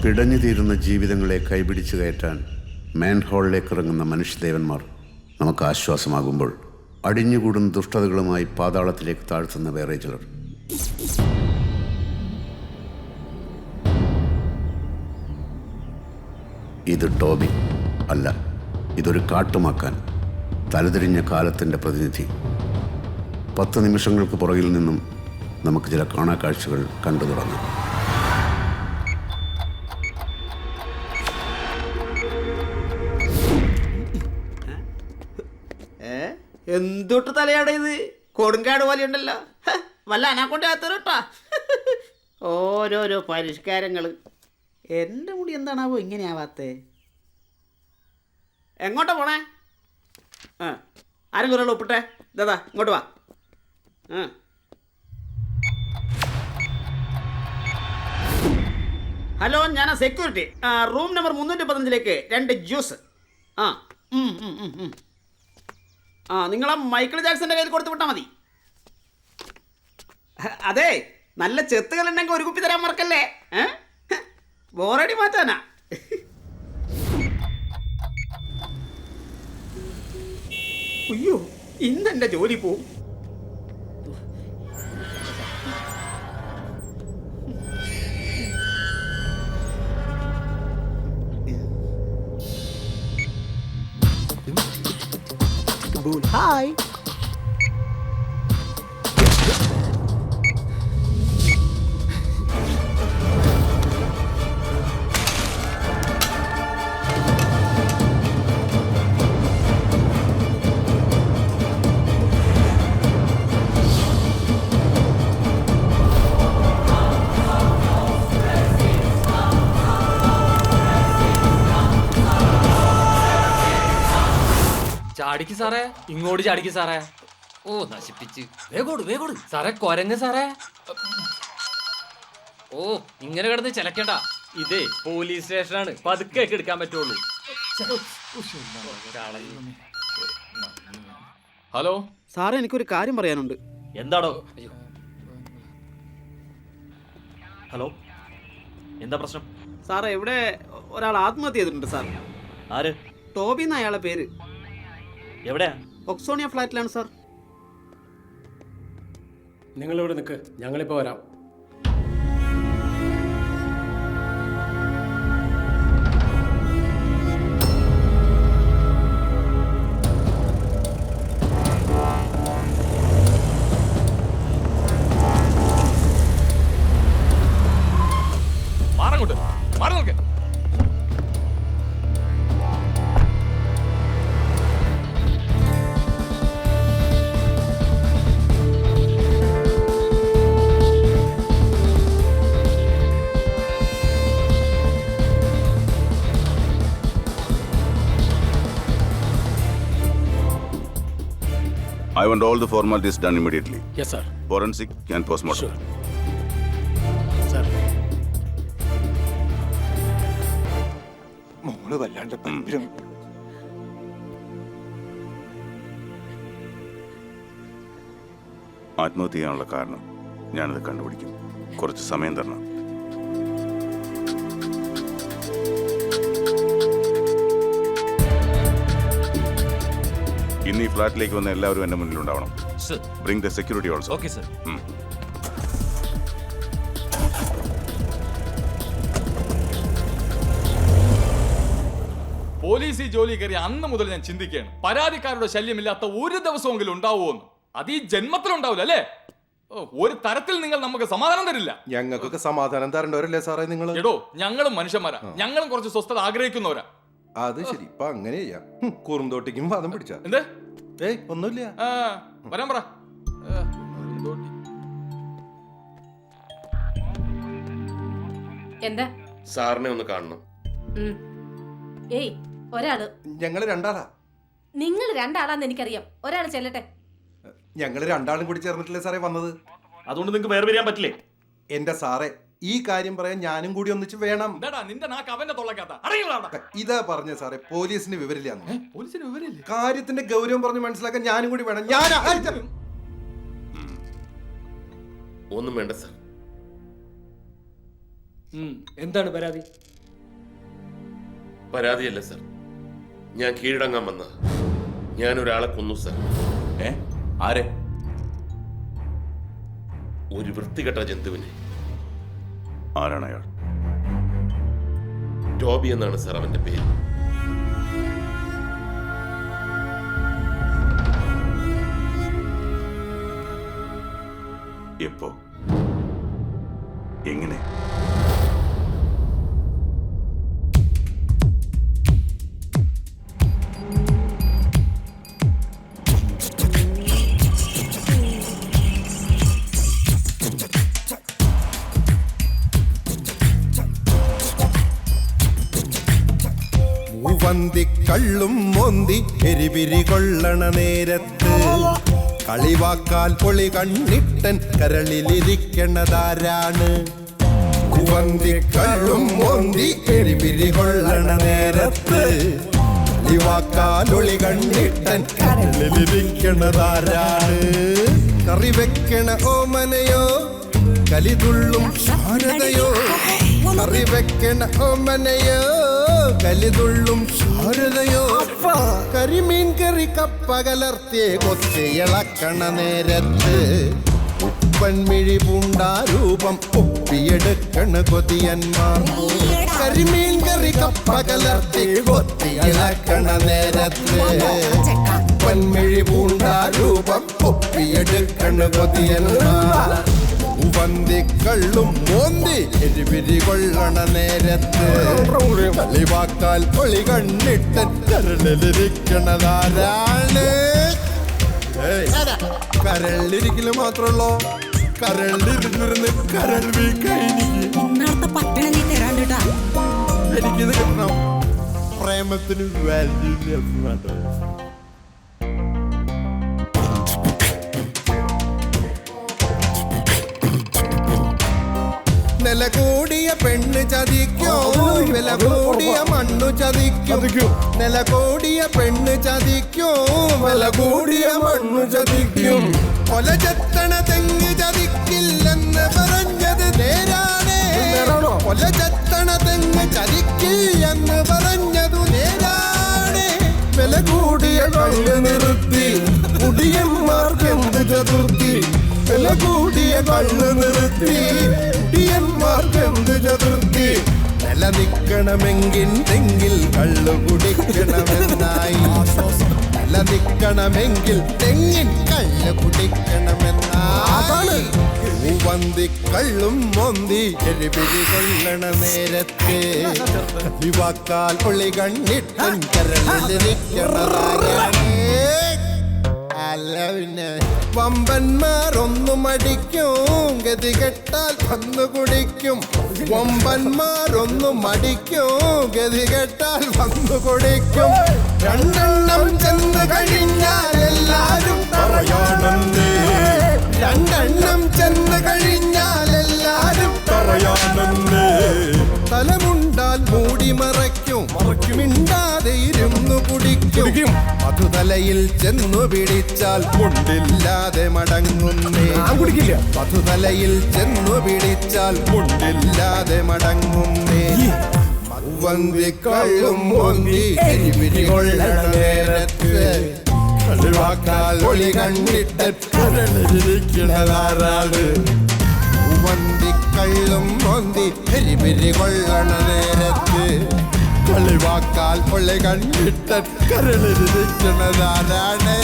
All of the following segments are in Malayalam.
പിടഞ്ഞു തീരുന്ന ജീവിതങ്ങളെ കൈപിടിച്ചു കയറ്റാൻ മാൻഹോളിലേക്ക് ഇറങ്ങുന്ന മനുഷ്യദേവന്മാർ നമുക്ക് ആശ്വാസമാകുമ്പോൾ അടിഞ്ഞുകൂടുന്ന ദുഷ്ടതകളുമായി പാതാളത്തിലേക്ക് താഴ്ത്തുന്ന വേറെ ചിലർ. ഇത് ടോബി അല്ല, ഇതൊരു കാട്ടുമാക്കാൻ, തലതിരിഞ്ഞ കാലത്തിൻ്റെ പ്രതിനിധി. 10 നിമിഷങ്ങൾക്ക് പുറകിൽ നിന്നും നമുക്ക് ചില കാണാക്കാഴ്ചകൾ കണ്ടു തുടങ്ങാം. എന്തൊട്ട് തലയാട ഇത്? കൊടുങ്കാട് പോലെയുണ്ടല്ലോ. വല്ല അനാക്കൊണ്ട കേട്ടാ. ഓരോരോ പരിഷ്കാരങ്ങൾ. എൻ്റെ മുടി എന്താണാവോ ഇങ്ങനെയാവാത്തേ? എങ്ങോട്ടാ പോണേ? ആരും കുറേ ഒപ്പിട്ടെ. ഇതാ ഇങ്ങോട്ട് വാ. ഹലോ, ഞാനാ സെക്യൂരിറ്റി. Room number 315 2 juice. നിങ്ങളാ മൈക്കിൾ ജാക്സന്റെ കയ്യിൽ കൊടുത്തു വിട്ടാൽ മതി. അതെ, നല്ല ചെത്തുകളുണ്ടെങ്കിൽ ഒരു കുപ്പി തരാൻ മറക്കല്ലേ. ബോറടി മാറ്റാനാ. അയ്യോ, ഇന്നെന്റെ ജോലി പോവും. Hi. ചാടിക്ക് സാറേ, ഇങ്ങോട്ട് ചാടിക്ക് സാറേ. ഓ, നശിപ്പിച്ച്. വേഗോട് സാറേ, കൊരങ്ങ് സാറേ. ഓ, ഇങ്ങനെ കിടന്ന് ചിലക്കണ്ട. ഇതേ പോലീസ് സ്റ്റേഷനാണ്, പതുക്കെ എടുക്കാൻ പറ്റുള്ളൂ. ഹലോ സാറേ, എനിക്കൊരു കാര്യം പറയാനുണ്ട്. എന്താടോ? ഹലോ, എന്താ പ്രശ്നം? സാറേ, ഇവിടെ ഒരാൾ ആത്മഹത്യ ചെയ്തിട്ടുണ്ട് സാർ. ആര്? ടോബി എന്ന അയാളെ പേര്. എവിടെയാ? ഒക്സോണിയ ഫ്ലാറ്റിലാണ് സാർ. നിങ്ങളിവിടെ നിൽക്ക്, ഞങ്ങളിപ്പോൾ വരാം. മാറങ്ങോട്ട്, മാറി നോക്ക്. I want all the formalities done immediately. Yes, sir. Forensic and postmortem. Sure. Sir. മോള് വല്ലാണ്ട് ഭയങ്കരം. ആത്മഹത്യ ചെയ്യാനുള്ള കാരണം ഞാനത് കണ്ടുപിടിക്കും. കുറച്ച് സമയം തരണം. ഇന്ന് ഈ ഫ്ലാറ്റിലേക്ക് വന്ന എല്ലാവരും എന്റെ മുന്നിൽ ഉണ്ടാവണം. Bring the security also. Okay sir. Police ഈ ജോലി കയറി അന്ന് മുതൽ ഞാൻ ചിന്തിക്കുകയാണ്, പരാതിക്കാരുടെ ശല്യമില്ലാത്ത ഒരു ദിവസമെങ്കിലും ഉണ്ടാവുമെന്ന്. അത് ഈ ജന്മത്തിലുണ്ടാവില്ല അല്ലേ? ഒരു തരത്തിൽ നിങ്ങൾ നമുക്ക് സമാധാനം തരില്ല. ഞങ്ങൾക്കൊക്കെ സമാധാനം തരേണ്ടവരല്ലേ സാറേ നിങ്ങൾ? എടോ, ഞങ്ങളും മനുഷ്യന്മാരാ, ഞങ്ങളും കുറച്ച് സ്വസ്ഥത ആഗ്രഹിക്കുന്നവരാ. അത് ശരി, ഇപ്പൊ അങ്ങനെ ചെയ്യാം. കുറുന്തോട്ടിക്കും വാദം പിടിച്ച എന്ത്? ഏയ് ഒന്നുമില്ല. വരാൻ പറ. എന്താ? സാറിനെ ഒന്ന് കാണണം. ഏയ്, ഒരാള്. ഞങ്ങള് രണ്ടാളാ. നിങ്ങൾ രണ്ടാളാന്ന് എനിക്കറിയാം. ഒരാൾ ചെല്ലട്ടെ. ഞങ്ങള് രണ്ടാളും കൂടി ചേർന്നിട്ടില്ലേ സാറേ വന്നത്? അതുകൊണ്ട് നിങ്ങൾക്ക് വേറെ വരാൻ പറ്റില്ലേ? എന്റെ സാറേ, ഈ കാര്യം പറയാൻ ഞാനും കൂടി ഒന്നിച്ച് വേണം. നിന്റെ നാക്ക് അവന്റെ തൊള്ളക്കാത്ത. ഇതാ പറഞ്ഞ സാറേ, പോലീസിന് വിവരില്ല. പോലീസിന് വിവരമില്ല. കാര്യത്തിന്റെ ഗൗരവം പറഞ്ഞ് മനസ്സിലാക്കാൻ ഞാനും കൂടി വേണം. ഞാൻ ഒന്നും വേണ്ട സാർ. എന്താണ് പരാതി? പരാതിയല്ല സർ, ഞാൻ കീഴടങ്ങാൻ വന്ന ഞാൻ ഒരാളെ കൊന്നു സർ. ആരെ? ഒരു വൃത്തികെട്ട ജന്തുവിനെ. ആരാണ് അയാൾ? ടോബി എന്നാണ് സർ അവന്റെ പേര്. എപ്പോ? എങ്ങനെ? കള്ളും മോന്തി എരിപിരി കൊള്ളണ നേരത്ത് കളിവാക്കാൽ പൊളി കണ്ണിട്ടൻ കരളിലിരിക്കണതാരാണ്? കള്ളും മോന്തി എരിപിരി കൊള്ളണ നേരത്ത് കളിവാക്കാൽ ഒളി കണ്ണിട്ടൻ കരളിലിരിക്കണതാരാണ്? കറി വെക്കണ ഓമനയോ കലിതുള്ളും ശാരദയോ? കറി വെക്കണ ഓമനയോ കലിതുള്ളും ശാരദയോ? കരിമീൻ കറി കപ്പ കലർത്തിയെ കൊത്തിയിളക്കണ നേരത്ത് ഉപ്പൻമിഴി പൂണ്ടാരൂപം ഒപ്പിയെടുക്കണ കൊതിയന്മാർ. കരിമീൻ കറി കപ്പ കലർത്തി കൊത്തിയിളക്കണ നേരത്ത് ഉപ്പൻമിഴി പൂണ്ടാരൂപം ഒപ്പിയെടുക്കണ കൊതിയന്മാർ. കള്ളും മോന്തി എരിപിരി കൊള്ളണ നേരത്ത് കളിവാക്കാൽ പൊളി കണ്ണിട്ടൻ കരളിലിരിക്കണതാരാണ്? കരളിലിരിക്കല് മാത്രമല്ലോ, കരളിലിരുന്നിരുന്ന് കരൾ എനിക്കിത് കിട്ടണം. പ്രേമത്തിന് വാല്യൂ. നില കൂടിയ പെണ്ണ് ചതിക്കോ, വില കൂടിയ മണ്ണു ചതിക്കും. നില കൂടിയ പെണ്ണ് ചതിക്കോ, വില കൂടിയ മണ്ണു ചതിക്കും. കൊല ചെത്തണ തെങ്ങ് ചതിക്കില്ലെന്ന് പറഞ്ഞത് നേരാണേ. കൊല ചെത്തണ തെങ്ങ് ചതിക്കില്ലെന്ന് പറഞ്ഞതു നേരാണേ. വില കൂടിയ കള്ള് നിർത്തി കുടിയന്മാർക്ക് എന്ത് ചതുർത്തി? വില കൂടിയ കള്ള് നിർത്തി കുടിയന്മാർക്ക് എന്ത് ചതുർത്തി? നിലനിക്കണമെങ്കിൽ തെങ്ങിൽ കള്ളു കുടിക്കണമെന്നായി. നിലനിക്കണമെങ്കിൽ തെങ്ങിൻ കള്ളു കുടിക്കണമെന്നായി. കള്ളും മോന്തി എരിപിരി കൊള്ളണ നേരത്തെ കളിവാക്കാൽ പൊളി കണ്ണിട്ടൻ കരളിലിരിക്കണതാരാണ്? വമ്പന്മാർ ഒന്നും അടിക്കും, ഗതി കെട്ടാൽ വന്നു കുടിക്കും. വമ്പന്മാർ ഒന്നും അടിക്കും, ഗതി കെട്ടാൽ വന്നു കുടിക്കും. രണ്ടെണ്ണം ചെന്ന് കഴിഞ്ഞാൽ എല്ലാരും പറയാണെന്നേ. രണ്ടെണ്ണം ചെന്ന് കഴിഞ്ഞാൽ എല്ലാരും പറയാണെന്നേ. തലമുണ്ടാൽ മൂടി മറയ്ക്കും, മിണ്ടാതെ ഇരുന്നു കുടിക്കും. മധുതലയിൽ ചെന്നു പിടിച്ചാൽ മുണ്ടില്ലാതെ മടങ്ങുന്നേ. മധുതലയിൽ ചെന്നു പിടിച്ചാൽ മുണ്ടില്ലാതെ മടങ്ങുന്നേ. കള്ളും മോന്തി എരിപിരി കൊള്ളണ നേരത്ത് കളിവാക്കാൽ ഒളി കണ്ടിട്ട് കരളിലിരിക്കണതാരാണ്? കള്ളും മോന്തി എരിപിരി കൊള്ളണ നേരത്ത് കളിവാക്കാൽ പൊള്ളി കണ്ടിട്ട് കരളിലിരിക്കണതാരാണ്?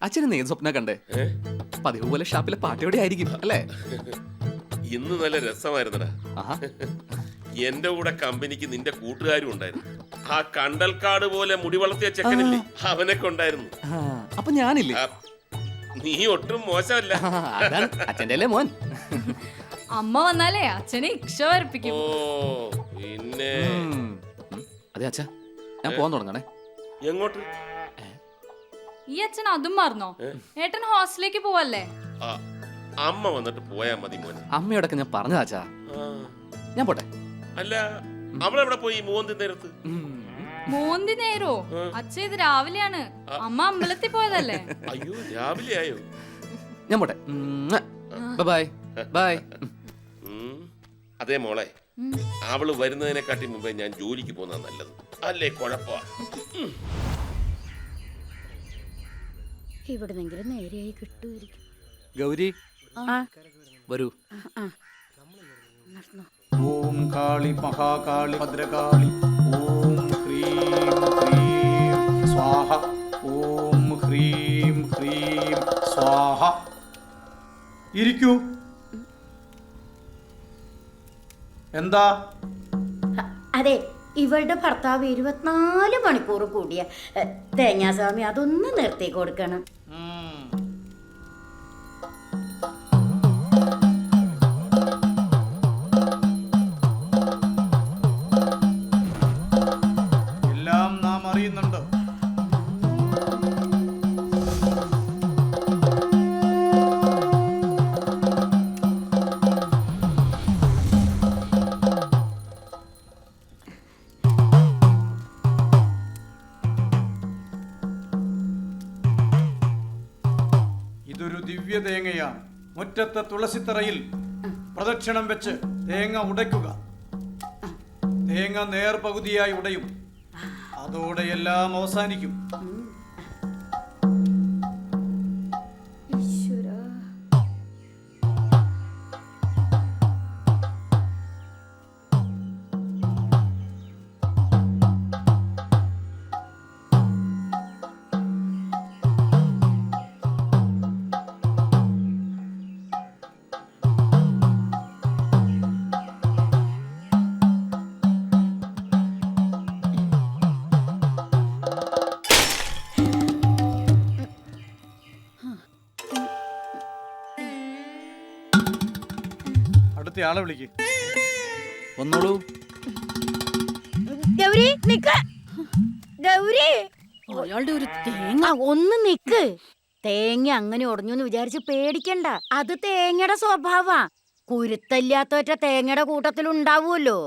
അച്ഛന് ഏത് സ്വപ്ന കണ്ടേ? പതിവ് പോലെ ഷാപ്പിലെ പാട്ടയോടെ ആയിരിക്കും അല്ലേ? ഇന്ന് നല്ല രസമായിരുന്നടാ. എന്റെ കൂടെ കമ്പനിക്ക് നിന്റെ കൂട്ടുകാരും ഉണ്ടായിരുന്നു. ആ കണ്ടൽക്കാട് പോലെ മുടി വളർത്തിയ ചെക്കനില്ലേ, അവനൊക്കെ ഉണ്ടായിരുന്നു. അപ്പൊ ഞാനില്ലേ? നീ ഒട്ടും മോശമല്ല. അച്ഛൻ്റെ മോൻ. അമ്മ വന്നാലേ അച്ഛനെ ഇക്ഷ വരപ്പിക്കും. ഓ പിന്നെ അതെ അച്ഛാ, ഞാൻ പോകാൻ തുടങ്ങണേ. എങ്ങോട്ട്? ഈ അച്ഛൻ അതും മറന്നോ? ഏട്ടൻ ഹോസ്റ്റലിലേക്ക് പോവല്ലേ? അമ്മ വന്നിട്ട് പോയാ മതി മോനെ. അമ്മയോടൊക്കെ ഞാൻ പറഞ്ഞതാ അച്ഛാ. ഞാൻ പോട്ടെ. അല്ല, അവളെവിടെ പോയി മോന്തി നേരത്ത്? മോന്തി നേരോ? അച്ഛ ഇത് രാവിലെയാണ്. അമ്മ അമ്പലത്തിൽ പോയതല്ലേ? അയ്യോ, രാവിലെ ആയോ? ഞാൻ പോട്ടെ. Bye bye. അതേ മോളെ, അവള് വരുന്നതിനെക്കാട്ടി മുമ്പേ ഞാൻ ജോലിക്ക് പോകുന്ന നല്ലത്. അല്ലേ കുഴപ്പ. ഇവിടുന്നെങ്കിലും നേരെയായി കിട്ടുമായിരിക്കും. ഗൗരി വരൂ. ഓം കാളി മഹാകാളി ഭദ്രകാളി ഓം ഹ്രീം ഹ്രീം സ്വാഹ ഓം ഹ്രീം ഹ്രീം സ്വാഹ. ഇരിക്കൂ. എന്താ? അതെ, ഇവളുടെ ഭർത്താവ് 24 മണിക്കൂർ കൂടിയ തേങ്ങാസ്വാമി അതൊന്ന് നിർത്തി കൊടുക്കണം. എല്ലാം നാം അറിയുന്നുണ്ട്. ഇതൊരു ദിവ്യ തേങ്ങയാണ്. മുറ്റത്തെ തുളസിത്തറയിൽ പ്രദക്ഷിണം വെച്ച് തേങ്ങ ഉടയ്ക്കുക. തേങ്ങ നേർപകുതിയായി ഉടയും. അതോടെ എല്ലാം അവസാനിക്കും. അടുത്ത ആളെ വിളിക്ക്. വന്നോളൂ. ഗൗരി നിക്ക്. ഗൗരി, അയാളുടെ ഒരു തേങ്ങ ഒന്ന് നിക്ക്. തേങ്ങ അങ്ങനെ ഉടഞ്ഞു എന്ന് വിചാരിച്ച് പേടിക്കണ്ട. അത് തേങ്ങയുടെ സ്വഭാവ. കുരുത്തല്ലാത്തോറ്റ തേങ്ങയുടെ കൂട്ടത്തിൽ ഉണ്ടാവുമല്ലോ.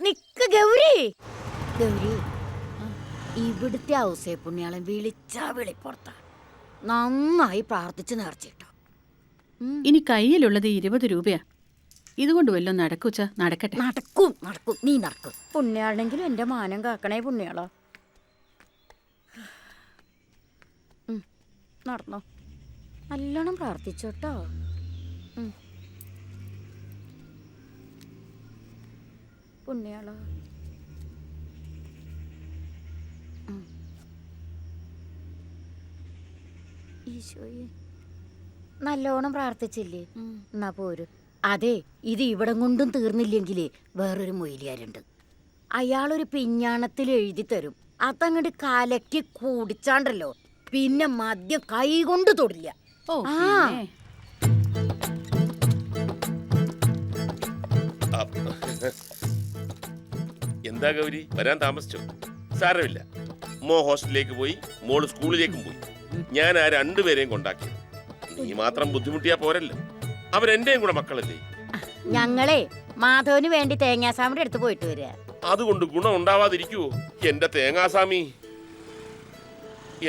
നിക്ക് ഗൗരി. ഗൗരി, ഇവിടുത്തെ ഔസേ പുണ്യാളൻ വിളിച്ചാ വിളിപ്പുറത്ത. നന്നായി പ്രാർത്ഥിച്ച് നേർച്ചിട്ടോ. ഇനി കയ്യിലുള്ളത് 20 രൂപയാ. ഇതുകൊണ്ട് വല്ലതും നടക്കൂച്ച? നടക്കട്ടെ. നടക്കും നടക്കും, നീ നടക്കും. പുണ്യാളെങ്കിലും എന്റെ മാനം കാക്കണേ പുണ്യാളോ. നടന്നോ, നല്ലോണം പ്രാർത്ഥിച്ചോട്ടോ. പുണ്യാളോ. ഈശോയെ, നല്ലോണം പ്രാർത്ഥിച്ചില്ലേ? എന്നാ പോരു. അതെ, ഇത് ഇവിടം കൊണ്ടും തീർന്നില്ലെങ്കിലേ വേറൊരു മൊയിലിയാരുണ്ട്. അയാളൊരു പിഞ്ഞാണത്തിൽ എഴുതി തരും. അതങ്ങോട്ട് കലക്കി കുടിച്ചാണ്ടല്ലോ പിന്നെ മദ്യം കൈകൊണ്ട് തൊടില്ല. എന്താ ഗൗരി, വരാൻ താമസിച്ചോ? സാരമില്ല, മോ ഹോസ്റ്റലിലേക്ക് പോയി, മോള് സ്കൂളിലേക്കും പോയി. ഞാൻ ആ രണ്ടുപേരെയും കൊണ്ടാക്കി. നീ മാത്രം ബുദ്ധിമുട്ടിയാ പോരല്ലോ, അവരെന്റെയും കൂടെ മക്കളല്ലേ. ഞങ്ങളെ മാധവന് വേണ്ടി തേങ്ങാസാമിയുടെ അടുത്ത് പോയിട്ട് വരിക. അതുകൊണ്ട് ഗുണം ഉണ്ടാവാതിരിക്കുവോ എന്റെ തേങ്ങാസാമി?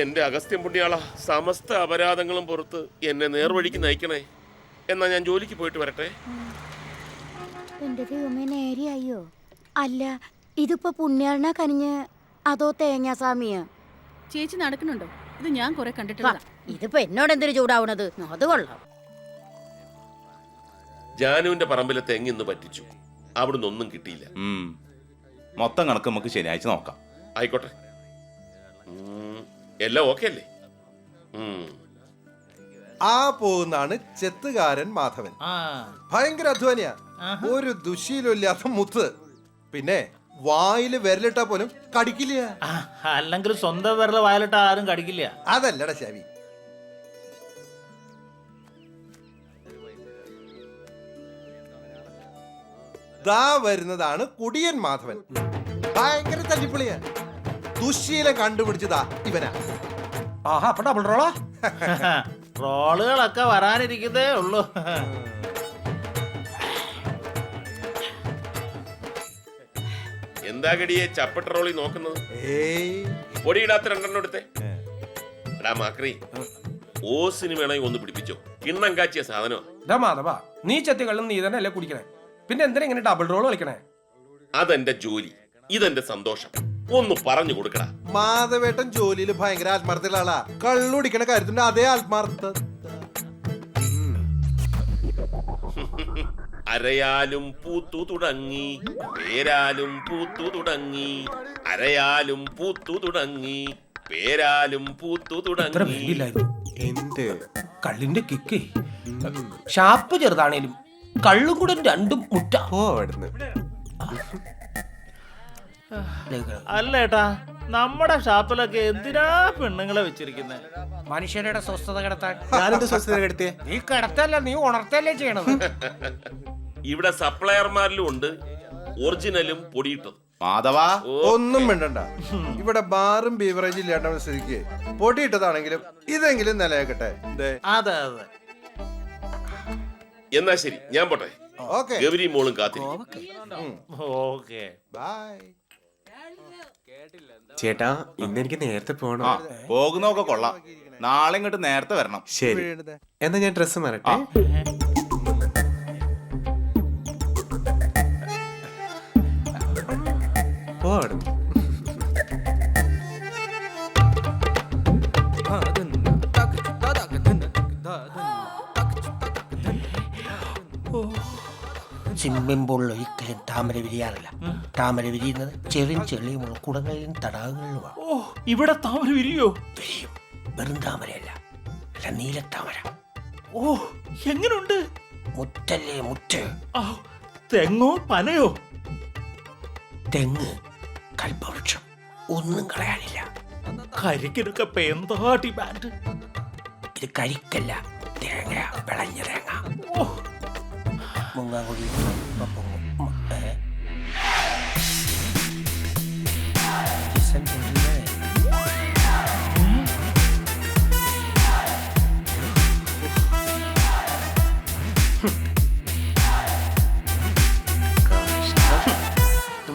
എന്റെ അഗസ്ത്യം പുണ്യാള, സമസ്ത അപരാധങ്ങളും പുറത്ത് എന്നെ നേർവഴിക്ക് നയിക്കണേ. എന്നാ ഞാൻ ജോലിക്ക് പോയിട്ട് വരട്ടെ. എന്റെ ദൈവമേ, നേരെയായോ? അല്ല, ഇതിപ്പോ പുണ്യാളനാ കനിഞ്ഞ് അതോ തേങ്ങാസാമിയാ? ചേച്ചി നടക്കണുണ്ടോ? ഇത് ഞാൻ കുറെ കണ്ടിട്ടില്ല. ഇതിപ്പോ എന്നോട് എന്തൊരു ചൂടാവണത്? അത് കൊള്ളാം. ജാനുവിന്റെ പറമ്പിലെ തെങ്ങ് ഇന്ന് പറ്റിച്ചു. അവിടുന്ന് ഒന്നും കിട്ടിയില്ല. മൊത്തം കണക്ക് നമുക്ക് ശനിയാഴ്ച നോക്കാം. ആയിക്കോട്ടെ, എല്ലാം ഓക്കെ അല്ലേ? ആ പോകുന്നാണ് ചെത്തുകാരൻ മാധവൻ. ഭയങ്കര അധ്വാനിയാ. ഒരു ദുശീലമില്ലാത്ത മുത്ത്. പിന്നെ വായില് വിരലിട്ടാ പോലും കടിക്കില്ല. അല്ലെങ്കിൽ സ്വന്തം വിരല് വായിലിട്ട ആരും കടിക്കില്ല. അതല്ലടാ ശാവി. ദാ വരുന്നതാണ് കുടിയൻ മാധവൻ. ഭയങ്കര തല്ലിപ്പൊളിയാ. ദുശീലം കണ്ടുപിടിച്ചതാ ഇവനാ. ആഹാ, അപ്പൊ ഡബിൾ റോളാ? റോളുകളൊക്കെ വരാനിരിക്കുന്നേ ഉള്ളൂ. എന്താ ഗടിയെ ചപ്പട്ട റോളി നോക്കുന്നത്? പൊടിയിടാത്ത രണ്ടെണ്ണം എടുത്തേ. എടാ മാക്രി, ഓ സിനിമയാണെങ്കിൽ ഒന്ന് പിടിപ്പിച്ചോ. കിണ്ണം കാച്ചിയ സാധനമാണ്. മാധവാ, നീ ചെത്തി കള്ളും നീ തന്നെ അല്ലേ കുടിക്കണേ, പിന്നെ എന്തിനാ ഇങ്ങനെ ഡബിൾ റോൾ കളിക്കണേ? അതെന്റെ ജോലി, ഇതെന്റെ സന്തോഷം. ഒന്ന് പറഞ്ഞു കൊടുക്കടാ. മാധവേട്ടൻ ജോലിയിൽ ഭയങ്കര ആത്മാർത്ഥമുള്ള ആളാ. കള്ളുടിക്കണ കാര്യത്തിന്റെ അതേ ആത്മാർത്ഥ. അരയാലും പൂത്തു തുടങ്ങി, പേരാലും പൂത്തു തുടങ്ങി, അരയാലും പൂത്തു തുടങ്ങി, പേരാലും പൂത്തു തുടങ്ങി. എന്ത് കള്ളിന്റെ കിക്ക് ഷാപ്പ് ചെറുതാണേലും കള്ളും കൂടെ രണ്ടും മുറ്റ. അല്ല ഏട്ടാ, നമ്മുടെ ഷാപ്പിലൊക്കെ എന്തിനാ പെണ്ണുങ്ങളെ വെച്ചിരിക്കുന്നത്? മനുഷ്യരുടെ സ്വസ്ഥത കിടത്താൻ. ഞാനെന്ത് സ്വസ്ഥത കെടുത്തിയെ? നീ കിടത്തല്ല, നീ ഉണർത്തല്ലേ ചെയ്യണത്. ഇവിടെ സപ്ലയർമാരിലും ഉണ്ട് ഒറിജിനലും പൊടിയിട്ടത്. മാധവാ, ഒന്നും വേണ്ടണ്ട. ഇവിടെ ബാറും ബീവറേജ് ഇല്ലാണ്ട സ്ഥിതിക്ക് പൊടിയിട്ടതാണെങ്കിലും ഇതെങ്കിലും നിലയാക്കട്ടെ. അതെ അതെ. എന്നാ ശരി, ഞാൻ പോട്ടെ. ഓക്കെ ഗൗരി മോളും കാത്തിരിക്കും. Okay bye. ചേട്ടാ, ഇന്ന് എനിക്ക് നേരത്തെ പോകണം. പോകുന്നൊക്കെ കൊള്ളാം. നാളെ ഇങ്ങോട്ട് നേരത്തെ വരണം. ശരി, എന്നാ ഞാൻ ഡ്രസ്സ് മാറട്ടെ. പോടും. സ്വിമ്മിംഗ് പൂളിൽ ഒരിക്കലും താമര വിരിയാറില്ല. താമര വിരിയുന്നത് ചെറിയ ചെളിയുമുള്ള കുടങ്ങളിലും തടാകങ്ങളിലുമാണ്. ഓ, ഇവിടെ താമര വിരിയോ? വിരിയും. വെറും താമരയല്ല, അല്ല, നീലത്താമര. ഓ, എങ്ങനുണ്ട്? മുറ്റല്ലേ മുറ്റ്. തെങ്ങോ പനയോ? തെങ്ങ്, കൽപ്പവൃക്ഷം, ഒന്നും കളയാനില്ല. കരിക്കിനൊക്കെ എന്താ ഡിമാൻഡ്? ഇത് കരിക്കല്ല, തേങ്ങ, വിളഞ്ഞ തേങ്ങ. ഓ, മുങ്ങാങ്കുഴി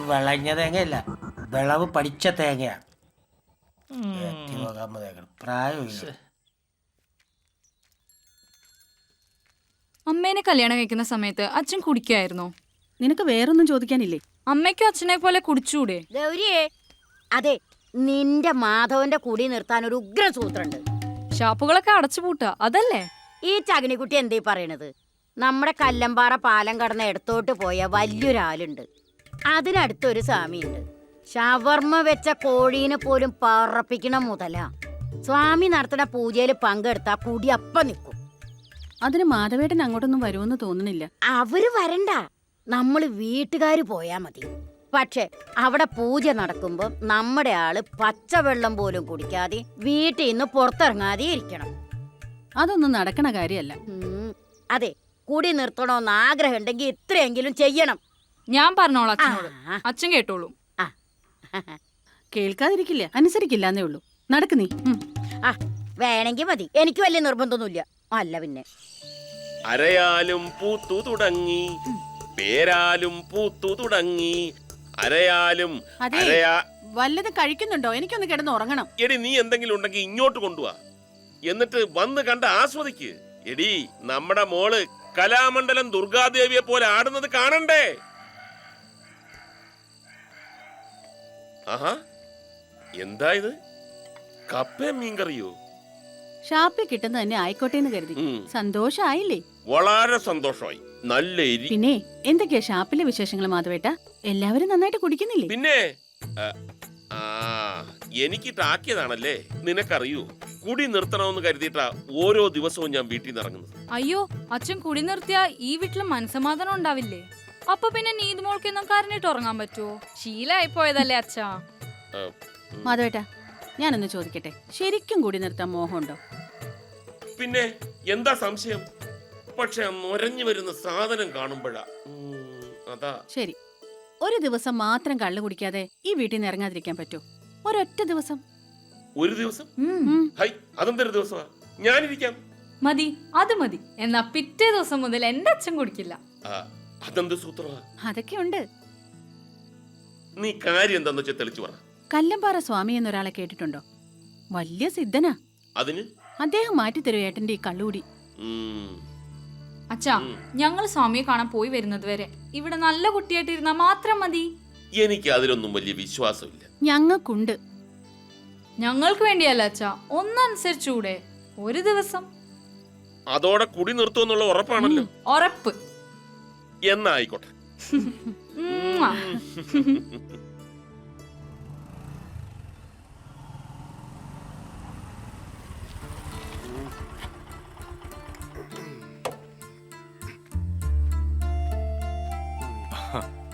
വിളഞ്ഞ തേങ്ങയല്ല, വിളവ് പഠിച്ച തേങ്ങയാ. പ്രായമില്ല. അമ്മേനെ കല്യാണം കഴിക്കുന്ന സമയത്ത് അച്ഛൻ കുടിക്കായിരുന്നോ? നിനക്ക് വേറൊന്നും ചോദിക്കാനില്ലേ? അമ്മയ്ക്കും അച്ഛനെ പോലെ കുടിച്ചൂടെ? ഗൗരിയേ, അതെ, നിന്റെ മാധവന്റെ കുടി നിർത്താൻ ഒരു ഉഗ്ര സൂത്രണ്ട്. ഷാപ്പുകളൊക്കെ അടച്ചുപൂട്ടുക, അതല്ലേ? ഈ ചകിനിക്കുട്ടി എന്തേ പറയണത്? നമ്മുടെ കല്ലമ്പാറ പാലം കടന്ന് ഇടത്തോട്ട് പോയ വലിയൊരാളുണ്ട്. അതിനടുത്തൊരു സ്വാമിയുണ്ട്. ഷവർമ്മ വെച്ച കോഴീനെ പോലും പറപ്പിക്കണ മുതലാ. സ്വാമി നടത്തുന്ന പൂജയിൽ പങ്കെടുത്താ കുടി അപ്പം നിൽക്കും. അതിന് മാധവേട്ടൻ അങ്ങോട്ടൊന്നും വരുമെന്ന് തോന്നുന്നില്ല. അവര് വരണ്ട, നമ്മള് വീട്ടുകാര് പോയാ മതി. പക്ഷെ അവിടെ പൂജ നടക്കുമ്പോ നമ്മുടെ ആള് പച്ചവെള്ളം പോലും കുടിക്കാതെ വീട്ടിൽ നിന്ന് പുറത്തിറങ്ങാതെ ഇരിക്കണം. അതൊന്നും നടക്കണ കാര്യമല്ല. അതെ, കുടി നിർത്തണോന്ന് ആഗ്രഹം ഉണ്ടെങ്കിൽ ഇത്രയെങ്കിലും ചെയ്യണം. ഞാൻ പറഞ്ഞോളാം അച്ഛനോട്, അച്ഛൻ കേട്ടോളൂ. കേൾക്കാതിരിക്കില്ല, അനുസരിക്കില്ല എന്നേ ഉള്ളൂ. നടക്ക് നീ. വേണമെങ്കിൽ മതി, എനിക്ക് വലിയ നിർബന്ധമൊന്നുമില്ല. അല്ല പിന്നെ അരയാലും പൂത്തു തുടങ്ങി, പേരാലും പൂത്തു തുടങ്ങി, അരയാലും വല്ലതും കഴിക്കുന്നുണ്ടോ? എനിക്കൊന്ന് കിടന്ന് ഉറങ്ങണം. എടി, നീ എന്തെങ്കിലും ഉണ്ടെങ്കിൽ ഇങ്ങോട്ട് കൊണ്ടുവാ, എന്നിട്ട് വന്ന് കണ്ട് ആസ്വദിക്ക്. എടി, നമ്മുടെ മോള് കലാമണ്ഡലം ദുർഗാദേവിയെ പോലെ ആടുന്നത് കാണണ്ടേ? ആഹാ, എന്താ ഇത്? കപ്പയും മീൻകറിയോ? ഷാപ്പിൽ കിട്ടുന്ന തന്നെ ആയിക്കോട്ടെ എന്ന് കരുതി. സന്തോഷായില്ലേ? വളരെ സന്തോഷമായി. നല്ല എരി. പിന്നെ എന്തൊക്കെയാ ഷാപ്പിലെ വിശേഷങ്ങൾ മാധവേട്ട? എല്ലാവരും നന്നായിട്ട് കുടിക്കുന്നില്ലേ? പിന്നെ എനിക്കിട്ടാക്കിയതാണല്ലേ. നിനക്കറിയൂ, കുടി നിർത്തണമെന്ന് കരുതിയിട്ടാ ഓരോ ദിവസവും ഞാൻ വീട്ടിൽ നിന്ന് ഇറങ്ങുന്നത്. അയ്യോ, അച്ഛൻ കുടി നിർത്തിയാ ഈ വീട്ടിൽ മനസ്സമാധാനം ഉണ്ടാവില്ലേ? അപ്പൊ പിന്നെ നീത് മോൾക്കൊന്നും കരഞ്ഞിട്ട് ഉറങ്ങാൻ പറ്റുമോ? ശീലായി പോയതല്ലേ അച്ഛാ. മാധവേട്ട, ഞാനൊന്ന് ചോദിക്കട്ടെ, ശരിക്കും കൂടി നിർത്താൻ മോഹമുണ്ടോ? പിന്നെ എന്താ സംശയം? പക്ഷെ നൊരഞ്ഞു വരുന്ന സാധനം കാണുമ്പോഴാ. അതാ. ശരി, ഒരു ദിവസം മാത്രം കള്ളു കുടിക്കാതെ ഈ വീട്ടിൽ നിന്ന് ഇറങ്ങാതിരിക്കാൻ പറ്റുമോ? ഒരൊറ്റ ദിവസം. ഒരു ദിവസം? ഹൈ, അതെന്തൊരു ദിവസമാ? ഞാനിരിക്കാം. മതി, അത് മതി. എന്നാ പിറ്റേ ദിവസം മുതൽ എന്റെ അച്ഛൻ കുടിക്കില്ല. അതെന്ത് സൂത്രമാ? അതൊക്കെ ഉണ്ട്. നീ കാര്യം എന്താന്ന് വെച്ചാൽ തെളിച്ചു പറ. കല്ലമ്പാറ സ്വാമി എന്നൊരാളെ കേട്ടിട്ടുണ്ടോ? വലിയ സിദ്ധനാ. അതിന് അദ്ദേഹം മാറ്റിത്തരും ഏട്ടന്റെ ഈ കള്ളുകൂടി. അച്ഛാ, ഞങ്ങൾ സ്വാമിയെ കാണാൻ പോയി വരുന്നത് വരെ ഇവിടെ നല്ല കുട്ടിയായിട്ടിരുന്നാ മാത്രം മതി. എനിക്ക് അതിലൊന്നും വലിയ വിശ്വാസമില്ല. ഞങ്ങൾക്കുണ്ട്. ഞങ്ങൾക്ക് വേണ്ടിയല്ല അച്ഛാ, ഒന്നനുസരിച്ചൂടെ ഒരു ദിവസം. അതോടെ കുടി നിർത്തുമെന്നുള്ള ഉറപ്പാണല്ലോ. ഉറപ്പ്. എന്നാ ആയിക്കോട്ടെ.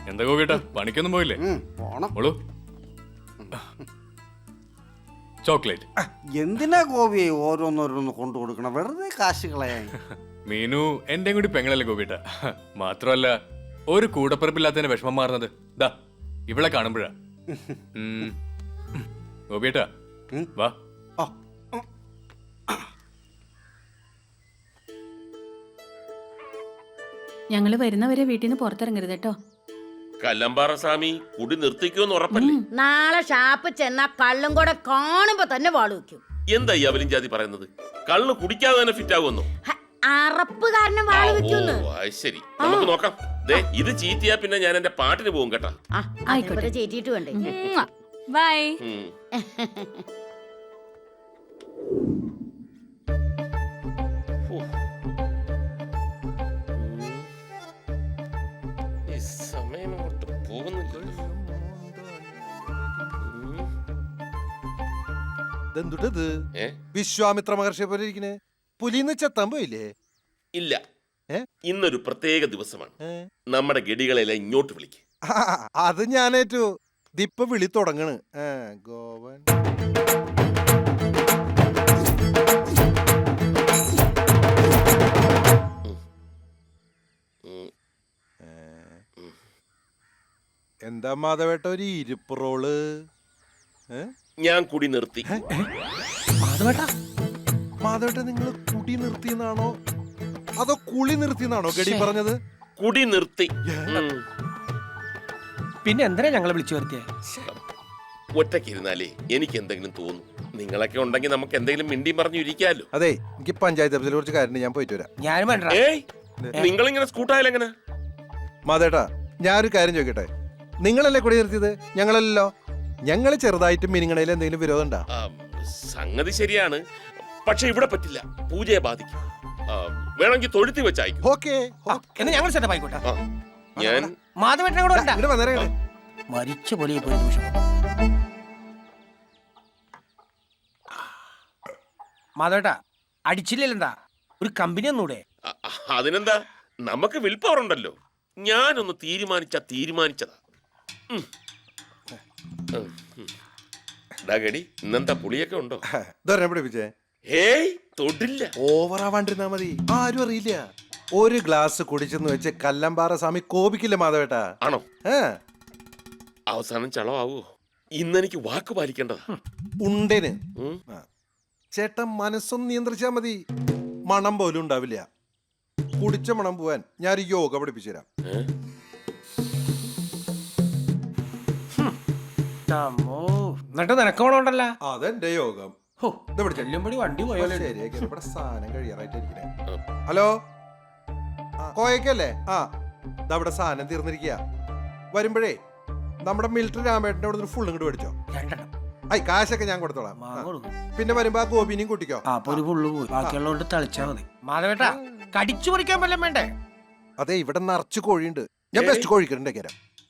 എന്താ ഗോപിയേട്ടാ, പണിക്കൊന്നും പോയില്ലേ? മോളു ചോക്ലേറ്റ്. എന്തിനാ ഗോപി ഓരോന്നോരോന്ന് കൊണ്ടു കൊടുക്കണം, വെറുതെ കാശ് കളയാൻ. മീനു എന്റെ കൂടി പെങ്ങളല്ലേ ഗോപിയേട്ടാ. മാത്രമല്ല ഒരു കൂടപ്പിറപ്പില്ലാത്തതിന്റെ വിഷമം മാറുന്നത് ദാ ഇവിടെ കാണുമ്പോഴാ. ഗോപിയേട്ടാ വാ. ഞങ്ങള് വരുന്നവരെ വീട്ടിൽ നിന്ന് പുറത്തിറങ്ങരുത് കേട്ടോ. കല്ലമ്പാറ സ്വാമി കുടി നിർത്തിക്കുമെന്ന് ഉറപ്പല്ലേ? നാളെ ഷാപ്പ് ചെന്നാ കള്ളും കൂടെ കാണുമ്പോ തന്നെ വാള് വെക്കും. എന്താ ഈ അവലും ജാതി പറയുന്നത്? കള്ള് കുടിക്കാതെ തന്നെ ഫിറ്റ് ആകുമെന്നോ? അറപ്പ് കാരണം വാള് വെക്കുന്നു. ശരി, നമുക്ക് നോക്കാം. ദേ ഇത് ചീറ്റിയാ പിന്നെ ഞാൻ എന്റെ പാട്ടിന് പോകും കേട്ടാ. ആയിക്കോട്ടെ, ചേറ്റിട്ട് വേണ്ടേ. ബൈ. വിശ്വാമിത്ര മഹർഷിയെ പോലെ ഇരിക്കണേ. പുലിന്ന് ചെത്താൻ പോയില്ലേ? ഇല്ല, ഇന്നൊരു പ്രത്യേക ദിവസമാണ്. നമ്മുടെ ഗഡികളെല്ലാം ഇങ്ങോട്ട് വിളിക്ക്. അത് ഞാനേറ്റു. ദിപ്പ വിളി തുടങ്ങണ്. ഗോവൻ എന്താ മാധവേട്ട ഒരു ഇരിപ്പ് റോള്? ഞാൻ കുടി നിർത്തി. മാധവേട്ട നിങ്ങൾ കുടി നിർത്തിയെന്നാണോ അതോ കുളി നിർത്തിയെന്നാണോ ഗഡി പറഞ്ഞത്? കുടി നിർത്തി. പിന്നെ എന്തിനാ ഞങ്ങളെ വിളിച്ചു വരുത്തിയേ? ഒറ്റക്കിരുന്നാലേ എനിക്ക് എന്തെങ്കിലും തോന്നും. നിങ്ങളൊക്കെ ഉണ്ടെങ്കിൽ നമുക്ക് എന്തെങ്കിലും മിണ്ടിയും പറഞ്ഞു ഇരിക്കാലോ. അതെ, എനിക്ക് പഞ്ചായത്ത് ഓഫീസിൽ കുറച്ച് കാര്യം ഞാൻ പോയിട്ട് വരാം. നിങ്ങളിങ്ങനെ സ്കൂട്ടായാലെങ്ങനെ? മാധവേട്ടാ ഞാനൊരു കാര്യം ചോദിക്കട്ടെ, നിങ്ങളല്ലേ കുടി നിർത്തിയത്? ഞങ്ങളല്ലോ. ഞങ്ങൾ ചെറുതായിട്ട് മിനിങ്ങണയിൽ എന്തെങ്കിലും വിരോധം ഉണ്ടാ? സംഗതി ശരിയാണ്, പക്ഷെ ഇവിടെ പറ്റില്ല. പൂജയെ ബാധിക്കും. വേണമെങ്കിൽ തൊഴുത്തി വെച്ചായിരിക്കും. ഞങ്ങൾ സെറ്റപ്പ് ആയിക്കോട്ടെ. ഞാൻ മാധവേട്ടനെ കൂടെ മരിച്ച പോലെ പോയി നിമിഷം. മാധവേട്ടാ അടിച്ചില്ലെന്താ, ഒരു കമ്പനി ഒന്നൂടെ? അതിനെന്താ, നമുക്ക് വിൽ പവർ ഉണ്ടല്ലോ. ഞാനൊന്ന് തീരുമാനിച്ചതാ. ഗടി ഇന്നെന്താ പുളിയൊക്കെ ഉണ്ടോ? പിടിപ്പിച്ചേ. ഹേയ് തൊടില്ല. ഓവറാവാണ്ടിരുന്നാ മതി, ആരും അറിയില്ല. ഒരു ഗ്ലാസ് കുടിച്ചെന്ന് വെച്ച് കല്ലമ്പാറ സ്വാമി കോപിക്കില്ല മാധവേട്ടാ. ആണോ? അവസാനം ചളവാവോ? ഇന്നെനിക്ക് വാക്ക് പാലിക്കേണ്ടതാ. ഉണ്ടേന് ചേട്ടൻ മനസ്സൊന്ന് നിയന്ത്രിച്ചാ മതി, മണം പോലും ഉണ്ടാവില്ല. കുടിച്ച മണം പോവാൻ ഞാൻ യോഗ പഠിപ്പിച്ചു തരാം. എന്നിട്ട് നിനക്കോണോണ്ടല്ല. അതെന്റെ യോഗം. വണ്ടി പോയാലേ. ശരിയാക്കി ഇവിടെ സാധനം കഴിയാറായിട്ടിരിക്കണേ. ഹലോ, കോയക്കല്ലേ? ഇതവിടെ സാധനം തീർന്നിരിക്കുക. വരുമ്പോഴേ നമ്മുടെ മിലിറ്ററി രാമേട്ടൻ്റെ അവിടെ നിന്ന് ഫുൾ ഇങ്ങോട്ട് മേടിച്ചോ. കാശൊക്കെ ഞാൻ കൊടുത്തോളാം. പിന്നെ വരുമ്പോ ആ ഗോപിനെയും കൂട്ടിക്കോ. ബാക്കിയുള്ളതുകൊണ്ട് തളിച്ചാ മതി. മാധവേട്ടാ കടിച്ചു പറിക്കാൻ വല്ലതും വേണ്ടേ? അതെ, ഇവിടെ നിറച്ച് കോഴിയുണ്ട്. ഞാൻ ബെസ്റ്റ് കോഴിക്കറുണ്ടാക്കി.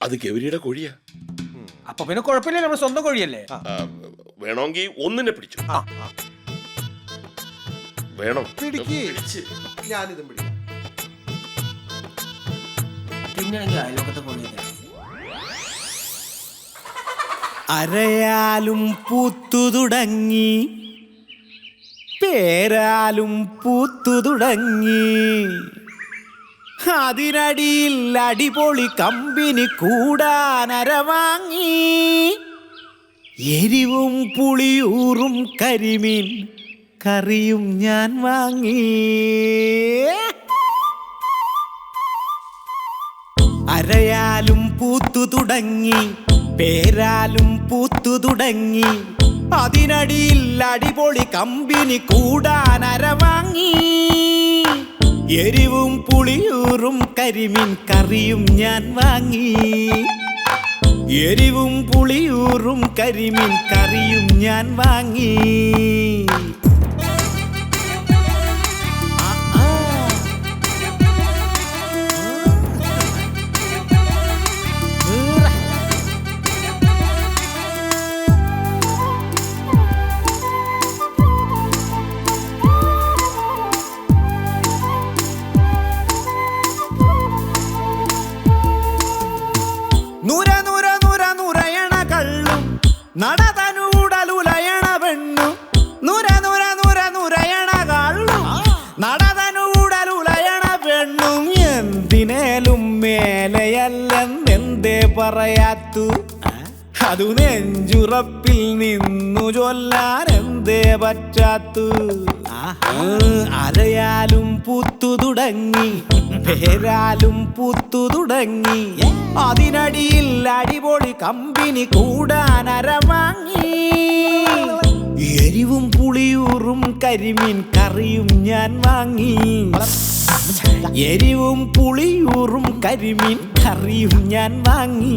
അത് ഗൗരിയുടെ കോഴിയാ. അപ്പൊ പിന്നെ കുഴപ്പമില്ല, നമ്മുടെ സ്വന്തം കോഴിയല്ലേ. വേണമെങ്കിൽ ഒന്നിനെ പിടിച്ചു. വേണം ഞാനിതും പിടിക്കാം. പിന്നെ അയൽവക്കത്തെ കോഴിയല്ലേ. അരയാലും പൂത്തു തുടങ്ങി, പേരാലും പൂത്തു തുടങ്ങി, അതിനടിയിൽ അടിപൊളി കമ്പനി കൂടാനര വാങ്ങി, എരിവും പുളിയൂറും കരിമീൻ കറിയും ഞാൻ വാങ്ങി. അരയാലും പൂത്തു തുടങ്ങി, പേരാലും പൂത്തു തുടങ്ങി, അതിനടിയിൽ അടിപൊളി കമ്പനി കൂടാനര വാങ്ങി. എരിവും പുളിയൂറും കരിമീൻ കറിയും ഞാൻ വാങ്ങി. എരിവും പുളിയൂറും കരിമീൻ കറിയും ഞാൻ വാങ്ങി. നുര നുര നുര നുരയണ കള്ളും നടതനൂടലുലയണ പെണ്ണും. നുര നുര നുര നുരയണ കള്ളും നടതനൂടലുലയണ പെണ്ണും. എന്തിനേലും മേലെയല്ലെന്നെന്തേ പറയാത്തു? അതു നെഞ്ചുറപ്പിൽ നിന്നു ചൊല്ലാൻ എന്തേ പറ്റാത്തു? അരയാലും പൂത്തു തുടങ്ങി, പേരാലും പൂത്തു തുടങ്ങി. അതിനടിയിൽ അടിപൊളി കമ്പനി കൂടാൻ അരവാങ്ങി. എരിവും പുളിയൂറും കരിമീൻ കറിയും ഞാൻ വാങ്ങി. എരിവും പുളിയൂറും കരിമീൻ കറിയും ഞാൻ വാങ്ങി.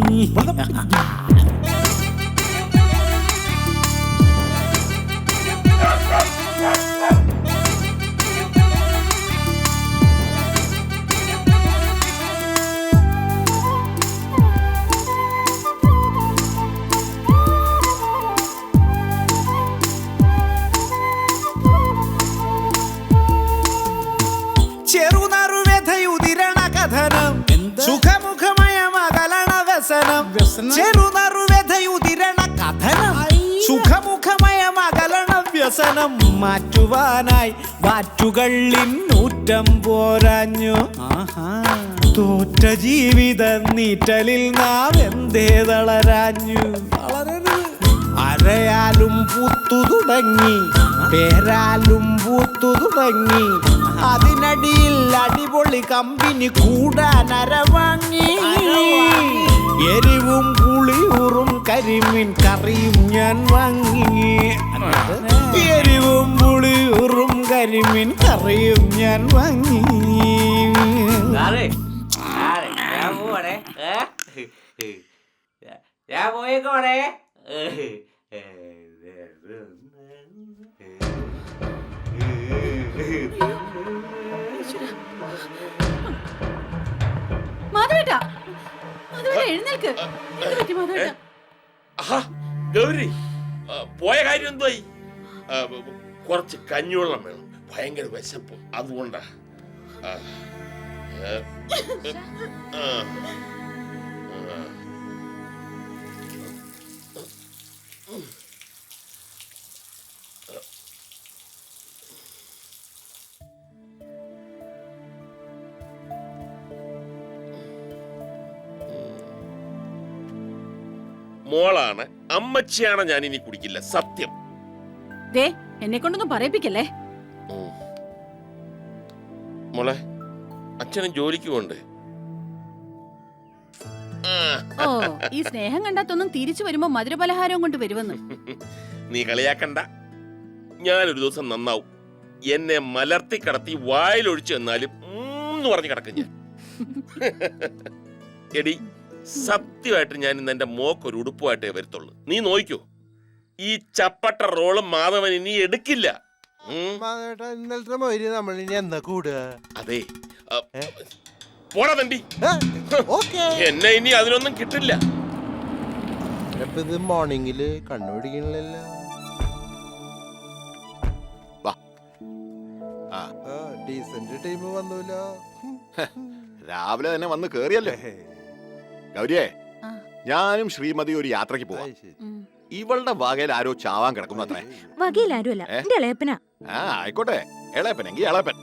ചെറുനറുവ്യഥയുതിരണ കഥനം, സുഖമുഖമയമകലണ വ്യസനം. ചെറുനറുവ്യഥയുതിരണ കഥനം, സുഖമുഖമയമകലണ വ്യസനം. മാറ്റുവാനായി വാറ്റുകള്ളിന്നൂറ്റം പോരാഞ്ഞു. തോറ്റ ജീവിത നീറ്റലിൽ നാം എന്തേ തളരാഞ്ഞു? അരയാലും പൂത്തു തുടങ്ങി, പേരാലും പൂത്തു തുടങ്ങി. അതിനടിയിൽ അടിപൊളി കമ്പനി കൂടാൻ അരവാങ്ങി. എരിവും പുളിയൂറും കരിമീൻ കറിയും ഞാൻ വാങ്ങി. എരിവും പുളിയൂറും കരിമീൻ കറിയും ഞാൻ വാങ്ങി. ഞാൻ പോയേക്കോടെ. മാധവേട്ടാ, മാധവേട്ടാ എഴുന്നേൽക്ക്. എന്ത് പറ്റി മാധവേട്ടാ? ഗൗരി, പോയ കാര്യം എന്തായി? കുറച്ച് കഞ്ഞിവെള്ളം വേണം, ഭയങ്കര വിശപ്പ്, അതുകൊണ്ടാ. മോളാണ്, അമ്മച്ചിയാണ് ഞാൻ ഇനി കുടിക്കില്ല, സത്യം. ദേ, എന്നെ കൊണ്ടൊന്നും പറയിപ്പിക്കല്ലേ. മോളെ, അച്ഛനും ജോലിക്ക് പോണ്ടേ? ഓ, ഈ സ്നേഹം കണ്ടാത്തൊന്നും തിരിച്ചു വരുമ്പോ മധുരപലഹാരവും കൊണ്ട് വരുമെന്ന്. നീ കളിയാക്കണ്ട, ഞാനൊരു ദിവസം നന്നാവും. എന്നെ മലർത്തി കടത്തി വായിലൊഴിച്ചു എന്നാലും പറഞ്ഞു കിടക്കും ഞാൻ. എടി, സത്യമായിട്ട് ഞാൻ ഇന്ന് എന്റെ മോക്കൊരു ഉടുപ്പുമായിട്ടേ വരത്തുള്ളൂ. നീ നോക്കൂ, ഈ ചപ്പട്ട റോളും മാധവൻ ഇനി എടുക്കില്ല. ഇന്നലത്തെ മൊയ്രി നമ്മൾ ഇനി എന്താ കൂടുക? അതെ, പോടാ തണ്ടി. എന്നെ ഇനി അതിനൊന്നും കിട്ടില്ല. ഇത് മോർണിംഗില് കണ്ണുപിടിക്കണില്ല. Decent time വന്നൂലോ. രാവിലെ തന്നെ വന്ന് കേറിയല്ലേ. ഗൗരിയെ, ഞാനും ശ്രീമതി ഒരു യാത്രക്ക് പോവാം. ഇവളുടെ വകയിൽ ആരോ ചാവാൻ കിടക്കുന്നു അത്രേ. വകയിൽ ആരുമല്ല, എന്റെ ഇളയപ്പനാ. ആയിക്കോട്ടെ, ഇളയപ്പനെങ്കിൽ ഇളയപ്പൻ.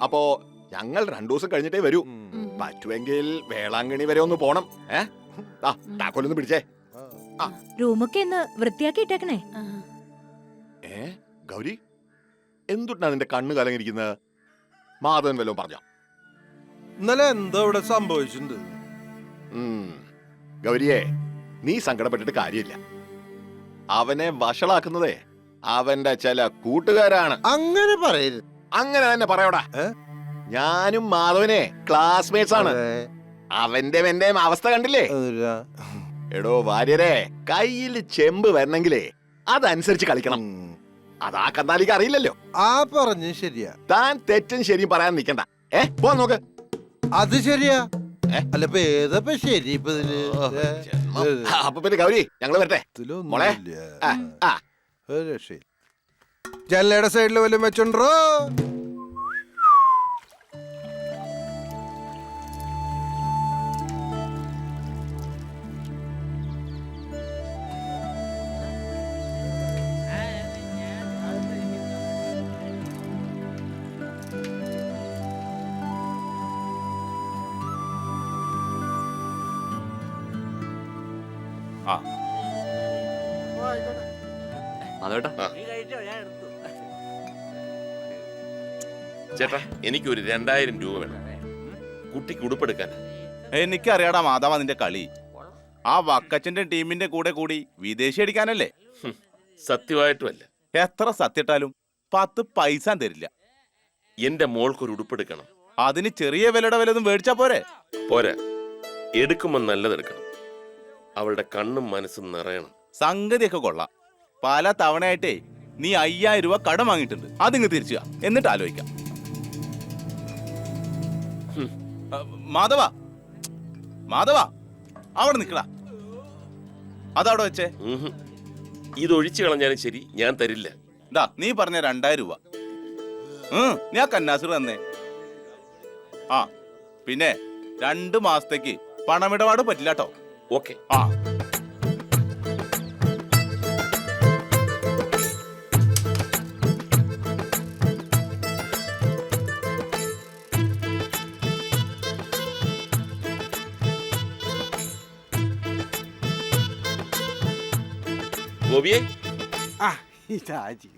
അപ്പോ ഞങ്ങൾ 2 ദിവസം കഴിഞ്ഞിട്ടേ വരൂ. പറ്റുമെങ്കിൽ വേളാങ്കണി വരെ ഒന്ന് പോണം. താക്കോലൊന്ന് പിടിച്ചേ. റൂമൊക്കെ ഒന്ന് വൃത്തിയാക്കി ഇട്ടേക്കണേ. ഗൗരി, എന്തുട്ടാ നിന്റെ കണ്ണ് കലങ്ങിരിക്കുന്നത്? മാധവൻ വല്ലതും പറഞ്ഞോ? ഇന്നലെ എന്താ ഇവിടെ സംഭവിച്ചിട്ടുണ്ട്? ഗൗരിയെ, നീ സങ്കടപ്പെട്ടിട്ട് കാര്യമില്ല. അവനെ വഷളാക്കുന്നതേ അവന്റെ ചില കൂട്ടുകാരാണ്. അങ്ങനെ പറയരുത്. അങ്ങനെ തന്നെ പറയോടാ. ഞാനും മാധവനെ ക്ലാസ്മേറ്റ്സ് ആണ്. അവന്റെ എന്റെയും അവസ്ഥ കണ്ടില്ലേ? എടോ വാര്യരെ, കയ്യിൽ ചെമ്പ് വരണെങ്കിലേ അതനുസരിച്ച് കളിക്കണം. അതാ കന്നാലിക്ക് അറിയില്ലല്ലോ. ആ പറഞ്ഞു ശരിയാ. താൻ തെറ്റും ശരിയും പറയാൻ നിക്കണ്ട. പോ നോക്ക്. അത് ശരിയാ. അല്ല ഇപ്പൊ ഏതപ്പോ ശരി ഇപ്പൊ ഇതില്? അപ്പൊ പിന്നെ ഗൗരി ഞങ്ങള് വരട്ടെ മോളെ. ജനലയുടെ സൈഡിൽ വല്ലതും വെച്ചോണ്ടോ? ചേട്ടാ എനിക്കൊരു 2000 രൂപ വേണം, കുട്ടിക്ക് ഉടുപ്പെടുക്കാൻ. എനിക്കറിയാടാ മാധവ നിന്റെ കളി. ആ വക്കച്ചന്റെ ടീമിന്റെ കൂടെ കൂടി വിദേശി അടിക്കാനല്ലേ? സത്യമായിട്ടുമല്ല. എത്ര സത്യട്ടാലും 10 പൈസ തരില്ല. എന്റെ മോൾക്കൊരു ഉടുപ്പെടുക്കണം. അതിന് ചെറിയ വിലയുടെ വിലൊന്നും മേടിച്ചാ പോരെ? പോരാ, എടുക്കുമ്പോൾ നല്ലതെടുക്കണം. അവളുടെ കണ്ണും മനസ്സും നിറയണം. സംഗതിയൊക്കെ കൊള്ളാം. പല തവണയായിട്ടേ നീ 5000 രൂപ കടം വാങ്ങിയിട്ടുണ്ട്. അതിങ്ങ് തിരിച്ചു എന്നിട്ട് ആലോചിക്കാം. മാധവ മാധവ അവിടെ നിക്കടാ. അതവിടെ വെച്ചേ. ഇതൊഴിച്ചു കളഞ്ഞാലും ശരി, ഞാൻ തരില്ല. നീ പറഞ്ഞ 2000 രൂപ നീ ആ കന്നാസുർ തന്നേ. ആ പിന്നെ 2 മാസത്തേക്ക് പണമിടപാട് പറ്റില്ല കേട്ടോ. ഓക്കെ. ആ ഗോപിയെ, ഷാജി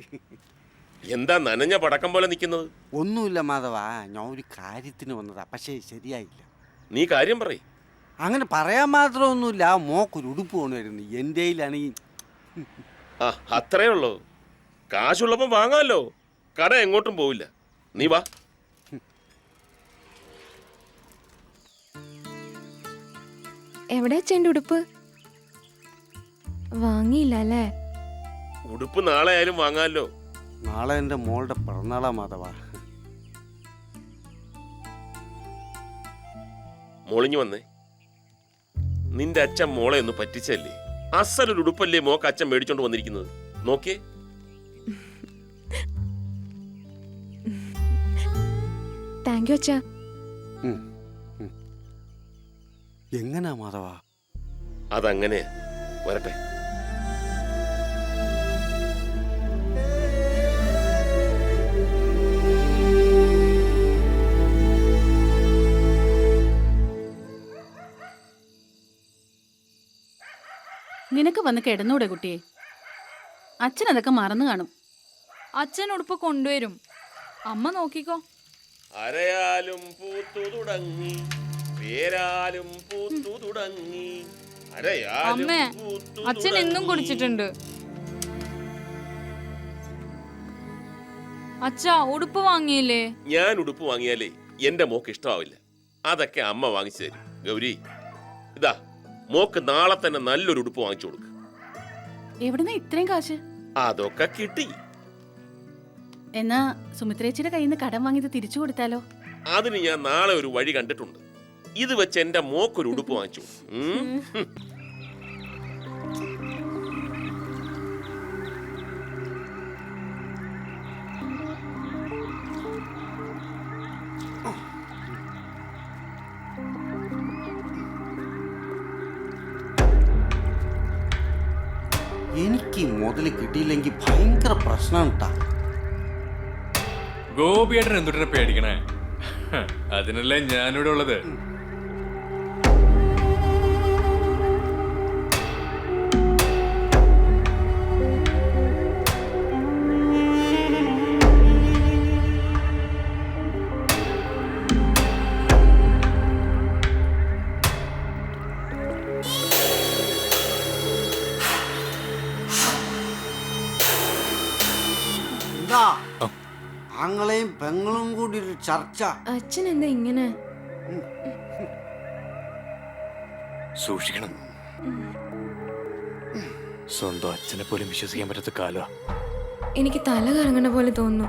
എന്താ നനഞ്ഞ പടക്കം പോലെ നിൽക്കുന്നത്? ഒന്നുമില്ല മാധവ, ഞാൻ ഒരു കാര്യത്തിന് വന്നതാ. പക്ഷേ ശരിയായില്ല. നീ കാര്യം പറയ്. അങ്ങനെ പറയാൻ മാത്രമൊന്നുമില്ല. മോക്കൊരു ഉടുപ്പ് കൊണ്ടുവരുന്നു. എൻ്റെ അത്രേ ഉള്ളൂ. കാശുള്ളപ്പം വാങ്ങാമല്ലോ. കട എങ്ങോട്ടും പോവില്ല. നീ വാ. എവിടെ ചെന്റെ ഉടുപ്പ്? വാങ്ങിയില്ല അല്ലേ? ഉടുപ്പ് നാളെ ആയാലും വാങ്ങാമല്ലോ. നാളെ എൻ്റെ മോളുടെ പിറന്നാളാ മാധവ. മോളിഞ്ഞു വന്നേ. നിന്റെ അച്ഛൻ മോളെ ഒന്ന് പറ്റിച്ചല്ലേ? അസലൊരു ഉടുപ്പല്ലേ മോക്ക് അച്ഛൻ മേടിച്ചോണ്ട് വന്നിരിക്കുന്നത്. നോക്കിയേ. താങ്ക് യു അച്ഛാ. എങ്ങനാ മാധവ? അതങ്ങനെയാ. വരട്ടെ. നിനക്ക് വന്ന് കിടന്നൂടെ കുട്ടിയെ? അച്ഛൻ അതൊക്കെ മറന്നു കാണും. അച്ഛൻ ഉടുപ്പ് കൊണ്ടുവരും, അമ്മ നോക്കിക്കോ. അരയാലും പൂത്തു തുടങ്ങി, പേരാലും പൂത്തു തുടങ്ങി. അമ്മേ, അച്ഛൻ എന്നും കുടിച്ചിട്ടുണ്ട്. അച്ഛാ, ഉടുപ്പ് വാങ്ങിയില്ലേ? ഞാൻ ഉടുപ്പ് വാങ്ങിയാലേ എന്റെ മോക്ക് ഇഷ്ടമാവില്ല. അതൊക്കെ അമ്മ വാങ്ങിച്ചു തരും. ഗൗരി, ഇതാ മോക്ക് നാളെ തന്നെ നല്ലൊരു ഉടുപ്പ് വാങ്ങിച്ചു കൊടുക്ക്. എവിടുന്ന ഇത്രയും കാശ്? അതൊക്കെ കിട്ടി. എന്നാ സുമിത്രേച്ചിയുടെ കയ്യിൽ നിന്ന് കടം വാങ്ങിയത് തിരിച്ചു കൊടുത്താലോ? അതിന് ഞാൻ നാളെ ഒരു വഴി കണ്ടിട്ടുണ്ട്. ഇത് വെച്ച് എന്റെ മോക്കൊരു ഉടുപ്പ് വാങ്ങിച്ചു. എനിക്ക് മുതൽ കിട്ടിയില്ലെങ്കിൽ ഭയങ്കര പ്രശ്നമാണ് കേട്ടാ. ഗോപിയേട്ടൻ എന്തുട്ടെ പേടിക്കണേ? അതിനല്ലേ ഞാനിവിടെ ഉള്ളത്. ആങ്ങളെയും പെങ്ങളും കൂടി ഒരു ചർച്ച. അച്ഛൻ എന്താ ഇങ്ങനെ? സൂക്ഷിക്കണം. സ്വന്തം അച്ഛനെ പോലും വിശ്വസിക്കാൻ പറ്റാത്ത കാലം. എനിക്ക് തല കറങ്ങണ പോലെ തോന്നുന്നു.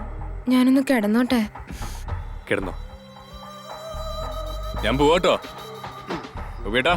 ഞാനൊന്ന് കിടന്നോട്ടെ. കിടന്നോ, ഞാൻ പോവാട്ടോ. ബേട്ടാ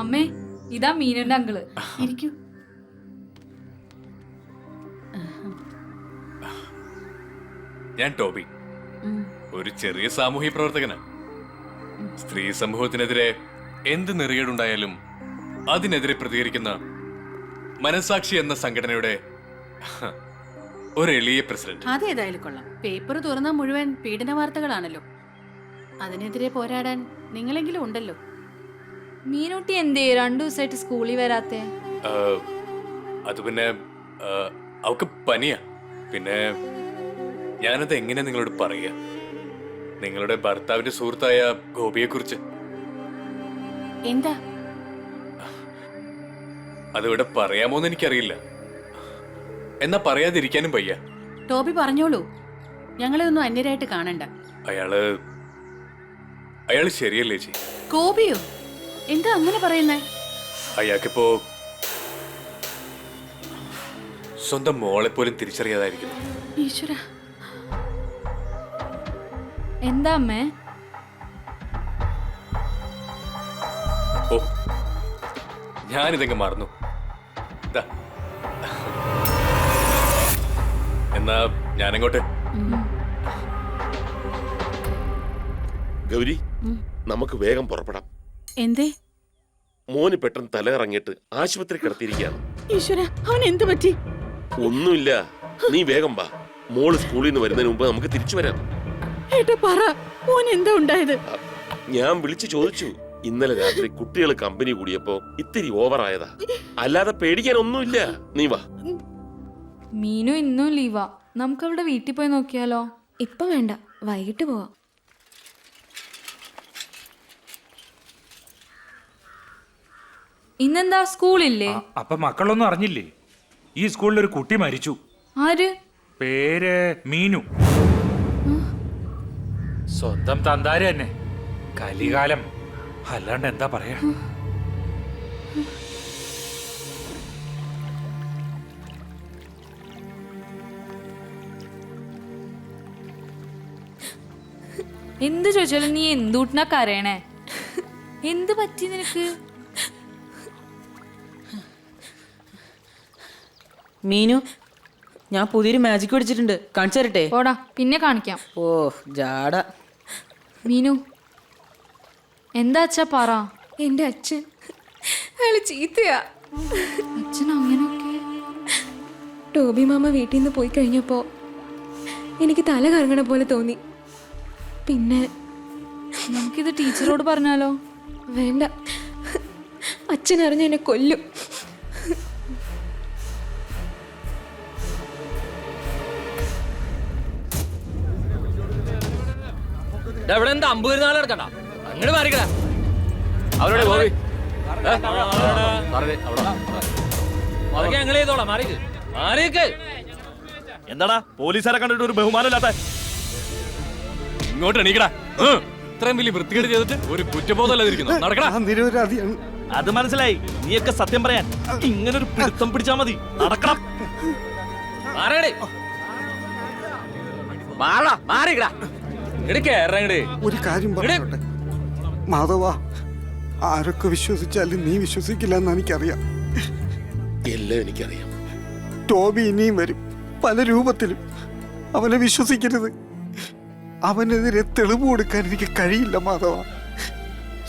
അമ്മേ, ഇതാ മീനുന്റെ അങ്കിള്. ഇരിക്കൂ. ഞാൻ ടോബി, ഒരു ചെറിയ സാമൂഹ്യ പ്രവർത്തകന്. സ്ത്രീ സമൂഹത്തിനെതിരെ എന്ത് നെറികേടുണ്ടായാലും അതിനെതിരെ പ്രതികരിക്കുന്ന മനസാക്ഷി എന്ന സംഘടനയുടെ ഒരു എളിയ പ്രസിഡന്റ്. അതേതായാലും കൊള്ളാം. പേപ്പർ തുറന്ന മുഴുവൻ പീഡന വാർത്തകളാണല്ലോ. അതിനെതിരെ പോരാടാൻ നിങ്ങളെങ്കിലും ഉണ്ടല്ലോ. മീനൂട്ടി എന്തേ 2 ദിവസമായിട്ട് സ്കൂളിൽ വരാത്തെ? അത് പിന്നെ അവക്ക് പനിയാ. പിന്നെ ഞാനത് എങ്ങനെ നിങ്ങളോട് പറയാ? നിങ്ങളുടെ ഭർത്താവിന്റെ സുഹൃത്തായ ഗോപിയെ കുറിച്ച്. എന്താ അതിവിടെ പറയാമോന്ന് എനിക്കറിയില്ല. എന്നാ പറയാതിരിക്കാനും വയ്യ. ടോബി പറഞ്ഞോളൂ, ഞങ്ങളെ ഒന്നും അന്യരായിട്ട് കാണണ്ട. അയാള് ശരിയല്ലേ ചേച്ചി? ഗോപിയോ? എന്താ അങ്ങനെ പറയുന്നേ? അയാൾക്കിപ്പോ സ്വന്തം മോളെ പോലും തിരിച്ചറിയാതായിരിക്കുന്നു. ഈശ്വരാ, എന്താ അമ്മേ? ഓ, ഞാനിതെങ്ങ് മറന്നു. എന്നാ ഞാനെങ്ങോട്ട്? ഗൗരി, നമുക്ക് വേഗം പുറപ്പെടാം. എന്തേ? മോന് പെട്ടെന്ന് തലകറങ്ങിയിട്ട് ആശുപത്രി കിടത്തിയിരിക്കുകയാണ്. ഈശ്വര, അവൻ എന്തു പറ്റി? ഒന്നുമില്ല, നീ വേഗം വാ. മോള് സ്കൂളിൽ നിന്ന് വരുന്നതിന് മുമ്പ് നമുക്ക് തിരിച്ചു വരാം. ഏട്ടാ പറ, മോൻ എന്താ ഉണ്ടായത്? ഞാൻ വിളിച്ചു ചോദിച്ചു. ഇന്നലെ രാത്രി കുട്ടികൾ കമ്പനി കൂടിയപ്പോ ഇത്തിരി ഓവറായതാ. അല്ലാതെ പേടിക്കാൻ ഒന്നുമില്ല. നീ വാ. മീനു ഇന്നും ലീവാ. നമുക്ക് അവളുടെ വീട്ടിൽ പോയി നോക്കിയാലോ? ഇപ്പൊ വേണ്ട, വൈകിട്ട് പോവാം. ഇന്നെന്താ സ്കൂളില്ലേ? അപ്പൊ മക്കളൊന്നും അറിഞ്ഞില്ലേ? ഈ സ്കൂളിൽ ഒരു കുട്ടി മരിച്ചു. ആര്? പേര് മീനു. സ്വന്തം തന്താര് തന്നെ. കലികാലം, അല്ലാണ്ട് എന്താ പറയാ? എന്ത് ചോദിച്ചാലും നീ എന്തുട്ടിനാ കരയണേ? എന്ത് പറ്റി നിനക്ക്? മീനു, ഞാൻ പുതിയൊരു മാജിക് പഠിച്ചിട്ടുണ്ട്, കാണിച്ചു തരട്ടെ? പോടാ, പിന്നെ കാണിക്കാം. ഓ ജാട. മീനു, എന്താ അച്ഛാ പറ. എന്റെ അച്ഛൻ അയാള് ചീത്തയാ. അച്ഛൻ അങ്ങനെയൊക്കെ? ടോബി മാമ വീട്ടിൽ നിന്ന് പോയി കഴിഞ്ഞപ്പോ എനിക്ക് തല കറങ്ങണ പോലെ തോന്നി. പിന്നെ നമുക്കിത് ടീച്ചറോട് പറഞ്ഞാലോ? വേണ്ട, അച്ഛൻ അറിഞ്ഞ എന്നെ കൊല്ലും. ഇവിടെ എന്താ 50 നാൾ എടുക്കണ്ട, അങ്ങോട്ട് മാറിക്കടാ. അവരോട് ഗോപി അതൊക്കെ ഞങ്ങൾ ചെയ്തോളാം. മാറിക്ക് മാറിക്ക്. എന്താടാ പോലീസുകാരെ കണ്ടിട്ട് ഒരു ബഹുമാനമില്ലാത്ത? ഇങ്ങോട്ട് എണീക്കടാ. ഇത്രയും വലിയ വൃത്തികേട് ചെയ്തിട്ട് ഒരു കുറ്റബോധമല്ലാതിരിക്കുന്നു. നടക്കടാ. നിരപരാധിയാണ്. അത് മനസ്സിലായി. നീയൊക്കെ സത്യം പറയാൻ ഇങ്ങനെ ഒരു പിടുത്തം പിടിച്ചാ മതി. നടക്കണം. മാറേടേ. മാറാ മാറിക്കടാ. ഇടക്കേറങ്ങടേ. ഒരു കാര്യം പറയട്ടെ മാധവ, ആരൊക്കെ വിശ്വസിച്ചാലും നീ വിശ്വസിക്കില്ല എന്ന് എനിക്കറിയാം. എല്ലാം എനിക്കറിയാം. ടോബി ഇനിയും വരും പല രൂപത്തിലും. അവനെ വിശ്വസിക്കരുത്. അവനെതിരെ തെളിവ് കൊടുക്കാൻ എനിക്ക് കഴിയില്ല മാധവ.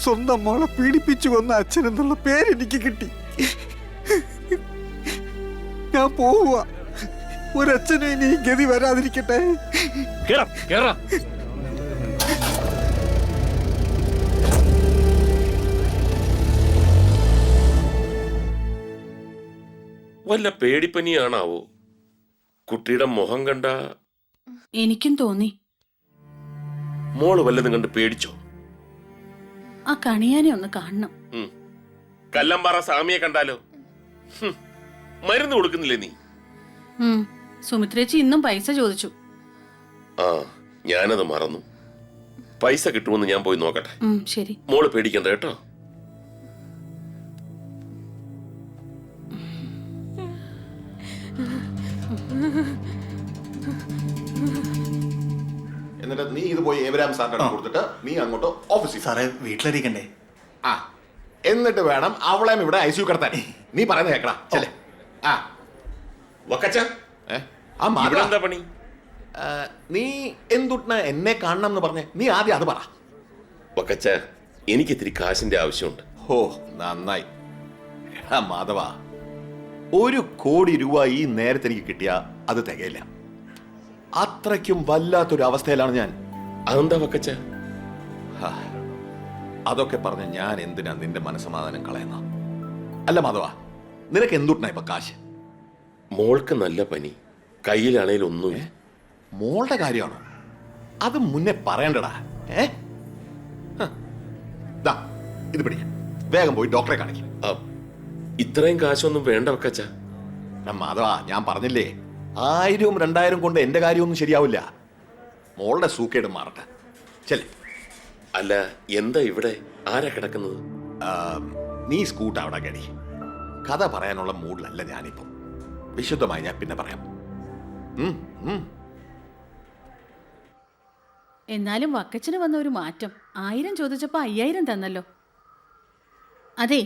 സ്വന്തം മോളെ പീഡിപ്പിച്ചു കൊന്ന അച്ഛൻ എന്നുള്ള പേരെനിക്ക് കിട്ടി. ഞാൻ പോവുക. ഒരച്ഛനും ഇനി ഈ ഗതി വരാതിരിക്കട്ടെ. വല്ല പേടിപ്പനിയാണാവോ? കുട്ടിയുടെ മുഖം കണ്ട എനിക്കും തോന്നി. മോള് വല്ലതും കണ്ട് പേടിച്ചോ? ആ കണിയാനെ ഒന്ന് കാണണം. കല്ലമ്പാറ സ്വാമിയെ കണ്ടാലോ? മരുന്ന് കൊടുക്കുന്നില്ലേ നീ? സുമിത്രേച്ചി ഇന്നും പൈസ ചോദിച്ചു. ആ, ഞാനത് മറന്നു. പൈസ കിട്ടുമെന്ന് ഞാൻ പോയി നോക്കട്ടെ. ശരി. മോള് പേടിക്കണ്ട കേട്ടോ. എന്നിട്ട് നീ ഇത് പോയി ഏവരാം സാറിന് കൊടുത്തിട്ട് നീ അങ്ങോട്ട് ഓഫീസിൽ. സാറേ വീട്ടിലിരിക്കണ്ടേ? ആ, എന്നിട്ട് വേണം അവളെയും ഇവിടെ ഐസിയു കിടത്താൻ. നീ പറയുന്നത് കേക്കടാ. ചെല്ലേ. ആ വക്കച്ച, എന്താ പണി? നീ എന്തുട്ട എന്നെ കാണണം എന്ന് പറഞ്ഞേ? നീ ആദ്യം അത് പറ. വക്കച്ച, എനിക്ക് ഇത്തിരി കാശിന്റെ ആവശ്യമുണ്ട്. ഓ നന്നായി. മാധവ, 1 കോടി രൂപ ഈ നേരത്തെ എനിക്ക് കിട്ടിയ അത് തികയില്ല. അത്രയ്ക്കും വല്ലാത്തൊരു അവസ്ഥയിലാണ് ഞാൻ. അതെന്താ വക്കച്ച? അതൊക്കെ പറഞ്ഞ് ഞാൻ എന്തിനാ നിന്റെ മനസ്സമാധാനം കളയുന്ന? അല്ല മാധവ, നിനക്ക് എന്തുട്ടാ ഇപ്പൊ കാശ്? മോൾക്ക് നല്ല പനി, കയ്യിലാണേലും ഒന്നുമില്ല. മോളുടെ കാര്യമാണോ? അത് മുന്നേ പറയണ്ടടാ. ഇത് പിടിക്ക, വേഗം പോയി ഡോക്ടറെ കാണിക്കും. ഇത്രയും കാശൊന്നും വേണ്ട വക്കച്ച. മാധവ, ഞാൻ പറഞ്ഞില്ലേ, 1000 2000 കൊണ്ട് എന്റെ കാര്യമൊന്നും ശരിയാവില്ല. മോളുടെ സൂക്കേട് മാറട്ടെ. ചെല്ലേ. അല്ല, എന്താ ഇവിടെ? ആരാ കിടക്കുന്നത്? നീ സ്കൂട്ട് അവിടെ കടി. കഥ പറയാനുള്ള മൂഡിലല്ല ഞാനിപ്പം. വിശുദ്ധമായി ഞാൻ പിന്നെ പറയാം. എന്നാലും വക്കച്ചന് വന്ന ഒരു മാറ്റം. 1000 ചോദിച്ചപ്പോ 5000 തന്നല്ലോ. അതെ,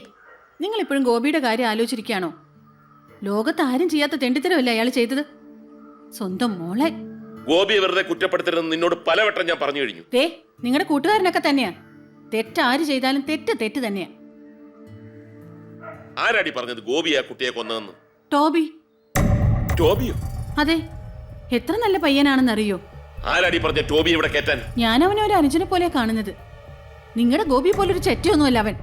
നിങ്ങൾ ഇപ്പോഴും ഗോപിയുടെ കാര്യം ആലോചിച്ചിരിക്കുകയാണോ? ലോകത്ത് ആരും ചെയ്യാത്ത തെണ്ടിത്തരമല്ലേ അയാൾ ചെയ്തത്? സ്വന്തം മോളെ ഗോപിയെ വെറുതെ കുറ്റപ്പെടുത്തരുതെന്ന് നിന്നോട് പലവട്ടം ഞാൻ പറഞ്ഞു കഴിഞ്ഞു. നിങ്ങളുടെ കൂട്ടുകാരനൊക്കെ തന്നെയാ. തെറ്റാര് ചെയ്താലും തെറ്റ് തന്നെയാ. ആരാടി പറഞ്ഞത് ഗോപിയാ കുട്ടിയെ കൊന്നതെന്ന്? ടോബി. ടോബിയോ? അതെ, എത്ര നല്ല പയ്യനാണെന്നറിയോ? ആരാടി പറഞ്ഞ ടോബി ഇവിടെ കേറ്റാൻ? ഞാൻ അവനെ ഒരു അനുജനെ പോലെ കാണുന്നത്. നിങ്ങളുടെ ഗോപി പോലൊരു ചെറ്റയൊന്നുമല്ല അവൻ.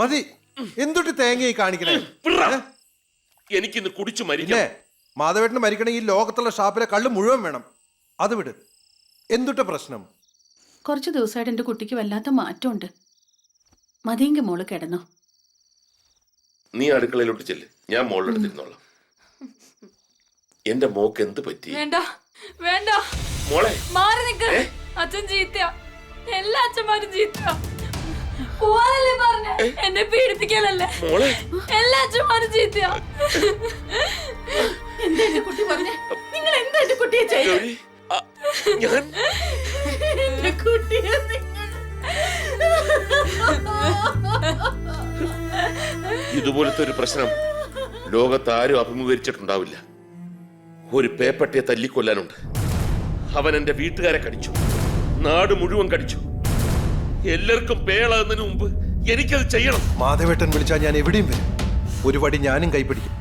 മതി. എന്തൊട്ട് തേങ്ങയായി കാണിക്കണേ? എനിക്കിന്ന് കുടിച്ചു മരിക്കേ. മാധവേട്ടന് മരിക്കണേ ഈ ലോകത്തുള്ള ഷാപ്പിലെ കള്ള് മുഴുവൻ വേണം. അത് വിട്. എന്തുട്ട പ്രശ്നം? കുറച്ച് ദിവസമായിട്ട് എൻ്റെ കുട്ടിക്ക് വല്ലാത്ത മാറ്റമുണ്ട്. മതിയെങ്കിൽ മോള് കിടന്നോ. നീ അടുക്കളയിലോട്ട് ചെല്ല്, ഞാൻ മോളുടെ അടുത്തിരുന്നോളാം. എന്റെ മോക്ക് എന്ത് പറ്റി? വേണ്ട വേണ്ട മോളെ മാറി നിൽക്ക. അച്ഛൻ ചീത്തയാ. എല്ലാ അച്ഛന്മാരും ചീത്തയാ. പോവാനല്ലേ പറഞ്ഞ? എന്നെ പീഡിപ്പിക്കലല്ലേ? എല്ലാ അച്ഛന്മാരും ചീത്തയാ. എന്താ എന്റെ കുട്ടി പറഞ്ഞേ? നിങ്ങൾ എന്താ എന്റെ കുട്ടിയെ ചെയ്യേ? എന്റെ കുട്ടിയെ ഇതുപോലത്തെ ഒരു പ്രശ്നം ലോകത്ത് ആരും അഭിമുഖീകരിച്ചിട്ടുണ്ടാവില്ല. ഒരു പേപ്പട്ടിയെ തല്ലിക്കൊല്ലാനുണ്ട്. അവൻ എന്റെ വീട്ടുകാരെ കടിച്ചു, നാട് മുഴുവൻ കടിച്ചു. എല്ലാവർക്കും പേളാകുന്നതിന് മുമ്പ് എനിക്കത് ചെയ്യണം. മാധവേട്ടൻ വിളിച്ചാൽ ഞാൻ എവിടെയും വരും. ഒരു വടി ഞാനും കൈപ്പിടിക്കും.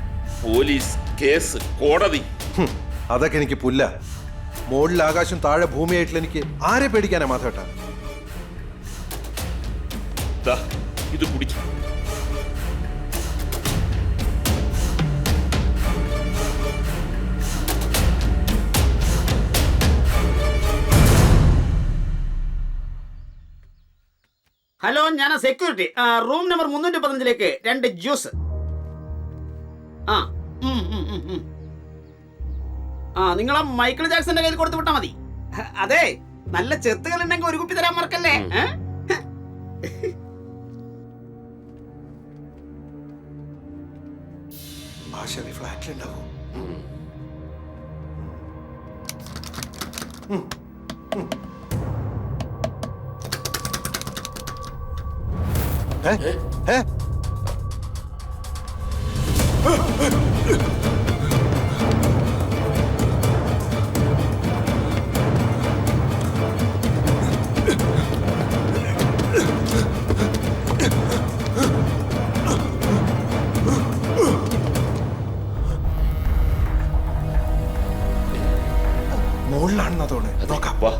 പോലീസ്, കേസ്, കോടതി, അതൊക്കെ എനിക്ക് പുല്ല. മുകളിൽ ആകാശം താഴെ ഭൂമിയായിട്ടുള്ള എനിക്ക് ആരെ പേടിക്കാനാ മാധവേട്ട? ദാ, ഇത് കുടിക്കും. ഹലോ, ഞാൻ സെക്യൂരിറ്റി. റൂം നമ്പർ 315ലേക്ക് 2 ജ്യൂസ്. നിങ്ങളാ മൈക്കിൾ ജാക്സന്റെ കയ്യിൽ കൊടുത്തു വിട്ടാ മതി. അതെ, നല്ല ചെത്തുകൾ ഉണ്ടെങ്കിൽ ഒരു കുപ്പി തരാൻ മറക്കല്ലേ. ഫ്ലാറ്റിലുണ്ടാവും. മുകളിലാണെന്നാ തോന്നുന്നത്. നോക്കാം. വാ.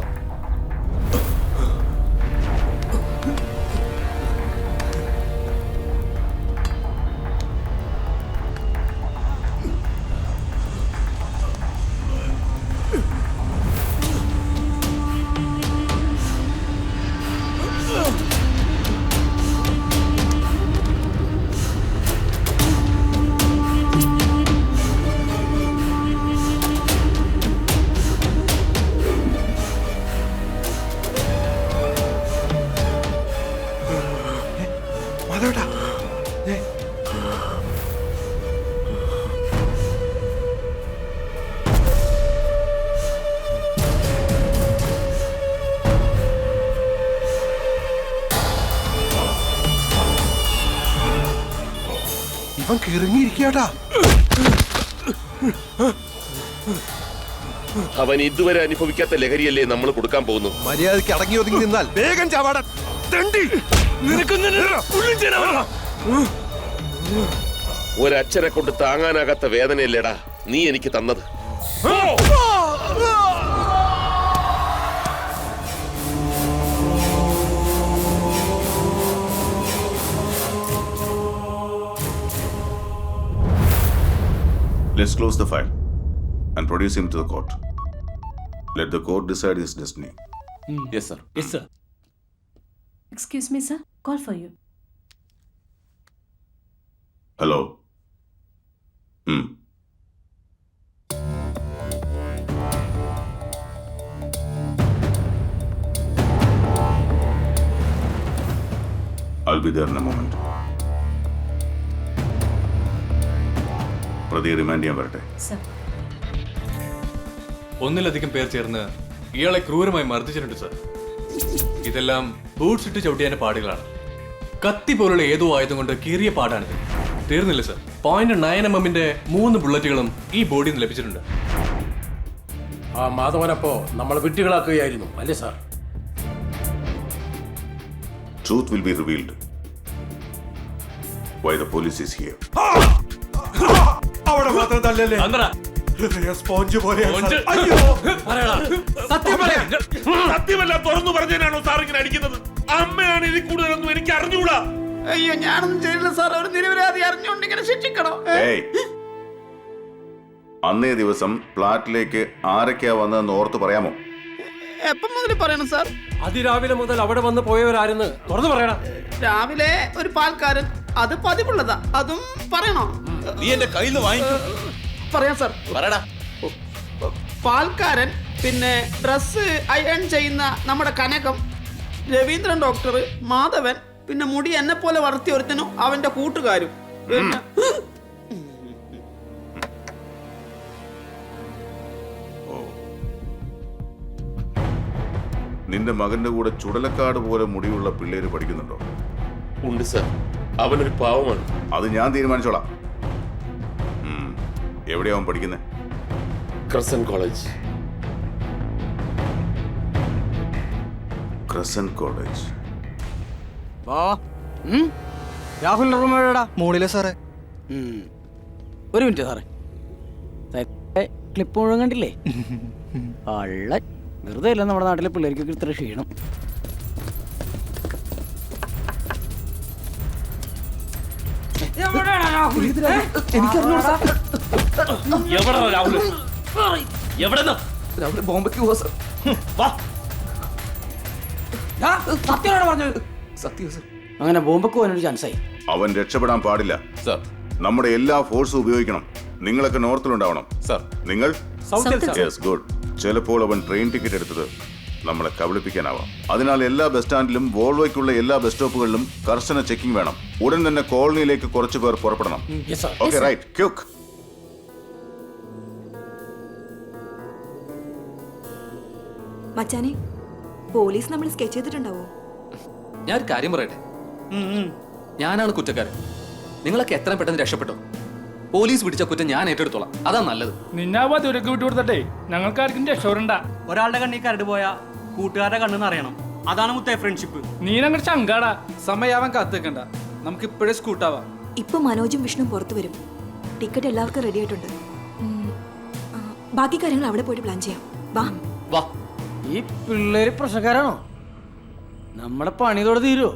ഇവൻ കിറങ്ങിയിരിക്കാട്ടാ. അവൻ ഇതുവരെ അനുഭവിക്കാത്ത ലഹരിയല്ലേ നമ്മൾ കൊടുക്കാൻ പോകുന്നു. മര്യാദയ്ക്ക് അടങ്ങി ഒതുങ്ങി നിന്നാൽ വേഗം ചാവാടാ. ഒരച്ഛനെ കൊണ്ട് താങ്ങാനാകാത്ത വേദനയല്ലേടാ നീ എനിക്ക് തന്നത്. Let's close the file and produce him to the court. Let the court decide his destiny. Yes, sir. Yes, sir. Excuse me, sir. Call for you. Hello. I'll be there in a moment. പ്രതിയെ റിമാൻഡ് ചെയ്യാൻ വരട്ടെ. ഒന്നിലധികം പേർ ചേർന്ന് ഇയാളെ ക്രൂരമായി മർദ്ദിച്ചിട്ടുണ്ട് സർ. ഇതെല്ലാം ബൂട്ട്സ് ഇട്ട് ചവിട്ടിയാന്റെ പാടുകളാണ്. കത്തി പോലുള്ള ഏതോ ആയുധം കൊണ്ട് കീറിയ പാടാണിത്. തീർന്നില്ല സർ. .9 mm-ന്റെ 3 ബുള്ളറ്റുകളും ഈ ബോഡിയിൽ നിന്ന് ലഭിച്ചിട്ടുണ്ട്. ആ മാധവനപ്പോ നമ്മൾ വിട്ടുകളാക്കുകയായിരുന്നു അല്ലേ sir? Truth will be revealed. Why the police is here. അവിടെ മാത്രം തല്ലല്ലേ. സ്പോഞ്ച് പോലെ. സത്യമല്ല തുറന്നു പറഞ്ഞതിനാണോ സാർ ഇങ്ങനെ അടിക്കുന്നത്? അമ്മയാണ് ഇതിൽ കൂടുതലൊന്നും എനിക്ക് അറിഞ്ഞുകൂടാ. അയ്യോ, ഞാനൊന്നും ചെയ്തില്ല സാർ. ഒരു നിരപരാധി അറിഞ്ഞുകൊണ്ട് ഇങ്ങനെ ശിക്ഷിക്കണോ? അന്നേ ദിവസം ഫ്ലാറ്റിലേക്ക് ആരൊക്കെയാ വന്നതെന്ന് ഓർത്ത് പറയാമോ? എപ്പം മുതൽ പറയണം സാർ? അതിരാവിലെ മുതൽ അവിടെ വന്ന് പോയവരാരെന്ന് തുറന്നു പറയണം. രാവിലെ ഒരു പാൽക്കാരൻ, അത് പതിവുള്ളതാ. അതും പറയണോ? നീ എന്റെ കയ്യിൽ നിന്ന് വാങ്ങിക്കും. പറയാം സാർ. പറയടാ. പാൽക്കാരൻ, പിന്നെ ഡ്രസ് അയൺ ചെയ്യുന്ന നമ്മുടെ കനകം, രവീന്ദ്രൻ ഡോക്ടർ, മാധവൻ, പിന്നെ മുടി എന്നെ പോലെ വളർത്തി ഒരുത്തനും അവന്റെ കൂട്ടുകാരും. നിന്റെ മകന്റെ കൂടെ ചുടലക്കാട് പോലെ മുടിയുള്ള പിള്ളേര് പഠിക്കുന്നുണ്ടോ? ഉണ്ട് സാർ. അവനൊരു പാവമാണ്. അത് ഞാൻ തീരുമാനിച്ചോളാം. എവിടെയാ അവൻ പഠിക്കുന്നത്? Crescent college. Crescent college. രാഹുലിന്റെ റൂം എവിടെടാ? മോളിലെ സാറേ. ഒരു മിനിറ്റ് സാറേ. ക്ലിപ്പ് മുഴുവൻ കണ്ടില്ലേ? അള്ള വെറുതെ അല്ല നമ്മുടെ നാട്ടിലെ പിള്ളേർക്കൊക്കെ ഇത്ര ക്ഷീണം. ബോംബയ്ക്ക് പോവാ സർ. സത്യം സർ. അങ്ങനെ ബോംബയ്ക്ക് പോകാനൊരു ചാൻസായി. അവൻ രക്ഷപ്പെടാൻ പാടില്ല സർ. നമ്മുടെ എല്ലാ ഫോഴ്സും ഉപയോഗിക്കണം. നിങ്ങളൊക്കെ നോർത്തിലുണ്ടാവണം. സർ. നിങ്ങൾ സൗത്തിൽ, സർ. Yes, good. ചിലപ്പോൾ അവൻ ട്രെയിൻ ടിക്കറ്റ് എടുത്തത് നമ്മളെ കബളിപ്പിക്കാനാവാം. അതിനാൽ എല്ലാ ബസ് സ്റ്റാൻഡിലും വോൾവോയ്ക്കുള്ള എല്ലാ ബസ് സ്റ്റോപ്പുകളിലും കർശന ചെക്കിംഗ് വേണം. ഉടൻ തന്നെ കോളനിയിലേക്ക് കുറച്ചു പേർ പുറപ്പെടണം. Okay, right, quick. മച്ചാനെ, പോലീസ് നമ്മൾ സ്കെച്ച് ചെയ്തിട്ടുണ്ടാവോ? ഞാൻ ഒരു കാര്യം പറയട്ടെ. ഞാനാണ് കുറ്റക്കാരൻ. നിങ്ങളൊക്കെ എത്ര പെട്ടെന്ന് രക്ഷപ്പെട്ടോ? പോലീസ് പിടിച്ച കുറ്റം ഞാൻ ഏറ്റെടുത്തോളാം. അതാ നല്ലത്. നിന്നാവാ ദൂരക്ക് വിട്ടു കൊടുത്തട്ടെ, ഞങ്ങൾക്കാർക്കും രക്ഷപ്പെടണ്ട. ഒരാളുടെ കണ്ണി കരട് പോയാ കൂട്ടുകാരുടെ കണ്ണെന്ന് അറിയണം. അതാണ് മുത്തേ ഫ്രണ്ട്ഷിപ്പ്. നീനങ്ങട് ചങ്കാടാ. സമയാവാൻ കാത്തിക്കണ്ട, നമുക്ക് ഇപ്പോഴേ സ്കൂട്ടാവാം. ഇപ്പൊ മനോജും വിഷ്ണു പുറത്തു വരും. ടിക്കറ്റ് എല്ലാവർക്കും റെഡി ആയിട്ടുണ്ട്. ബാക്കി കാര്യങ്ങൾ അവിടെ പോയിട്ട് പ്ലാൻ ചെയ്യാം. വാ. ഈ പിള്ളേര് പ്രശ്നക്കാരാണോ? നമ്മുടെ പണി തൊടെ തീരുവോ?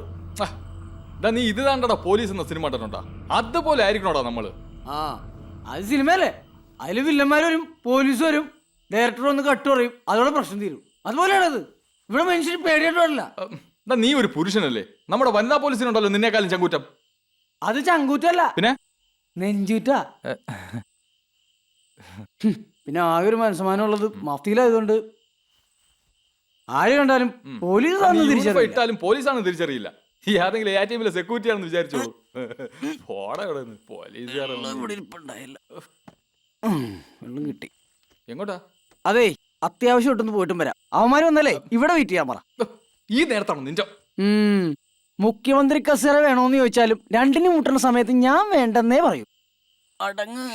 നീ ഇത് താണ്ടടാ പോലീസ് എന്ന സിനിമ കണ്ടിട്ടുണ്ടാ? അതുപോലെ ആയിരിക്കണോടാ നമ്മള്. ആ, അത് സിനിമയല്ലേ? അതില് വില്ലന്മാർ വരും, പോലീസ് വരും, ഡയറക്ടർ വന്ന് കട്ട് പറയും, അതോടെ പ്രശ്നം തീരും. അതുപോലെയാണത്. ഇവിടെ മനുഷ്യന് പേടിയായിട്ടല്ല. നീ ഒരു പുരുഷനല്ലേ? നമ്മുടെ വനിതാ പോലീസിനുണ്ടല്ലോ നിന്നേക്കാളും ചങ്കൂറ്റം. അത് ചങ്കൂറ്റല്ല, പിന്നെ നെഞ്ചൂറ്റ. പിന്നെ ആകെ ഒരു മനസ്സമാനമുള്ളത് മഫ്തിയിലായതുകൊണ്ട് ആര് കണ്ടാലും പോലീസ് ഇട്ടാലും പോലീസാണെന്ന് തിരിച്ചറിയില്ല. ഈ ആരെങ്കിലും ആ ടൈമിലെ സെക്യൂരിറ്റി ആണെന്ന് വിചാരിച്ചോളൂ. വെള്ളം കിട്ടി. എങ്ങോട്ടാ? അതെ, അത്യാവശ്യം ഇട്ടൊന്ന് പോയിട്ടും വരാം. അവന്മാര് വന്നല്ലേ ഇവിടെ വെയിറ്റ് ചെയ്യാൻ പറ. ഈ നേരത്താണോ നിന്റെ മുഖ്യമന്ത്രി കസേര വേണോന്ന് ചോദിച്ചാലും രണ്ടിനും മുട്ടുന്ന സമയത്ത് ഞാൻ വേണ്ടെന്നേ പറയൂ. അടങ്ങ്.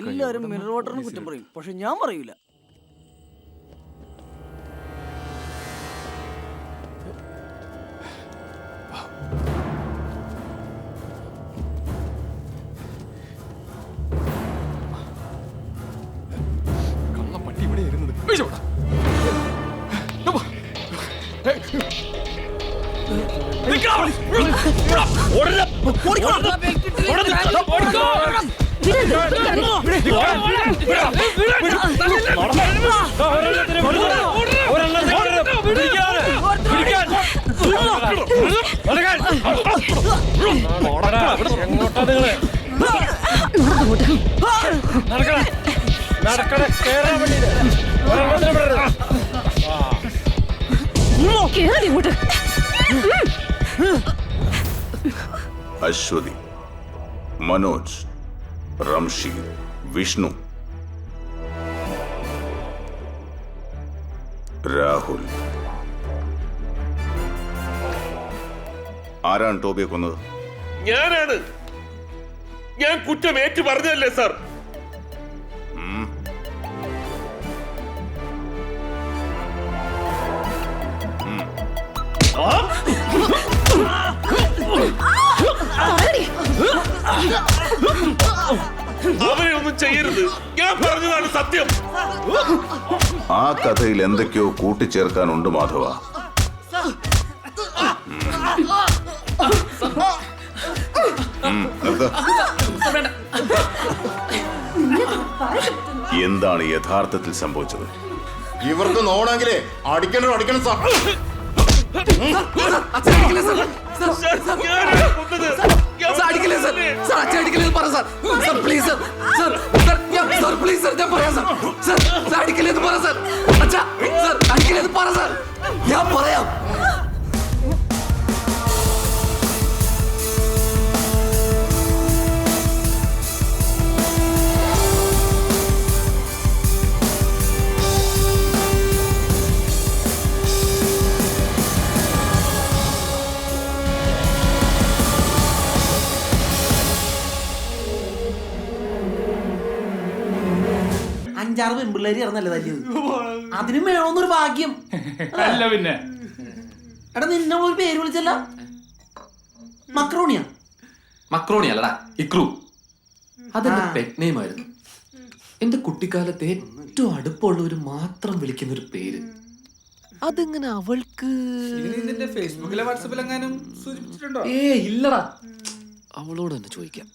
എല്ലാവരും മിനറൽ വാട്ടറിന് കുറ്റം പറയും, പക്ഷെ ഞാൻ പറയൂല. കള്ളപ്പട്ടി ഇവിടെ ഇരുന്നത്. അശ്വതി, മനോജ്, റംഷി, വിഷ്ണു, രാഹുൽ. ആരാണ് ടോബിയെ കൊന്നത്? ഞാനാണ്. ഞാൻ കുറ്റം ഏറ്റു പറഞ്ഞതല്ലേ സാർ? അവരെ ഒന്നും ചെയ്യരുത്. ഞാൻ പറഞ്ഞതാണ് സത്യം. ആ കഥയിൽ എന്തൊക്കെയോ കൂട്ടിച്ചേർക്കാനുണ്ട് മാധവ. എന്താണ് യഥാർത്ഥത്തിൽ സംഭവിച്ചത്? ഇവർക്ക് നോണെങ്കിലേ അടിക്കണം സാർ. ഞാൻ പറയാം. അഞ്ചാറ് പെൺപിള്ളേര് ഇറന്നല്ലേ തല്ലിയത്. അതിനും വേണമെന്നൊരു ഭാഗ്യം. അല്ല പിന്നെ എടാ നിന്നെ ഒരു പേര് വിളിച്ചല്ല. മക്രോണിയാ? മക്രോണി അല്ലടാ, ഇക്രു. അതെന്റെ പെറ്റ് നെയിം ആയിരുന്നു. എന്റെ കുട്ടിക്കാലത്ത് ഏറ്റവും അടുപ്പമുള്ളവര് മാത്രം വിളിക്കുന്ന ഒരു പേര്. അതെങ്ങനെ അവൾക്ക് ഫേസ്ബുക്കിലെ വാട്സാപ്പിലെങ്ങാനും സൂചിപ്പിച്ചിട്ടുണ്ടോ? ഇല്ലടാ. അവളോട് തന്നെ ചോദിക്കാം.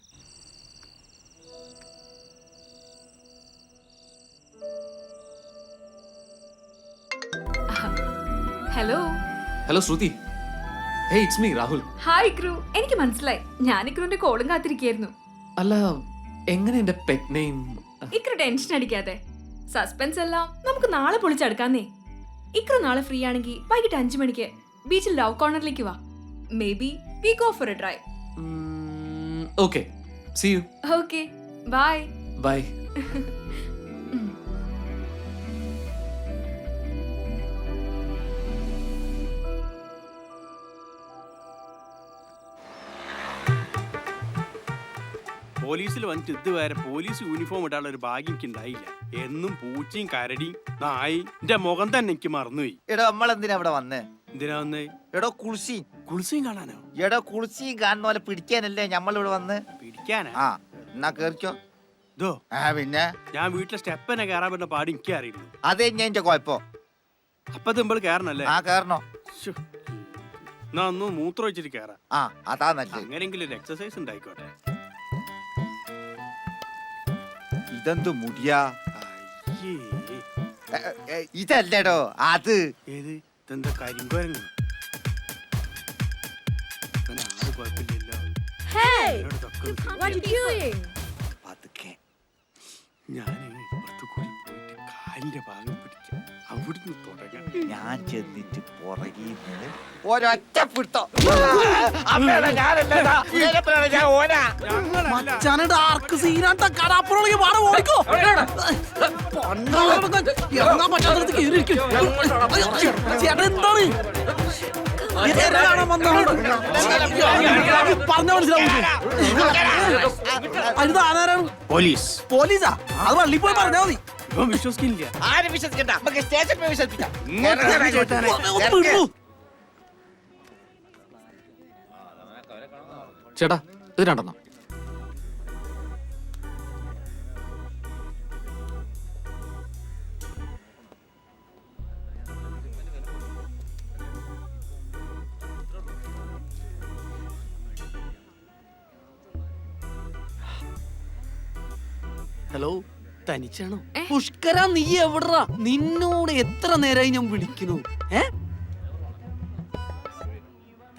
Hello. Hello Shruti. Hey it's me Rahul. Hi Ikru. എനിക്ക് മനസ്സിലായി. ഞാൻ ഇക്രുവിന്റെ കോളും കാത്തിരിക്കായിരുന്നു. അല്ല എങ്ങനെ എന്റെ പെറ്റ് നെയിം? ഇക്രു ടെൻഷൻ അടിക്കാതെ. സസ്പെൻസ് എല്ലാം നമുക്ക് നാളെ പൊളിച്ചെടുക്കാന്നേ. ഇക്രു നാളെ ഫ്രീ ആണെങ്കിൽ വൈകിട്ട് 5 മണിക്ക് ബീച്ചിൽ ലവ് കോർണറിലേക്ക് വാ. Maybe we go for a drive. Okay, see you. Okay, bye. Bye. പോലീസിൽ വന്നിട്ട് ഇതുവരെ പോലീസ് യൂണിഫോം ഇടാനുള്ള ഒരു ഭാഗ്യം എനിക്ക് ഉണ്ടായില്ല. എന്നും പൂച്ചയും കരടിയും നായി എന്റെ മുഖം തന്നെ എനിക്ക് മറന്നുപോയി. എടോ നമ്മളെന്തിനാ ഇവിടെ വന്നേ? എന്തിനാ വന്നേ? എടോ കുളിസിയും കാണാനോ? എടോ കുളിസിയും കാണുന്ന പോലെ പിടിക്കാനല്ലേ നമ്മളിവിടെ വന്ന്? പിടിക്കാനാ? ആ എന്നാ കേറിക്കോ. ഇതോ പിന്നെ ഞാൻ വീട്ടിലെ സ്റ്റെപ്പ് തന്നെ കയറാൻ പറ്റുന്ന പാടി എനിക്ക് അറിയില്ല. അതേ ഞാൻ എന്റെ കുഴപ്പോ. അപ്പൊ നമ്മൾ കയറണല്ലേ? ആ കയറണോ. എന്നാ ഒന്ന് മൂത്രം വെച്ചിട്ട് കയറാം. ആ അതാ നല്ല. അങ്ങനെയെങ്കിലും ഒരു എക്സസൈസ് ഉണ്ടായിക്കോട്ടെ. ഇതെന്ത് മുടിയാ? ഇതല്ലേടോ അത്. ഏത്? ഇതെന്താ കരിങ്കോരങ്ങ്? കുഴപ്പമില്ലല്ലോ. ഞാന് പുറത്തു കൂടി പോയിട്ട് കാലിന്റെ ഭാഗം പിടിക്കാം. അവിടുന്ന് തുടങ്ങാം. ഞാൻ ചെന്നിട്ട് പുറകിന്ന് ഒരൊറ്റ പിടുത്തം. ഡാർക്ക് സീനാട്ട കടാപ്പുറത്തേക്ക് പാട ഓടിക്കോ. ഇറങ്ങാൻ പറ്റാത്ത കേറിയിരിക്കും. ചേട്ടൻ എന്താണ് പറഞ്ഞ മനസ്സിലാവും. അത് ആരാണ്? പോലീസ്. പോലീസാ? അത് വള്ളി പോയി പറഞ്ഞാ മതി. വിശ്വസിക്കില്ല. ആരും വിശ്വസിക്കണ്ട. നമുക്ക് സ്റ്റേഷൻ പോയി വിശ്വസിപ്പിക്കാം. ചേട്ടാ ഇത് 2 ഹലോ, തനിച്ചാണോ? പുഷ്കര, നീ എവിടാ? നിന്നോട് എത്ര നേരമായി ഞാൻ വിളിക്കുന്നു.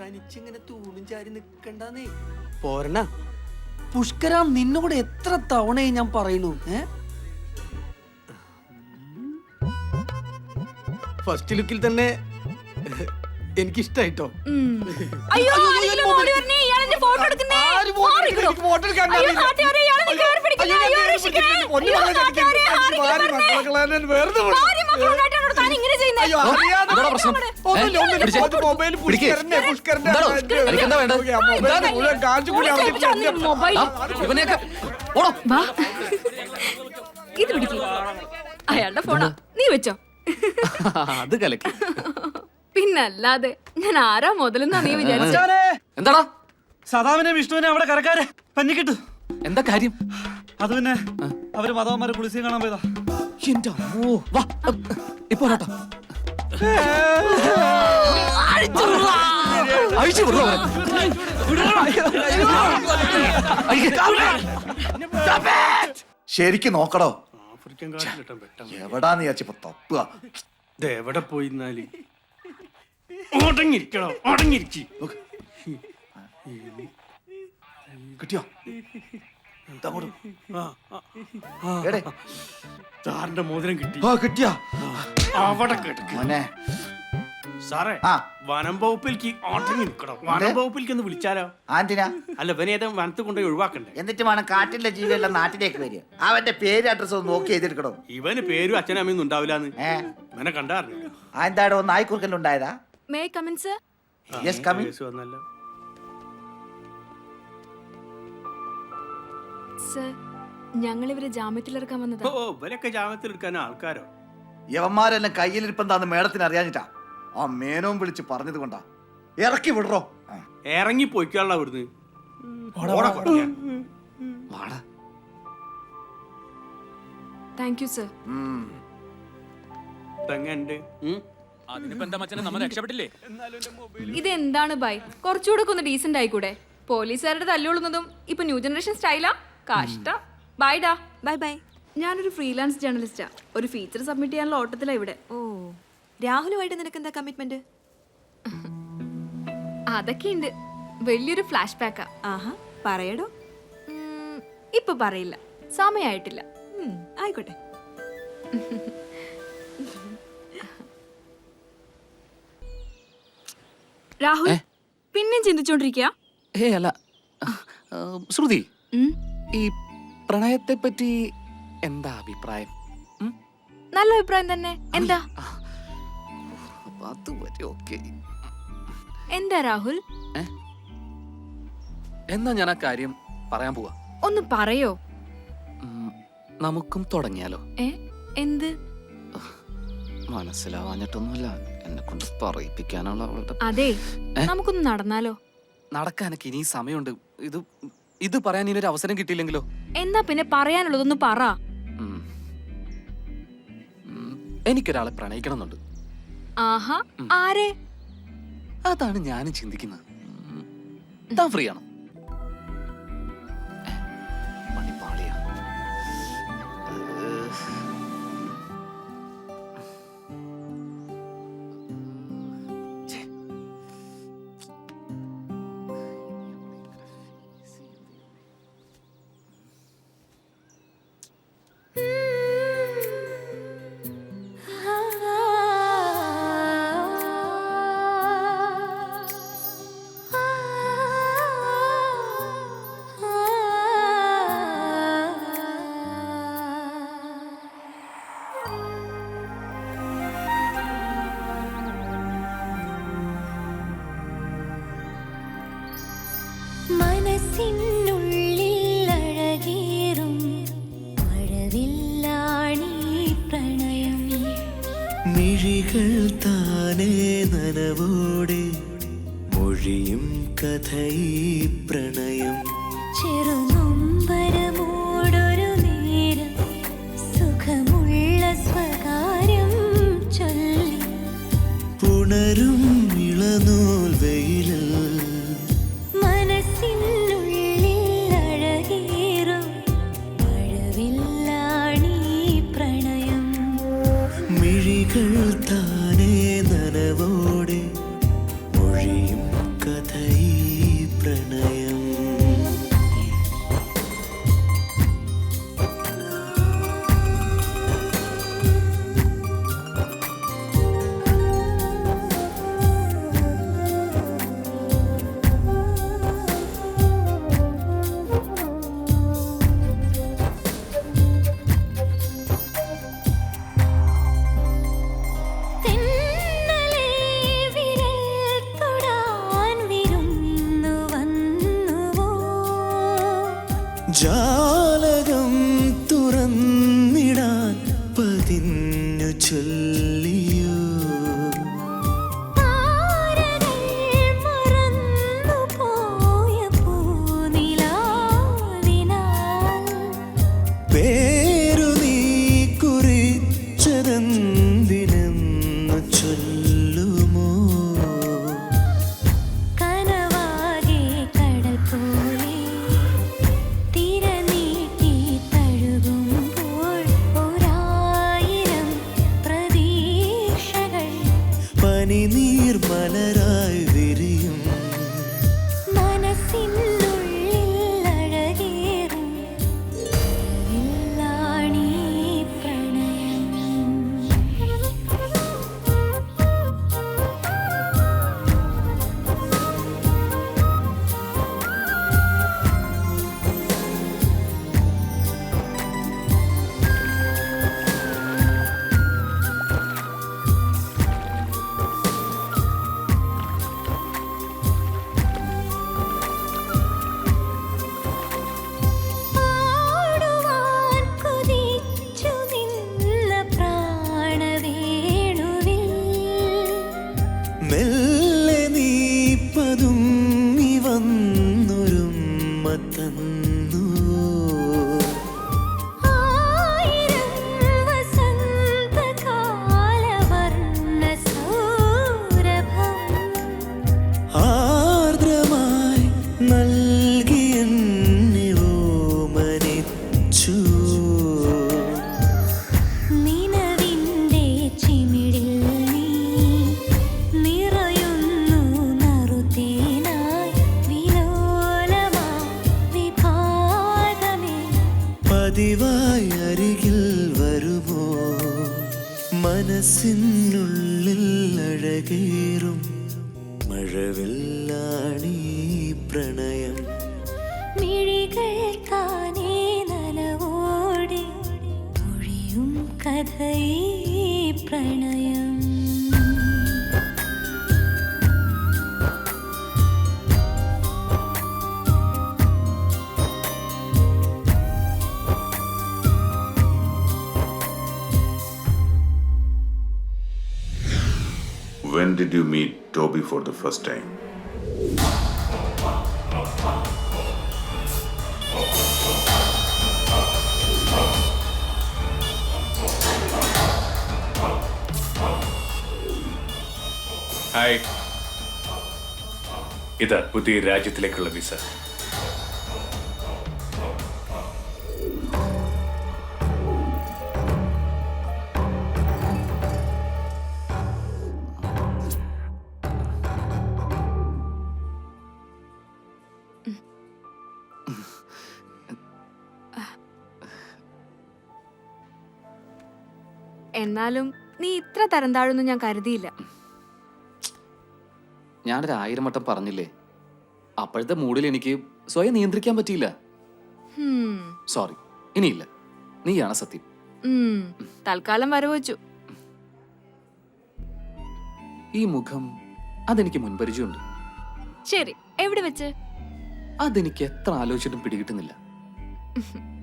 തനിച്ചിങ്ങനെ തൂണും ചാരി നിക്കണ്ടേ. പോരണ പുഷ്കര, നിന്നോട് എത്ര തവണയായി ഞാൻ പറയുന്നു. ഫസ്റ്റ് ലുക്കിൽ തന്നെ എനിക്കിഷ്ടായിട്ടോ. ഇത് പിടിക്കും. അയാളുടെ ഫോണാ, നീ വെച്ചോ. അത് കലക്കി. പിന്നല്ലാതെ ഞാൻ ആരാ മുതലെന്നാ നീ വിചാരിച്ചോ? എന്താടാ? സദാവിനെ വിഷ്ണുവിനെ അവിടെ കരക്കാരെ പഞ്ഞിക്കിട്ടു. എന്താ കാര്യം? അത് പിന്നെ അവര് മതവന്മാരെ കുളിസിയും കാണാൻ പോയതാ. എന്റെ അമ്മോ, വാ ഇപ്പൊ കേട്ടോ. ശരിക്കും നോക്കടോ. ആഫ്രിക്കൻ കാട്ടിലിട്ടാൻ പെട്ടെന്ന് എവിടാന്ന് വിചാരിച്ചപ്പോ തപ്പുക. ഇത് എവിടെ പോയിരുന്നാല് അടങ്ങിരിക്കണോ? അടങ്ങിരിക്കി. കിട്ടിയോ? സാറിന്റെ മോതിരം കിട്ടി. കിട്ടിയാ? അവിടെ കേട്ടു. സാറേ, വനം വകുപ്പിലേക്ക് അടങ്ങി നിൽക്കണം. വനം വകുപ്പിലേക്ക് ഒന്ന് വിളിച്ചാലോ? ആന്റിനാ? അല്ല, ഇവനേതോ വനത്ത് കൊണ്ടുപോയി ഒഴിവാക്കണ്ടേ. എന്നിട്ട് വേണം കാട്ടിലെ ജീവിയെല്ലാം നാട്ടിലേക്ക് വരിക. അവന്റെ പേര് അഡ്രസ് ഒന്ന് നോക്കി എഴുതിയെടുക്കണോ? ഇവന് പേരും അച്ഛനും അമ്മയൊന്നും ഉണ്ടാവില്ലാന്ന് ഇവനെ കണ്ടറിഞ്ഞു. എന്താടോ നായ്ക്കുറുക്കലുണ്ടായതാ? May I come in sir? Yes, come in. വന്നല്ലോ സർ, ഞങ്ങൾ ഇവരെ ജാമ്യത്തിലിറക്കാൻ വന്നതാ. ഓ, ഇവരൊക്കെ ജാമ്യത്തിൽ എടുക്കാൻ ആൾക്കാരോ? യവന്മാരെല്ലാം കയ്യിലിരിപ്പെന്താന്ന് മേഡത്തിന് അറിയാഞ്ഞിട്ടാ. ആ മേനോം വിളിച്ച് പറഞ്ഞത് കൊണ്ടാ. ഇറക്കി വിടറോ. ഇറങ്ങി പോയിക്കാനുള്ള ഇവിടുന്ന്. Thank you sir. ഇതെന്താണ് ബൈ? കുറച്ചുകൂടെ ഒന്ന് ഡീസന്റ് ആയിക്കൂടെ? പോലീസുകാരുടെ തല്ലുകൊള്ളുന്നതും ഇപ്പൊ ന്യൂ ജനറേഷൻ സ്റ്റൈലാ. കഷ്ട. ബൈ ഡാ. Bye bye. ഞാനൊരു ഫ്രീലാൻസ് ജേർണലിസ്റ്റാ. ഒരു ഫീച്ചർ സബ്മിറ്റ് ചെയ്യാനുള്ള ഓട്ടത്തിലാ ഇവിടെ. ഓ, രാഹുലുമായിട്ട് നിനക്ക് എന്താ കമ്മിറ്റ്മെന്റ്? അതൊക്കെ ഉണ്ട്. വലിയൊരു ഫ്ലാഷ് ബാക്കാ. ആഹാ, പറയടോ. ഇപ്പൊ പറയില്ല, സമയമായിട്ടില്ല. ആയിക്കോട്ടെ. രാഹുൽ പിന്നെയും ചിന്തിച്ചോണ്ടിരിക്കുക? അല്ല ശ്രുതി, ഈ പ്രണയത്തെ പറ്റി എന്താ അഭിപ്രായം? നല്ല അഭിപ്രായം തന്നെ. എന്താ എന്താ രാഹുൽ? എന്നാ ഞാൻ ആ കാര്യം പറയാൻ പോവാ. ഒന്ന് പറയോ? നമുക്കും തുടങ്ങിയാലോ? എന്ത്? മനസ്സിലാവാഞ്ഞിട്ടൊന്നുമില്ല, എന്നെ കൊണ്ട് പറയിപ്പിക്കാനുള്ള അവളുടെ. അതെ, നമുക്കൊന്ന് നടന്നാലോ? നടക്കാനൊക്കെ ഇനി സമയമുണ്ട്. ഇത് പറയാൻ ഇനി ഒരു അവസരം കിട്ടിയില്ലെങ്കിലോ? എന്നാ പിന്നെ പറയാനുള്ളതൊന്ന് പറ. എനിക്കൊരാളെ പ്രണയിക്കണമെന്നുണ്ട്. ആഹാ, ആരെ? അതാണ് ഞാനും ചിന്തിക്കുന്നത്. താൻ ഫ്രീ ആണോ? മനസ്സിനുള്ളിൽ അഴകേറും മഴവില്ലാണീ പ്രണയം. മിഴികൾ താനേ നനവോടെ മൊഴിയും കഥയീ പ്രണയം. ചെറുനൊമ്പരമോടൊരു നേരം സുഖമുള്ള സ്വകാര്യം ചൊല്ലി ഉണരും ഇളനൂൽ വെയിലിൽ താനേ നനവോടെ മൊഴിയും കഥയീ പ്രണയം. ജാലകം തുറന്നിടാൻ പതിഞ്ഞു ചൊല്ലിയോ? പേരു നീ കുറിച്ചതെന്തിനെന്നു ചൊല്ലുമോ? കനവാകെ കടൽ പോലെ പനിനീർ മലരായി വിരിയും മനസ്സിനുള്ളിൽ അഴകേറും മഴവില്ലാണീ പ്രണയം. മെല്ലെ നീ പതുങ്ങി വന്നൊരുമ്മ തന്നു. ആർദ്രമായി നൽകി എന്നെ ഓമനിച്ചു. നിനവിന്റെ ചിമിഴിൽ നീ മനസ്സിനുള്ളിൽ അഴകേറും മഴവില്ലാണീ പ്രണയം മിഴികൾ താനേ നനവോടെ ഒഴിയും കഥയീ പ്രണയം When did you meet Toby for the first time? Hi, ഇത് പുതിയ രാജ്യത്തിലേക്കുള്ള വിസ. എന്നാലും നീ ഇത്ര തരം താഴൊന്നും ഞാൻ കരുതിയില്ല. ഞാനൊരു 1000 വട്ടം പറഞ്ഞില്ലേ, അപ്പോഴത്തെ മൂഡിൽ എനിക്ക് സ്വയം നിയന്ത്രിക്കാൻ പറ്റിയില്ല. സോറി, ഇനിയില്ല. നീയാണ് സത്യം. തൽക്കാലം വരവച്ചു. ഈ മുഖം അതെനിക്ക് മുൻപരിചയമുണ്ട്. ശരി, എവിടെ വെച്ച്? അതെനിക്ക് എത്ര ആലോചിച്ചിട്ടും പിടികിട്ടുന്നില്ല.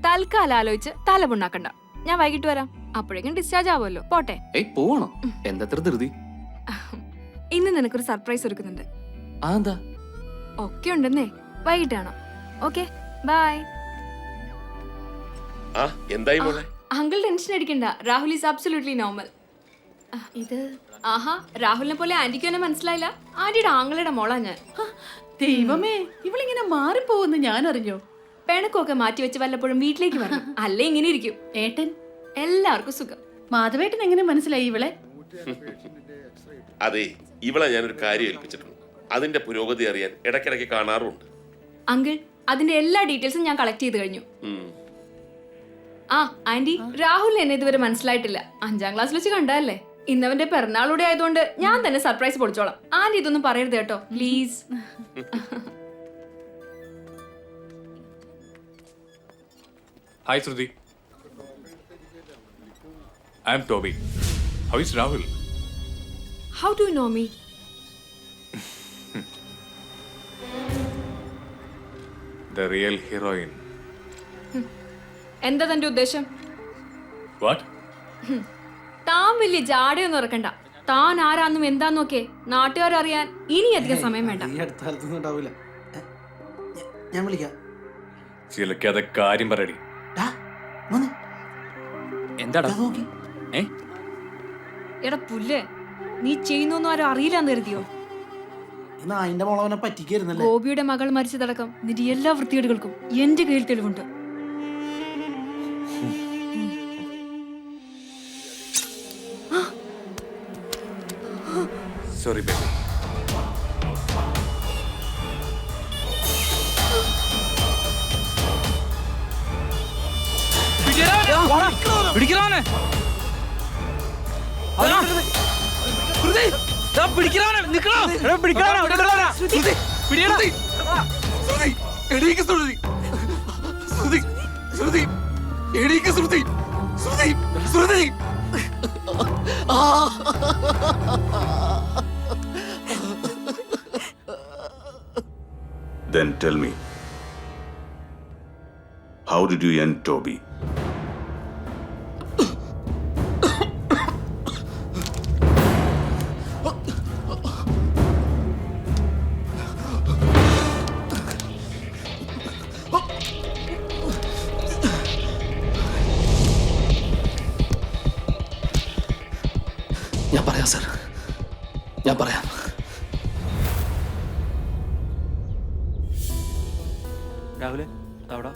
തൽക്കാലം ആലോചിച്ച് തല പുണ്ണാക്കണ്ട. ഞാൻ വൈകിട്ട് വരാം. അപ്പോഴേക്കും ഡിസ്ചാർജ് ആവുമല്ലോ. പോട്ടെ. പോവണോ? എന്തത്ര ധൃതി? ഇന്ന് നിനക്കൊരു സർപ്രൈസ് ഒരുക്കുന്നുണ്ട്. എന്താ? ഒക്കെ ഉണ്ടെന്നേ. വൈകിട്ടാണോ? Okay, bye. എന്തായി മോളെ? അങ്കിൾ ടെൻഷൻ അടിക്കണ്ട. Rahul is absolutely normal. ഇത് ആഹാ, രാഹുലിനെ പോലെ ആന്റിക്ക് എന്നെ മനസ്സിലായില്ല. ആന്റിയുടെ ആങ്ങളുടെ മോളാ ഞാൻ. ദൈവമേ, ഇവളിങ്ങനെ മാറിപ്പോവെന്ന് ഞാൻ അറിഞ്ഞോ? പെണക്കൊക്കെ മാറ്റി വെച്ച് വല്ലപ്പോഴും വീട്ടിലേക്ക് വരണം. അല്ലേ ഇങ്ങനെ ഇരിക്കും. ഏട്ടൻ? എല്ലാവർക്കും സുഖം. മാധവേട്ടൻ എങ്ങനെ മനസ്സിലായി ഇവളെ? അതെ, ഇവളെ ഞാനൊരു കാര്യം ഏൽപ്പിച്ചിട്ടുണ്ട്. അതിന്റെ പുരോഗതി അറിയാൻ ഇടയ്ക്കിടയ്ക്ക് കാണാറുണ്ട്. അങ്കിൾ, അതിന്റെ എല്ലാ ഡീറ്റെയിൽസും ഞാൻ കളക്ട് ചെയ്ത് കഴിഞ്ഞു. ആന്റി, രാഹുലിന് എന്നെ ഇതുവരെ മനസ്സിലായിട്ടില്ല. 5ാം ക്ലാസ്സിൽ വെച്ച് കണ്ടതല്ലേ. ഇന്നവന്റെ പിറന്നാളൂടെ ആയതുകൊണ്ട് ഞാൻ തന്നെ സർപ്രൈസ് പൊളിച്ചോളാം. ആന്റി ഇതൊന്നും പറയരുത് കേട്ടോ, please. Hi Shruti, I am Toby. How is Rahul? How do you know me? The real heroine. എന്താ തന്റെ ഉദ്ദേശം? What? താൻ വലിയ ജാടയൊന്നും ഇറക്കണ്ട. താൻ ആരാന്നും എന്താന്നൊക്കെ നാട്ടുകാരറിയാൻ ഇനി അധികം സമയം വേണ്ട. ഈ അടുത്ത കാലത്തൊന്നും ഉണ്ടാവില്ല. ഞാൻ വിളിക്കാം. ചിലക്കാതെ കാര്യം പറയടി. എന്താടാ? എടാ പുല്ലേ, നീ ചെയ്യുന്നൊന്നും ആരും അറിയില്ലാന്ന് കരുതിയോ? അതിന്റെ മോളവനെ പറ്റിക്കായിരുന്നല്ലേ? ഗോപിയുടെ മകൾ മരിച്ചതടക്കം നിന്റെ എല്ലാ വൃത്തികേടുകൾക്കും എന്റെ കയ്യിൽ തെളിവുണ്ട്. Sorry baby. Then tell me, how did you end Toby? ഞാൻ പറയാം സർ, ഞാൻ പറയാം. രാഹുലെ, അവിടെ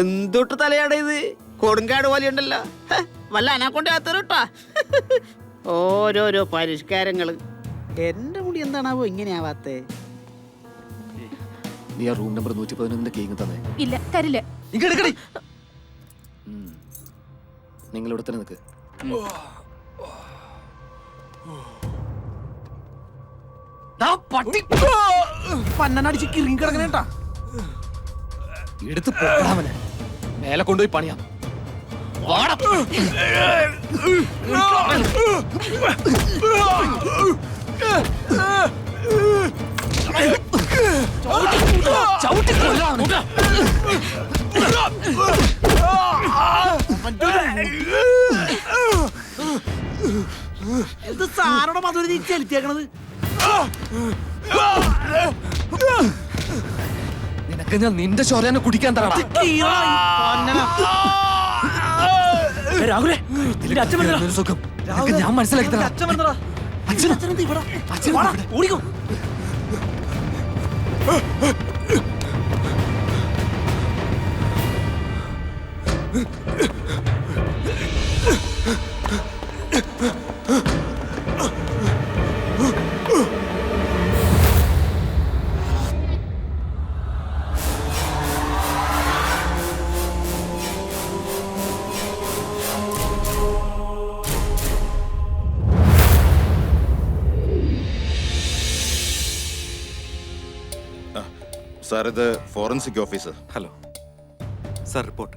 എന്തൊട്ട് തലയാട ഇത്? കൊടുങ്കാട് പോലെയുണ്ടല്ലോ. വല്ല അനാക്കൊണ്ട് അകത്തോട്ടാ. ഓരോരോ പരിഷ്കാരങ്ങള്. എന്റെ മുടി എന്താണാവോ ഇങ്ങനെ ആവാത്തേ? നീ ആ റൂം നമ്പർ 111 കേക്ക് തന്നെ. ഇല്ല തരില്ല. നിങ്ങൾ ഇവിടെ തന്നെ നിൽക്ക്. പന്നടിച്ച് കിറിങ്ങി കിടക്കണേട്ടാ. എടുത്ത് പോടാമനെ മേലെ കൊണ്ടുപോയി പണിയാം. എന്ത് സാറോടെ മധുര നീ ചെലുത്തിയേക്കണത്? നിനക്ക് ഞാൻ നിന്റെ ചോരനെ കുടിക്കാൻ തരാം. രാഹുലേ, സുഖം ഞാൻ മനസ്സിലാക്കി തരാം. ഓടിക്കോ. സാർ, ഇത് forensic officer. Hello sir, report.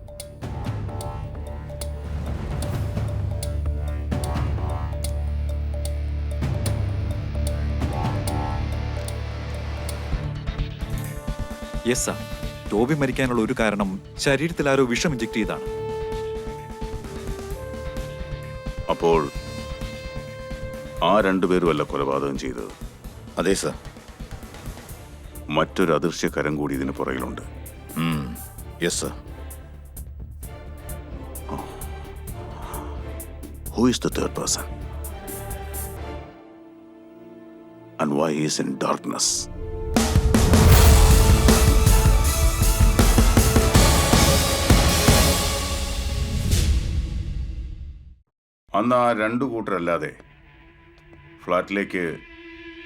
Yes sir, Toby മരിക്കാനുള്ള ഒരു കാരണം ശരീരത്തിൽ ആരോ വിഷം ഇഞ്ചെക്ട് ചെയ്താണ്. അപ്പോൾ ആ രണ്ടുപേരുമല്ല കൊലപാതകം ചെയ്തത്? അതെ സാർ. മറ്റൊരു അദൃശ്യ കരം കൂടി ഇതിന് പുറകിലുണ്ട്. Yes sir. Who is the third person? And why he is in darkness? അന്ന് ആ രണ്ടു കൂട്ടരല്ലാതെ ഫ്ലാറ്റിലേക്ക്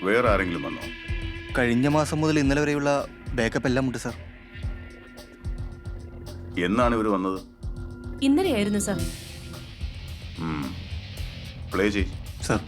വേറെ ആരെങ്കിലും വന്നോ? കഴിഞ്ഞ മാസം മുതൽ ഇന്നലെ വരെയുള്ള ബാക്കപ്പ് എല്ലാം ഉണ്ട് സാർ. എന്നാണ് ഇവർ വന്നത്? ഇന്നലെയായിരുന്നു സാർ. പ്ലേ ചെയ് sir.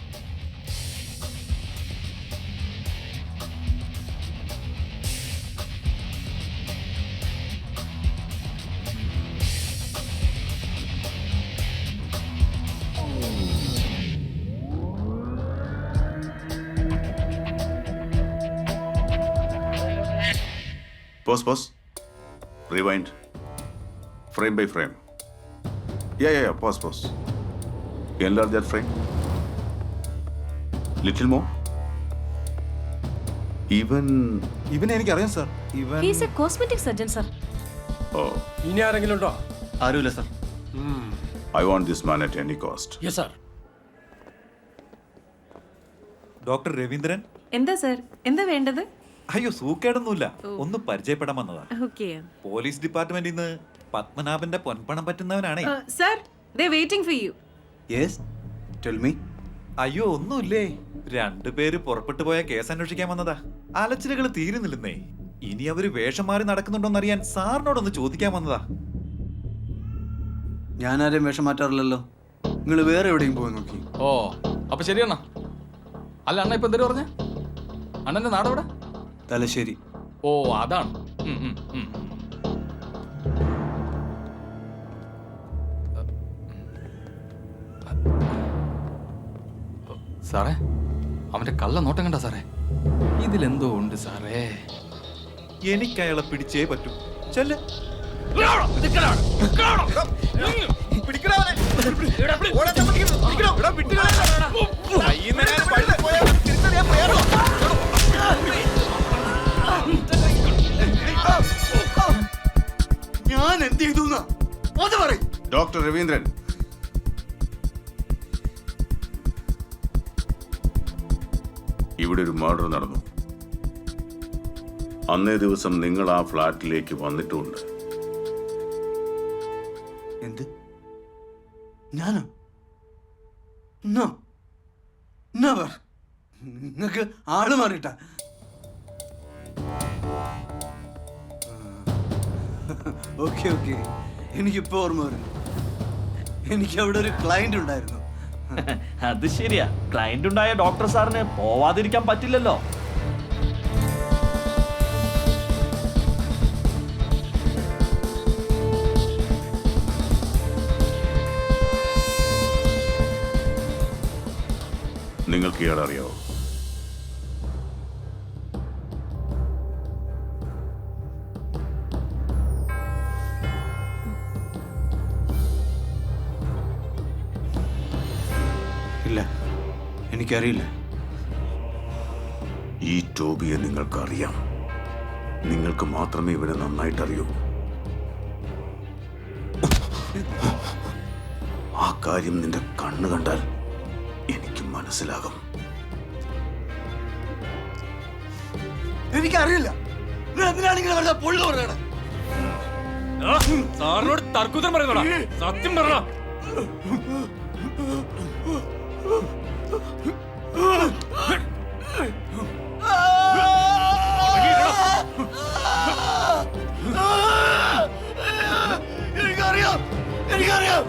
Pause. Rewind. Frame by frame. Yeah. Pause. Enlarge that frame. Little more. Even എനിക്കറിയാം sir. He is a cosmetic surgeon, sir. Oh. ഇനി ആരെങ്കിലും ഉണ്ടോ? ആരുമില്ല sir. I want this man at any cost. Yes, sir. Doctor Raveendran. എന്താ സർ, എന്താ വേണ്ടത്? അയ്യോ, സൂക്കേടൊന്നുമില്ല, ഒന്ന് പരിചയപ്പെടാൻ വന്നതാ. ഓക്കേ. പോലീസ് ഡിപ്പാർട്ട്മെന്റിൽ നിന്ന് പത്മനാഭന്റെ പൊൻപണം പറ്റുന്നവനാണേ. Sir, they waiting for you. Yes, tell me. അയ്യോ, ഒന്നുമില്ലേ, രണ്ടുപേര് പുറപ്പെട്ടു പോയ കേസ് അന്വേഷിക്കാൻ വന്നതാ. അലച്ചിലുകൾ തീരുന്നില്ലെന്നേ. ഇനി അവര് വേഷം മാറി നടക്കുന്നുണ്ടോന്നറിയാൻ സാറിനോടൊന്ന് ചോദിക്കാൻ വന്നതാ. ഞാനാരെയും വേഷം മാറ്റാറില്ലല്ലോ. നിങ്ങൾ വേറെ എവിടെയും പോയി നോക്കി. ഓ, അപ്പൊ ശരിയെന്നാ. അല്ല, അണ്ണ ഇപ്പൊ എന്തൊരു പറഞ്ഞ? അണ്ണന്റെ നാടെവിടെ? തലശ്ശേരി. ഓ, അതാണ്. സാറേ, അവന്റെ കള്ള നോട്ടം കണ്ട സാറേ? ഇതിലെന്തോ ഉണ്ട് സാറേ. എനിക്ക് അയാളെ പിടിച്ചേ പറ്റൂ. ചെല്ല്. ഞാൻ എന്ത് ചെയ്തു? ഡോക്ടർ രവീന്ദ്രൻ, ഇവിടെ ഒരു മർഡർ നടന്നു. അന്നേ ദിവസം നിങ്ങൾ ആ ഫ്ലാറ്റിലേക്ക് വന്നിട്ടുമുണ്ട്. എന്ത്? ഞാനോ? No, never. നിങ്ങൾക്ക് ആള് മാറിയിട്ട. ഓക്കെ ഓക്കെ, എനിക്കിപ്പോ ഓർമ്മ വരുന്നു. എനിക്ക് അവിടെ ഒരു ക്ലയന്റ് ഉണ്ടായിരുന്നു. അത് ശരിയാ, ക്ലയന്റ് ഉണ്ടായ ഡോക്ടർ സാറിന് പോവാതിരിക്കാൻ പറ്റില്ലല്ലോ. നിങ്ങൾക്ക് ഇയാളെ അറിയാവോ? ഇല്ല, എനിക്കറിയില്ല. ഈ ടോബിയെ നിങ്ങൾക്കറിയാം. നിങ്ങൾക്ക് മാത്രമേ ഇവനെ നന്നായിട്ട് അറിയൂ. ആ കാര്യം നിന്റെ കണ്ണ് കണ്ടാൽ എനിക്ക് മനസ്സിലാകും. എനിക്കറിയില്ല. എന്തിനാണ് നിങ്ങൾ വെറുതെ പൊള്ളു പറയണേ? സാറിനോട് തർക്കുത്തരം പറയുന്നോടാ, സത്യം പറ. എനിക്കറിയാം, എനിക്കറിയാം.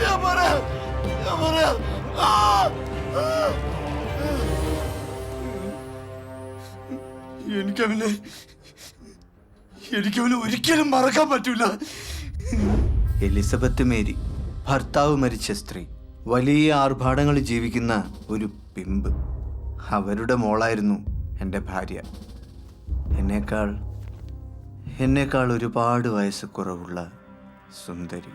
ഞാൻ പറയാം, ഞാൻ പറയാം. എനിക്കവനെ ഒരിക്കലും മറക്കാൻ പറ്റൂല. എലിസബത്ത് മേരി, ഭർത്താവ് മരിച്ച സ്ത്രീ, വലിയ ആർഭാടങ്ങളിൽ ജീവിക്കുന്ന ഒരു പിമ്പ്. അവരുടെ മോളായിരുന്നു എൻ്റെ ഭാര്യ. എന്നേക്കാൾ ഒരുപാട് വയസ്സ് കുറവുള്ള സുന്ദരി.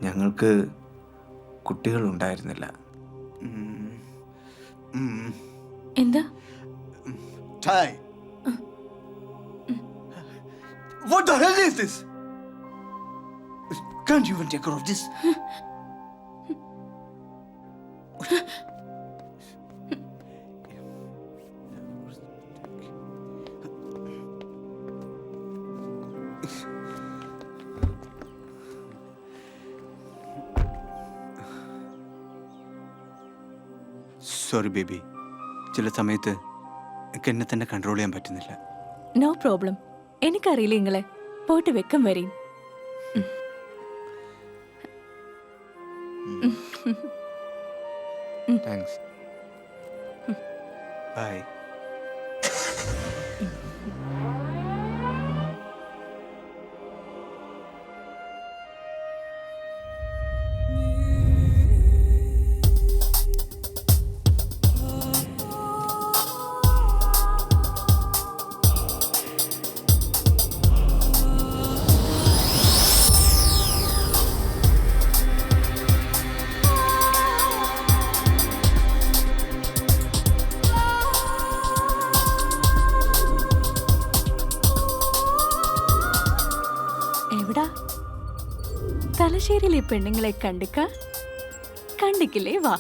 ഞങ്ങൾക്ക് കുട്ടികളുണ്ടായിരുന്നില്ല. എന്താ? What the hell is this? Can't you even take care of this? Sorry baby, ചില സമയത്ത് എനിക്ക് എന്നെ തന്നെ കൺട്രോൾ ചെയ്യാൻ പറ്റുന്നില്ല. No problem. എനിക്കറിയില്ല നിങ്ങളെ. പോയിട്ട് വെക്കം വരെയും. താങ്ക്സ്. ബൈ. തലശ്ശേരിയിലെ പെണ്ണുങ്ങളെ കണ്ടിക്കില്ലേ വാ.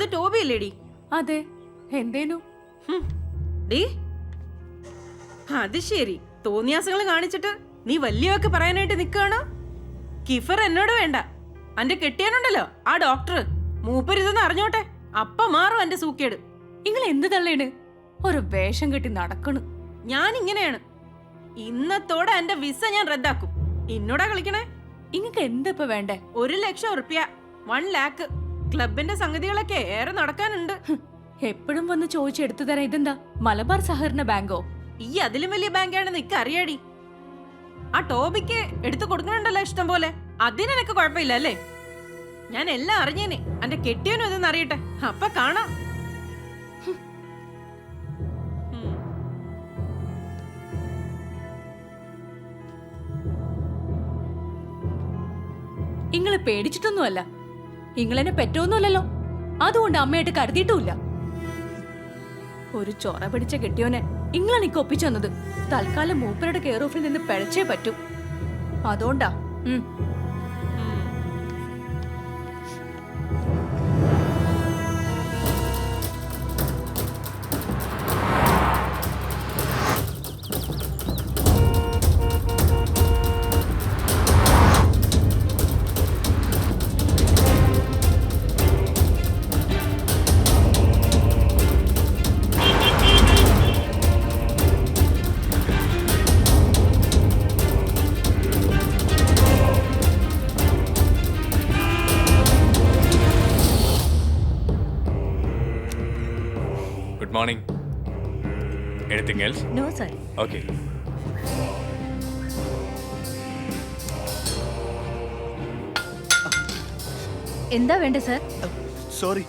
അത് ടോബി അല്ലേടി? അതെ, എന്തേനു? ഡീ, അത് ശരി. തോന്നിയാസങ്ങൾ കാണിച്ചിട്ട് നീ വലിയൊക്കെ പറയാനായിട്ട് നിൽക്കുകയാണോ? കിഫർ എന്നോട് വേണ്ട, അന്റെ കെട്ടിയാനുണ്ടല്ലോ ആ ഡോക്ടർ, മൂപ്പരിതൊന്ന് അറിഞ്ഞോട്ടെ, അപ്പ മാറും എന്റെ സൂക്കേട്. നിങ്ങൾ എന്ത് തള്ളേണ്? ഒരു വേഷം കെട്ടി നടക്കണു. ഞാൻ ഇങ്ങനെയാണ്. ഇന്നത്തോടെ എന്റെ വിസ ഞാൻ റദ്ദാക്കും. എന്നോടാ കളിക്കണേ? ഇങ്ങക്ക് എന്താ ഇപ്പൊ വേണ്ടേ? 1,00,000 ഉറുപ്പ്യ, 1 ലാക്ക്. ക്ലബിന്റെ സംഗതികളൊക്കെ ഏറെ നടക്കാനുണ്ട്. എപ്പോഴും വന്ന് ചോദിച്ചെടുത്തു തരാം. ഇതെന്താ മലബാർ സഹകരണ ബാങ്കോ? ഈ അതിലും വലിയ ബാങ്കാണെന്ന് നിക്ക് അറിയാടി. ആ ടോബിക്ക് എടുത്തു കൊടുക്കണുണ്ടല്ലോ ഇഷ്ടം പോലെ, അതിനെനക്ക് കുഴപ്പമില്ല അല്ലേ? ഞാൻ എല്ലാം അറിഞ്ഞേനെ. എന്റെ കെട്ടിയവനും ഇതെന്ന് അറിയട്ടെ, അപ്പൊ കാണാം. ഇങ്ങള് പേടിച്ചിട്ടൊന്നുമല്ല, ഇങ്ങളെന്നെ പെറ്റൊന്നുമല്ലല്ലോ, അതുകൊണ്ട് അമ്മയായിട്ട് കരുതിയിട്ടുമില്ല. ഒരു ചൊറ പിടിച്ച കെട്ടിയോനെ ഇങ്ങളാണ് ഇക്ക് ഒപ്പിച്ചു തന്നത്. തൽക്കാലം മൂപ്പരുടെ കെയർ ഓഫിൽ നിന്ന് പിഴച്ചേ പറ്റൂ. അതുകൊണ്ടാ. Good morning. Anything else? No, sir. Okay. എന്താ വേണ്ട സർ? സോറി.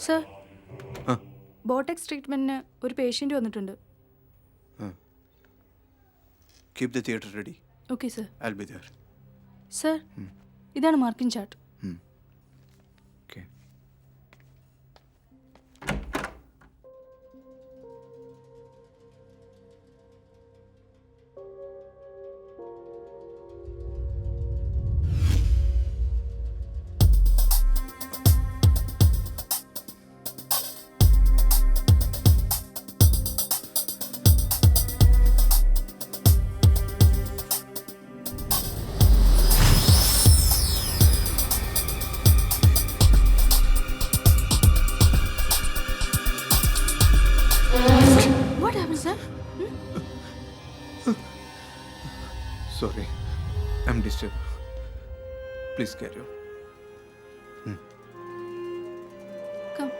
സർ, ബോട്ടക്സ് ട്രീറ്റ്മെന്റിന് ഒരു പേഷ്യന്റ് വന്നിട്ടുണ്ട്. Keep the theatre ready. Okay sir. I will be there. Sir, ഇതാണ് marking chart. Okay. What happened, sir? Sorry. I'm disturbed. Please carry on. Come.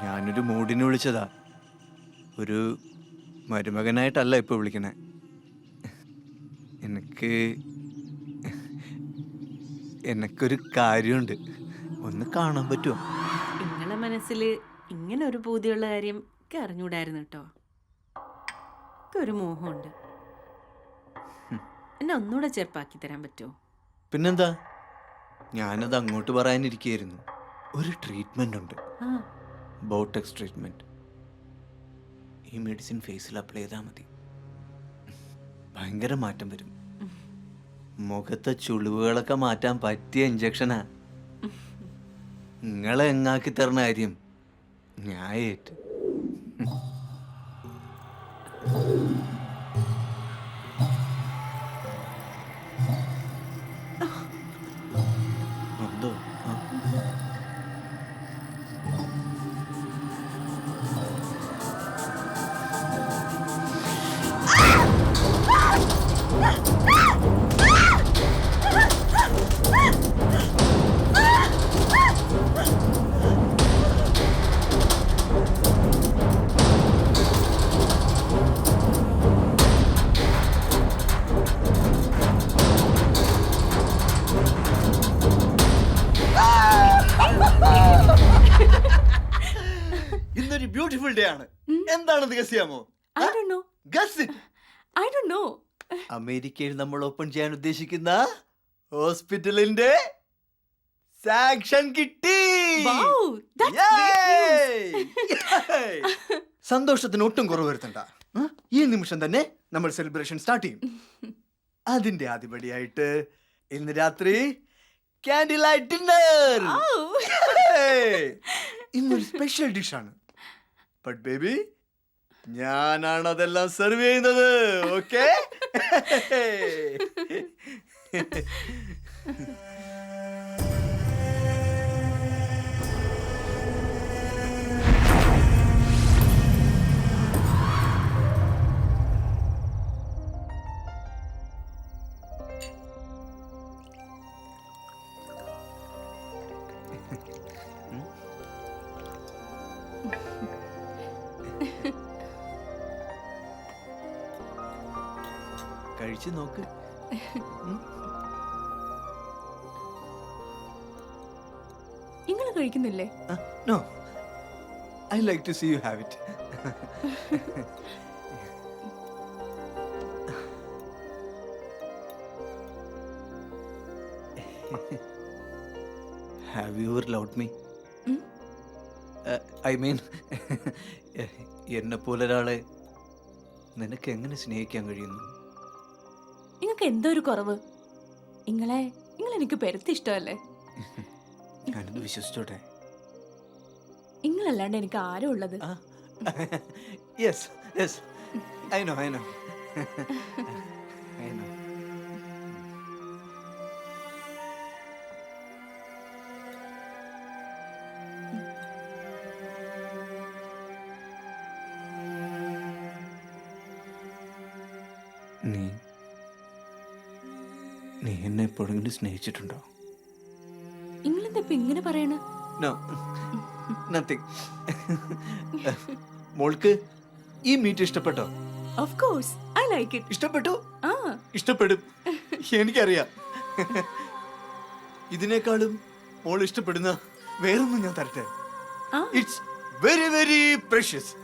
ഞാനൊരു മൂഡിന് വിളിച്ചതാ. ഒരു മരുമകനായിട്ടല്ല ഇപ്പോൾ വിളിക്കണേ. എനിക്കൊരു കാര്യമുണ്ട്, ഒന്ന് കാണാൻ പറ്റുമോ? നിങ്ങളെ മനസ്സിൽ ഇങ്ങനെ ഒരു പൂതിയുള്ള കാര്യം ഒക്കെ അറിഞ്ഞൂടായിരുന്നു കേട്ടോ. ഒരു മോഹമുണ്ട്, എന്നെ ഒന്നുകൂടെ ചെറുപ്പാക്കി തരാൻ പറ്റുമോ? പിന്നെന്താ, ഞാനത് അങ്ങോട്ട് പറയാനിരിക്കുകയായിരുന്നു. ഒരു ട്രീറ്റ്മെൻ്റ് ഉണ്ട്, ബോട്ടക്സ് ട്രീറ്റ്മെൻറ്റ്. ഈ മെഡിസിൻ ഫേസിൽ അപ്ലൈ ചെയ്താൽ മതി, ഭയങ്കര മാറ്റം വരും. മുഖത്തെ ചുളിവുകളൊക്കെ മാറ്റാൻ പറ്റിയ ഇഞ്ചക്ഷനാ. നിങ്ങളെ എങ്ങാക്കി തരുന്ന കാര്യം ഞാൻ ഏറ്റു. എന്തോ എന്താണെന്ന് ഗസ് ചെയ്യാമോ? I don't know. Guess it. I don't know. അമേരിക്കയിൽ നമ്മൾ ഓപ്പൺ ചെയ്യാൻ ഉദ്ദേശിക്കുന്ന ഹോസ്പിറ്റലിന്റെ സാങ്ഷൻ കിട്ടി. Wow, that's great news. സന്തോഷത്തിന് ഒട്ടും കുറവ് വരുത്തണ്ട. ഈ നിമിഷം തന്നെ നമ്മൾ സെലിബ്രേഷൻ സ്റ്റാർട്ട് ചെയ്യും. അതിന്റെ ആദ്യപടിയായിട്ട് ഇന്ന് രാത്രി ക്യാൻഡിൽ ലൈറ്റ് ഡിന്നർ. ഇന്നൊരു സ്പെഷ്യൽ ഡിഷാണ്. ബട്ട് ബേബി, ഞാനാണ് അതെല്ലാം സെർവ് ചെയ്യുന്നത്. ഓക്കെ? കഴിച്ചു നോക്ക്. നിങ്ങൾ കഴിക്കുന്നില്ലേ? No, I like to see you have it. Have you ever loved me? I mean, എന്നെ പോലെ ഒരാളെ നിനക്ക് എങ്ങനെ സ്നേഹിക്കാൻ കഴിയുന്നു? നിങ്ങൾക്ക് എന്തോ ഒരു കുറവ്. എനിക്ക് പെരുത്ത് ഇഷ്ടമല്ലേ? ഞാനത് വിശ്വസിച്ചോട്ടെ. നിങ്ങളല്ലാണ്ട് എനിക്ക് ആരും ഉള്ളത്? Yes yes, I know I know I know. നീ എന്നെ എപ്പോഴെങ്കിലും സ്നേഹിച്ചിട്ടുണ്ടോ? നിങ്ങളെന്താ ഇപ്പൊ ഇങ്ങനെ പറയണ? No, nothing. മോൾക്ക് ഈ മീറ്റ് ഇഷ്ടപ്പെട്ടോ? Of course, I like it. ഇഷ്ടപ്പെട്ടു? ഇഷ്ടപ്പെടും, എനിക്കറിയാം. ഇതിനേക്കാളും മോൾ ഇഷ്ടപ്പെടുന്ന വേറൊന്നും ഞാൻ തരട്ടെ. It's very very precious.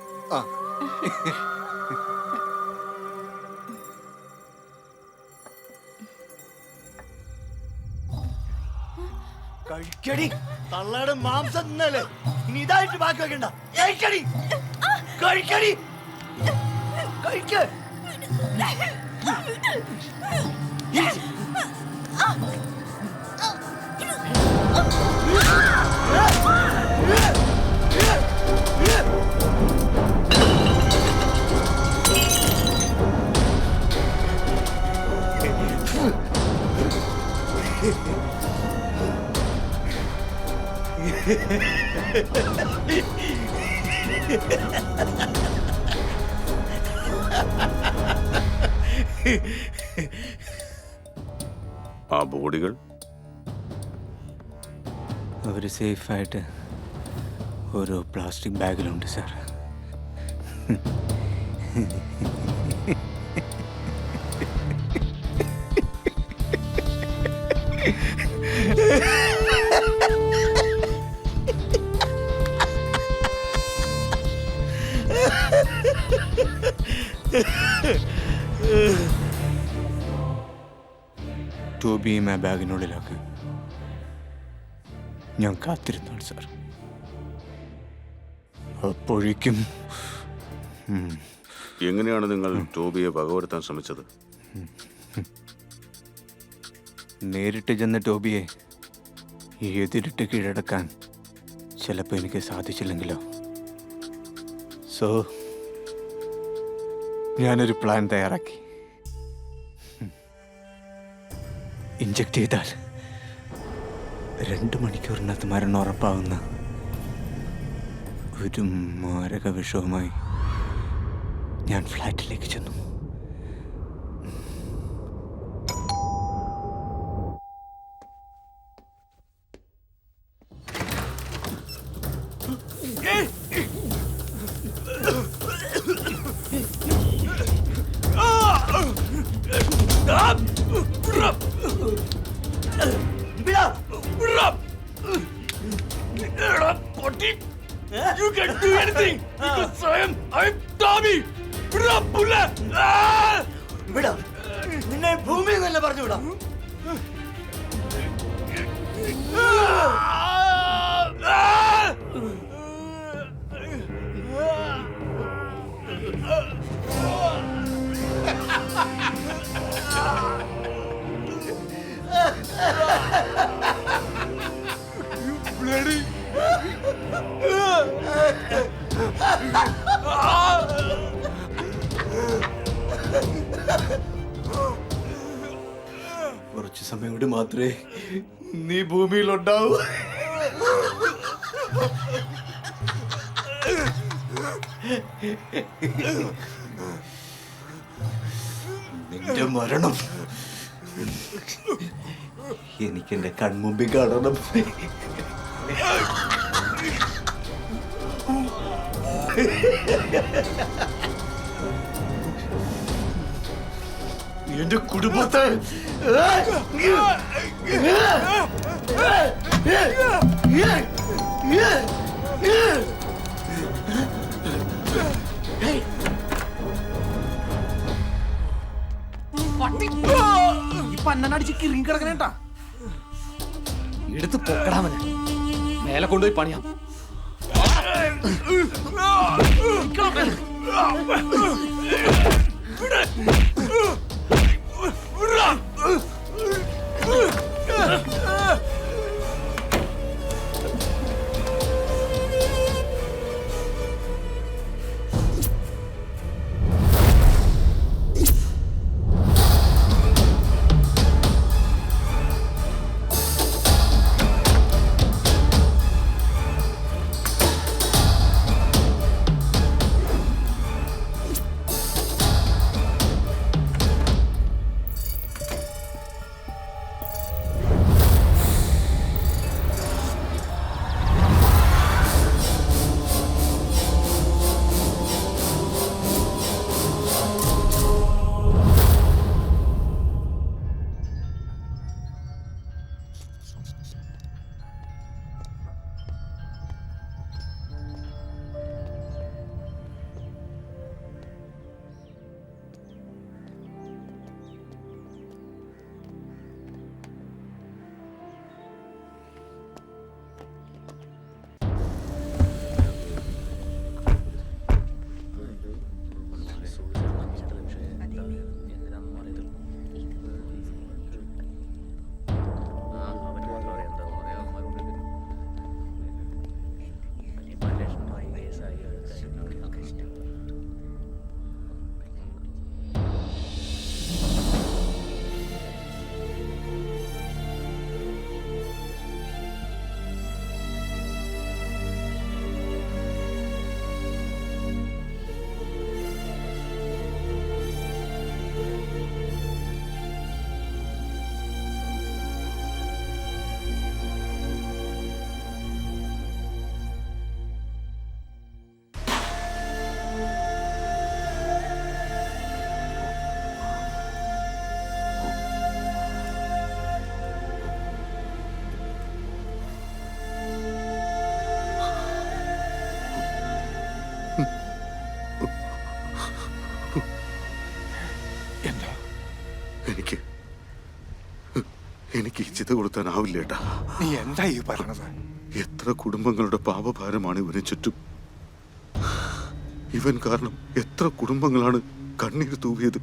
കഴിക്കടി, തള്ളയുടെ മാംസം തിന്നല്ലേ, ഇനി ഇതായിട്ട് ബാക്കി വെക്കണ്ട. കഴിക്കടി, കഴിക്കടി, കഴിക്ക. ആ ബോഡികൾ അവര് സേഫായിട്ട് ഓരോ പ്ലാസ്റ്റിക് ബാഗിലുണ്ട് സാർ. ടോബിയും ആ ബാഗിനുള്ളിലാക്കി ഞാൻ കാത്തിരുന്നാണ് സാർ. അപ്പോഴേക്കും എങ്ങനെയാണ് നിങ്ങൾ ടോബിയെ വകവരുത്താൻ ശ്രമിച്ചത്? നേരിട്ട് ചെന്ന ടോബിയെ എതിരിട്ട് കീഴടക്കാൻ ചിലപ്പോൾ എനിക്ക് സാധിച്ചില്ലെങ്കിലോ. സോ ഞാനൊരു പ്ലാൻ തയ്യാറാക്കി. ഇഞ്ചക്ട് ചെയ്താൽ 2 മണിക്കൂറിനകത്ത് മരണം ഉറപ്പാവുന്ന ഒരു മാരക വിഷവുമായി ഞാൻ ഫ്ലാറ്റിലേക്ക് ചെന്നു. You can do anything because I'm വിടാം, നിന്നെ ഭൂമിയിൽ തന്നെ പറഞ്ഞു വിടാം. കുറച്ചു സമയം കൂടി മാത്രമേ നീ ഭൂമിയിലുണ്ടാവൂ. നിന്റെ മരണം എനിക്കെന്റെ കൺമുമ്പിൽ കാണണം. എന്റെ കുടുംബത്തെ ഈ പന്നടിച്ച് കിറിങ്ങി കിടക്കണേട്ടാ. എടുത്ത് പൊക്കടാമനെ, മേലെ കൊണ്ടുപോയി പണിയാം. എനിക്ക് ഈ ചിത കൊടുത്താനാവില്ലേട്ടാ. നീ എന്താ ഈ പറഞ്ഞത്? എത്ര കുടുംബങ്ങളുടെ പാപഭാരമാണ് ഇവന് ചുറ്റും. ഇവൻ കാരണം എത്ര കുടുംബങ്ങളാണ് കണ്ണീര് തൂവിയത്.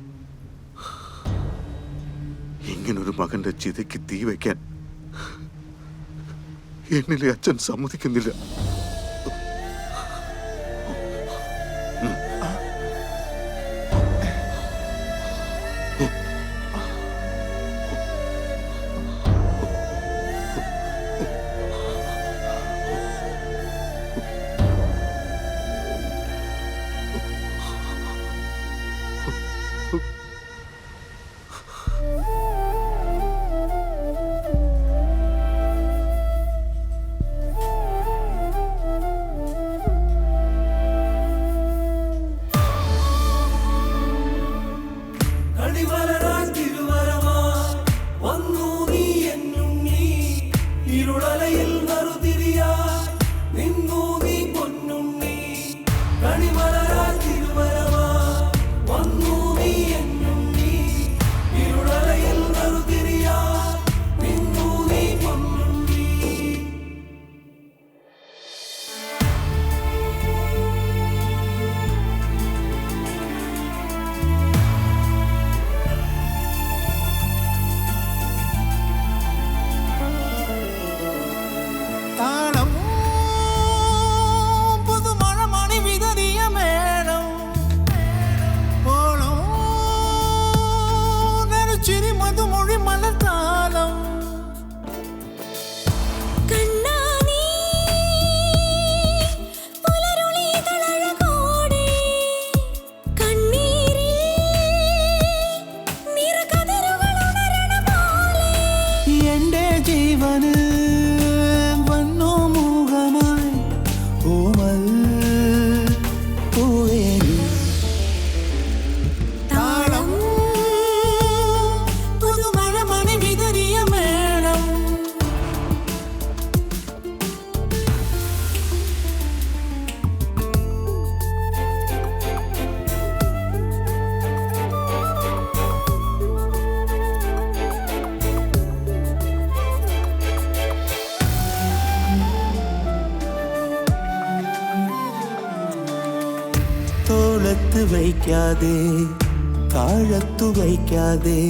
ഇങ്ങനൊരു മകന്റെ ചിതയ്ക്ക് തീ വയ്ക്കാൻ എന്നിലെ അച്ഛൻ സമ്മതിക്കുന്നില്ല. വയ്ക്കാതെ താഴത്തു വയ്ക്കാതെ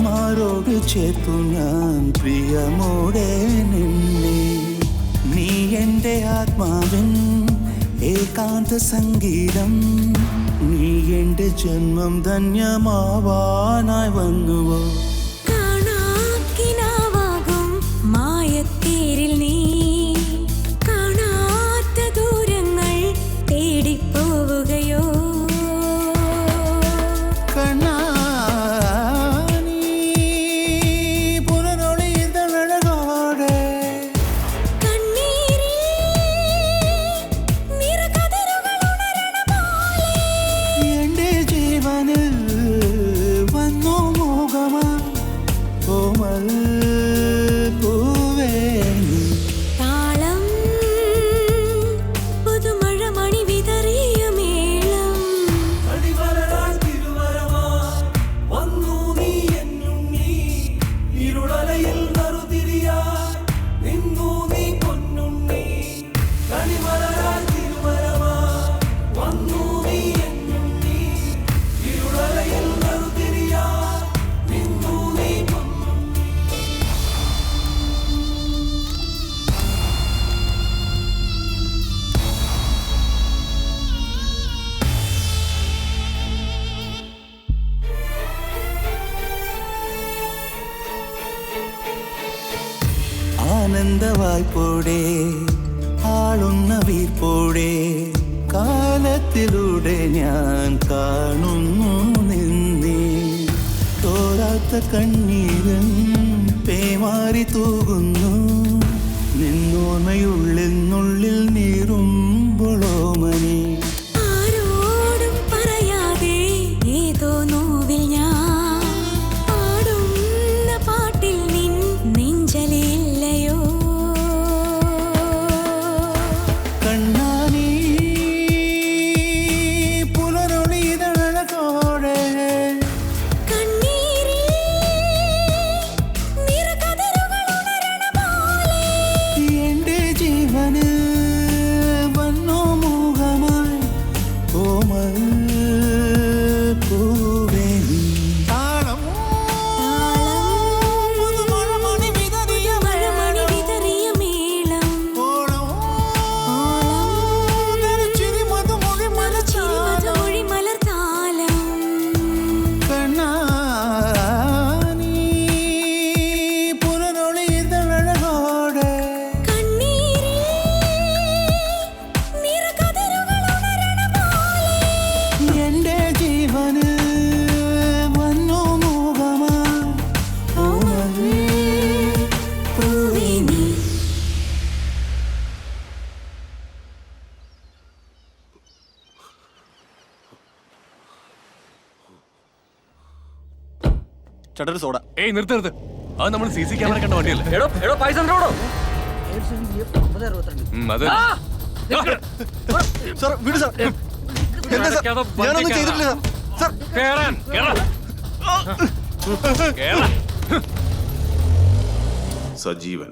മാറോട് ചേർത്തു ഞാൻ പ്രിയമോടെ നിന്നെ. നീ എൻ്റെ ആത്മാവിൻ ഏകാന്ത സംഗീതം, നീ എൻ്റെ ജന്മം ധന്യമാവാനായി വന്നുവോ. കാണാക്കിനാവാകും മായത്തേരിൽ നീ കാണാത്ത ദൂരങ്ങൾ തേടിപ്പോവുകയോ. ആനന്ദവായ്പോടെ ആളുന്ന വീർപ്പോടെ കാലത്തിലൂടെ ഞാൻ കാണുന്നു നിന്നെ. തോരാത്ത കണ്ണീരൻ പേമാരി തൂകുന്നു, നിന്നോർമ്മയുള്ളിൽ നീറുമ്പോളോ മനി. ആരോടും പറയാതെ ഏതോ നോവിൽ ഞാൻ പാടുന്ന പാട്ടിൽ നിൻ നെഞ്ചലില്ലയോ. കണ്ണാനീ പുലരൊളിതഴകോടെ കണ്ണീരിൽ നിറകതിരുകൾ ഉണരണ പോലെ എന്റെ ജീവന് വന്നോ മോഹമായി കോമൽ പൂവേ നീ. മഴമണി വിതറിയ മേളം ചിരി മധുമൊഴി മലർത്താലം. കണ്ണാനീ പുലരൊളിതഴകോടെ കണ്ണീരിൽ നിറകതിരുകൾ ഉണരണ പോലെ എന്റെ ജീവന് വന്നോ മോഹമായി കോമൽ പൂവേ നീ. ചേട്ടൊരു സോഡ. ഏയ് നിർത്ത് നിർത്ത്, അത് നമ്മൾ CC ക്യാമറ കണ്ട വണ്ടിയല്ലേ? അതെ. സാർ വിട് സാർ. എന്താ സാർ? ഞാനൊന്നും ചെയ്തിട്ടില്ല സാർ. കേറാൻ, കേറാൻ. കേറാൻ. സജീവൻ,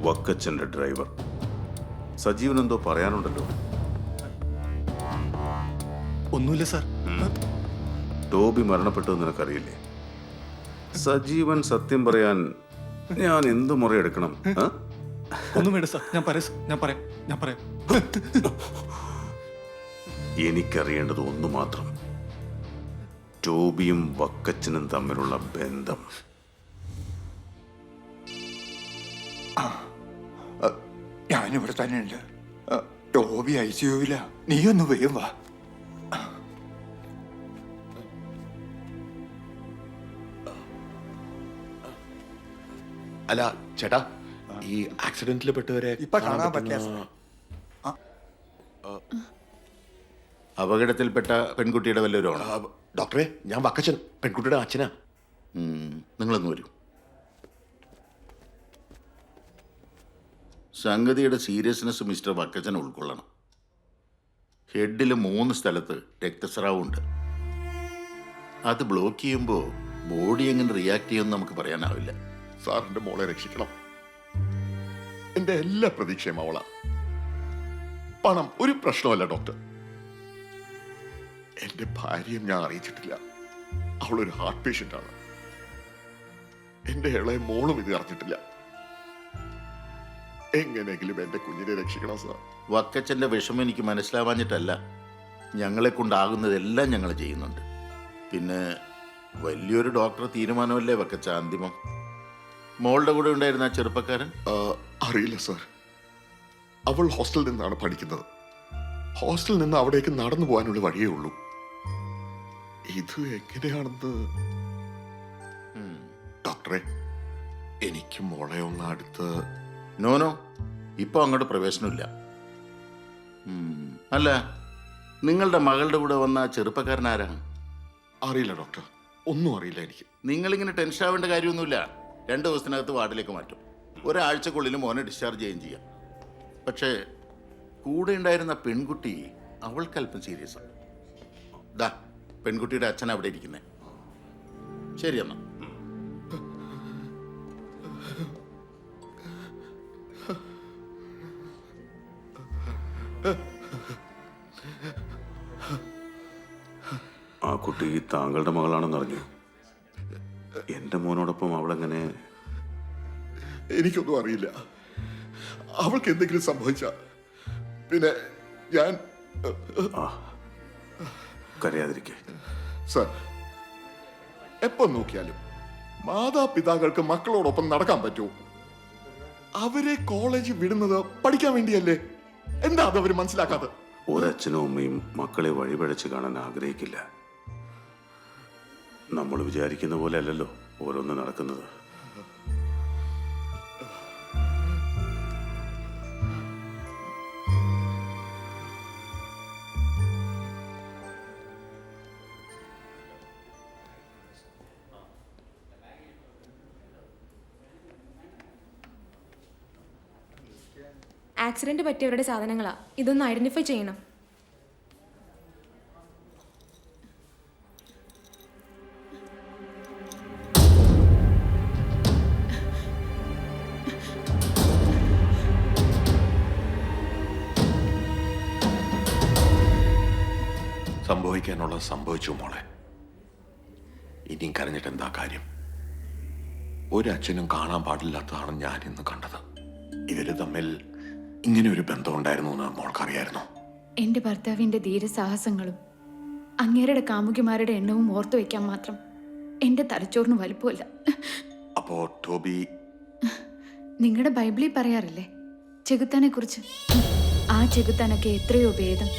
വക്കച്ചന്റെ ഡ്രൈവർ. സജീവൻ എന്തോ പറയാനുണ്ടല്ലോ. ഒന്നുമില്ല സാർ. ടോബി മരണപ്പെട്ടത് നിനക്കറിയില്ലേ? സജീവൻ സത്യം പറയാൻ ഞാൻ എന്ത് മുറയെടുക്കണം? ഒന്നും വേണ്ട സാർ. ഞാൻ പറയാം. എനിക്കറിയേണ്ടത് ഒന്നു മാത്രം, ടോബിയും വക്കച്ചനും തമ്മിലുള്ള ബന്ധം. ഞാനിവിടെ തന്നെ ഉണ്ട്. ടോബി ICUവില. നീ ഒന്ന് വേഗം വാ. അല്ല ചേട്ടാ, ഈ ആക്സിഡന്റിൽ പെട്ടവരെ ഇപ്പൊ കാണാൻ പറ്റില്ല സാർ. അപകടത്തിൽപ്പെട്ട പെൺകുട്ടിയുടെ വല്ലവരുമാണോ? ഡോക്ടറെ, ഞാൻ വക്കച്ചൻ, പെൺകുട്ടിയുടെ അച്ഛനാ. നിങ്ങളൊന്ന് വരൂ. സംഗതിയുടെ സീരിയസ്നെസ് മിസ്റ്റർ വക്കച്ചൻ ഉൾക്കൊള്ളണം. ഹെഡിൽ 3 സ്ഥലത്ത് രക്തസ്രാവമുണ്ട്. അത് ബ്ലോക്ക് ചെയ്യുമ്പോൾ ബോഡി എങ്ങനെ റിയാക്ട് ചെയ്യുമെന്ന് നമുക്ക് പറയാനാവില്ല. സാറിന്റെ മോളെ രക്ഷിക്കണം. എന്റെ എല്ലാ പ്രതീക്ഷയും അവളാ. പണം ഒരു പ്രശ്നമല്ല ഡോക്ടർ. എന്റെ ഭാര്യയും ഞാൻ അറിയിച്ചിട്ടില്ല. അവളൊരു ഹാർട്ട് പേഷ്യന്റ് ആണ്. എന്റെ ഇളയ മോളും ഇത് അറിഞ്ഞിട്ടില്ല. എങ്ങനെയെങ്കിലും എന്റെ കുഞ്ഞിനെ രക്ഷിക്കണം സാർ. വക്കച്ചന്റെ വിഷമം എനിക്ക് മനസ്സിലാവാഞ്ഞിട്ടല്ല. ഞങ്ങളെ കൊണ്ടാകുന്നതെല്ലാം ഞങ്ങൾ ചെയ്യുന്നുണ്ട്. പിന്നെ വലിയൊരു ഡോക്ടർ തീരുമാനമല്ലേ വക്കച്ച അന്തിമം. മോളുടെ കൂടെ ഉണ്ടായിരുന്ന ആ ചെറുപ്പക്കാരൻ? അറിയില്ല സാർ. അവൾ ഹോസ്റ്റലിൽ നിന്നാണ് പഠിക്കുന്നത്. ഹോസ്റ്റലിൽ നിന്ന് അവിടേക്ക് നടന്നു പോകാനുള്ള വഴിയേ ഉള്ളൂ. ഇത് എങ്ങനെയാണെന്ന് ഡോക്ടറെ, എനിക്ക് മോളെ ഒന്ന് അടുത്ത്. നോനോ, ഇപ്പൊ അങ്ങോട്ട് പ്രവേശനമില്ല. അല്ല, നിങ്ങളുടെ മകളുടെ കൂടെ വന്ന ചെറുപ്പക്കാരൻ ആരാണ്? അറിയില്ല ഡോക്ടർ, ഒന്നും അറിയില്ല എനിക്ക്. നിങ്ങളിങ്ങനെ ടെൻഷൻ ആവേണ്ട കാര്യമൊന്നുമില്ല. 2 ദിവസത്തിനകത്ത് വാർഡിലേക്ക് മാറ്റും. ഒരാഴ്ചക്കുള്ളിൽ മോനെ ഡിസ്ചാർജ് ചെയ്യുകയും ചെയ്യാം. പക്ഷേ കൂടെ ഉണ്ടായിരുന്ന പെൺകുട്ടി, അവൾക്ക് അല്പം സീരിയസ് ആണ്. ദാ പെൺകുട്ടിയുടെ അച്ഛൻ അവിടെ ഇരിക്കുന്നേ. ശരി എന്നാ. ആ കുട്ടി താങ്കളുടെ മകളാണെന്ന് അറിഞ്ഞു. എന്റെ മോനോടൊപ്പം അവളെങ്ങനെ? എനിക്കൊന്നും അറിയില്ല. അവൾക്ക് എന്തെങ്കിലും സംഭവിച്ച പിന്നെ ഞാൻ കരയാതിരിക്കെ സർ. എപ്പം നോക്കിയാലും മാതാപിതാക്കൾക്ക് മക്കളോടൊപ്പം നടക്കാൻ പറ്റുമോ? അവരെ കോളേജിൽ വിടുന്നത് പഠിക്കാൻ വേണ്ടിയല്ലേ. എന്താ അത് അവര് മനസ്സിലാക്കാതെ? ഒരച്ഛനും അമ്മയും മക്കളെ വഴിപഴച്ച് കാണാൻ ആഗ്രഹിക്കില്ല. നമ്മൾ വിചാരിക്കുന്ന പോലെ അല്ലല്ലോ ഓരോന്ന് നടക്കുന്നത്. ആക്സിഡന്റ് പറ്റിയവരുടെ സാധനങ്ങളാ. ഇതൊന്ന് ഐഡന്റിഫൈ ചെയ്യണം. സംഭവിക്കാനുള്ളത് സംഭവിച്ചു മോളെ. ഇനിയും കരഞ്ഞിട്ട് എന്താ കാര്യം? ഒരച്ഛനും കാണാൻ പാടില്ലാത്തതാണ് ഞാൻ ഇന്ന് കണ്ടത്. ഇവര് തമ്മിൽ ഇങ്ങനെ ഒരു ബന്ധം ഉണ്ടായിരുന്നു എന്ന് മോൾക്കറിയായിരുന്നു? എന്റെ ഭർത്താവിന്റെ ധീരസാഹസങ്ങളും അങ്ങേരുടെ കാമുകിമാരുടെ എണ്ണവും ഓർത്തു വെക്കാൻ മാത്രം എന്റെ തലച്ചോറിന് വലുപ്പമില്ല. അപ്പോ ടോബി? നിങ്ങളുടെ ബൈബിളിൽ പറയാറില്ലേ ചെകുത്താനെ കുറിച്ച്? ആ ചെകുത്താനൊക്കെ എത്രയോ ഭേദം.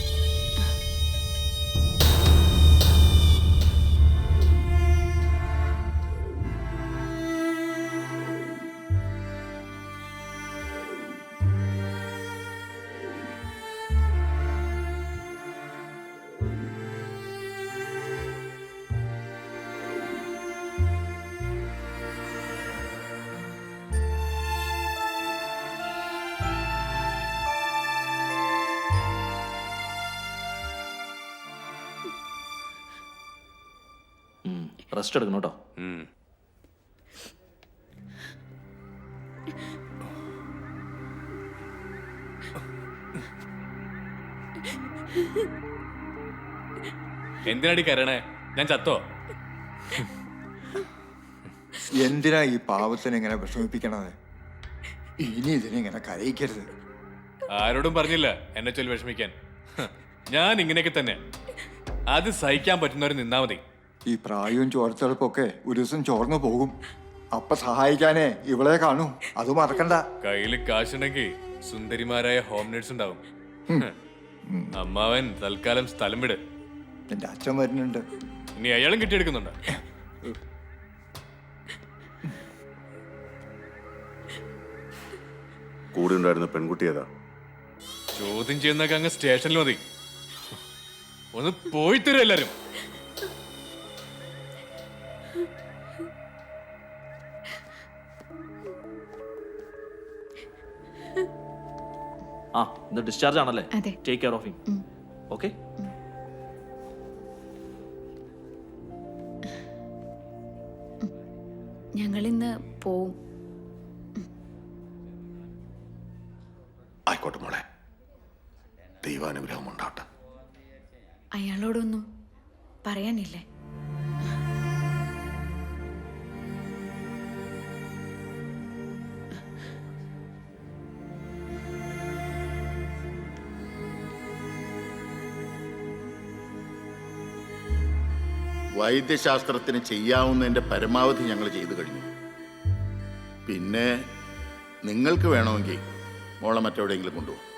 റെസ്റ്റ് എടുക്കണം കേട്ടോ. എന്തിനാടി കരണേ? ഞാൻ ചത്തോ? എന്തിനാ ഈ പാവത്തിനെ ഇങ്ങനെ വിഷമിപ്പിക്കണത്? ഇനി ഇതിനെ കരയിക്കരുത്. ആരോടും പറഞ്ഞില്ല എന്നെ ചൊല്ലി വിഷമിക്കാൻ. ഞാൻ ഇങ്ങനെയൊക്കെ തന്നെ. അത് സഹിക്കാൻ പറ്റുന്നവർ നിന്നാ മതി. ഈ പ്രായവും ചോരത്തെളുപ്പൊക്കെ ഒരു ദിവസം ചോർന്നു പോകും. അപ്പൊ സഹായിക്കാനേ ഇവളെ കാണൂ, അത് മറക്കണ്ട. കയ്യില് കാശുണ്ടെങ്കിൽ സുന്ദരിമാരായ ഹോം നേഴ്സ് ഉണ്ടാവും. അമ്മാവൻ തൽക്കാലം സ്ഥലം വിട്. എന്റെ അച്ഛൻ വരുന്നുണ്ട്. ഇനി അയാളും കിട്ടിയെടുക്കുന്നുണ്ട്. കൂടെ ഉണ്ടായിരുന്ന പെൺകുട്ടി ഏതാ? ചോദ്യം ചെയ്യുന്നൊക്കെ അങ്ങ് സ്റ്റേഷനിൽ മതി. ഒന്ന് പോയി തരും എല്ലാരും. ആ, ഇത് ഡിസ്ചാർജ് ആണല്ലേ? Take care of him. Okay. ഞങ്ങളിന്ന് പോവും. ആയിക്കോട്ടെ മോളെ. ദൈവാനുഗ്രഹം ഉണ്ടാട്ടെ. അയാളോടൊന്നും പറയാനില്ലേ? വൈദ്യശാസ്ത്രത്തിന് ചെയ്യാവുന്നതിൻ്റെ പരമാവധി ഞങ്ങൾ ചെയ്തു കഴിഞ്ഞു. പിന്നെ നിങ്ങൾക്ക് വേണമെങ്കിൽ മോളെ മറ്റെവിടെയെങ്കിലും കൊണ്ടുപോകും.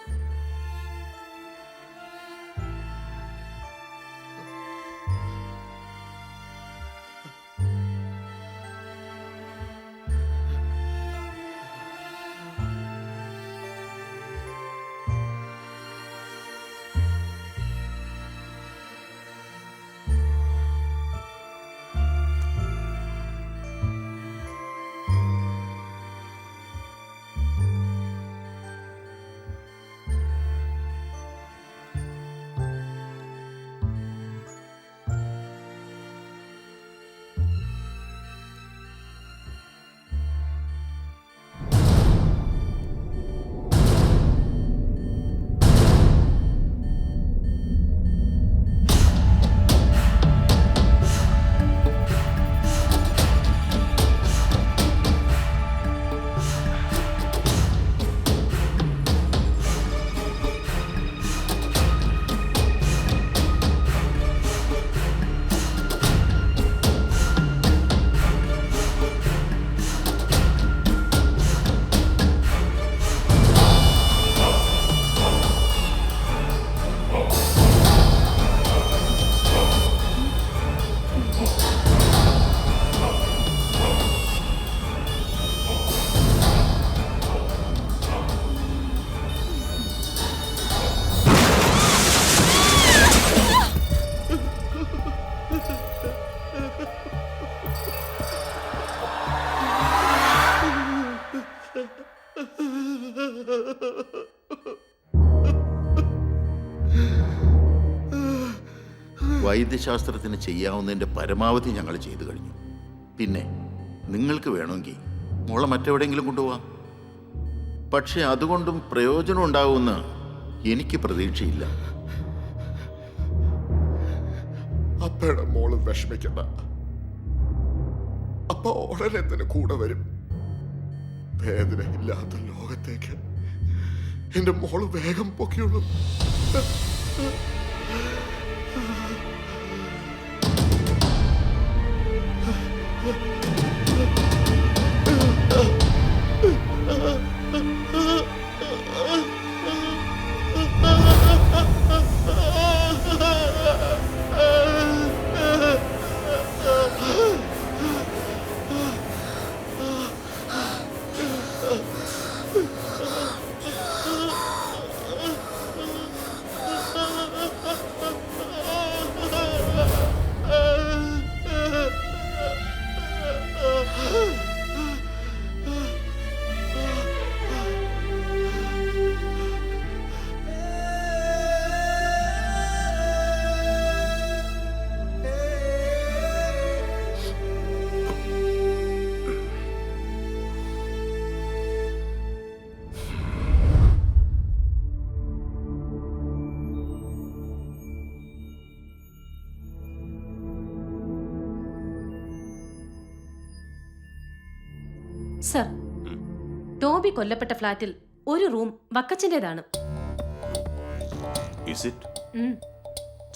വൈദ്യശാസ്ത്രത്തിന് ചെയ്യാവുന്നതിൻ്റെ പരമാവധി ഞങ്ങൾ ചെയ്തു കഴിഞ്ഞു. പിന്നെ നിങ്ങൾക്ക് വേണമെങ്കിൽ മോളെ മറ്റെവിടെയെങ്കിലും കൊണ്ടുപോകാം. പക്ഷെ അതുകൊണ്ടും പ്രയോജനം ഉണ്ടാവുമെന്ന് എനിക്ക് പ്രതീക്ഷയില്ല. അപ്പയുടെ മോള് വിഷമിക്കണ്ട. അപ്പ ഉടനെ തന്നെ കൂടെ വരും. വേദനയില്ലാത്ത ലോകത്തേക്ക് എന്റെ മോള് വേഗം പൊക്കിയുള്ളൂ. സർ, ടോബി കൊല്ലപ്പെട്ട ഫ്ലാറ്റിൽ ഒരു റൂം വക്കച്ചൻ്റെതാണ്.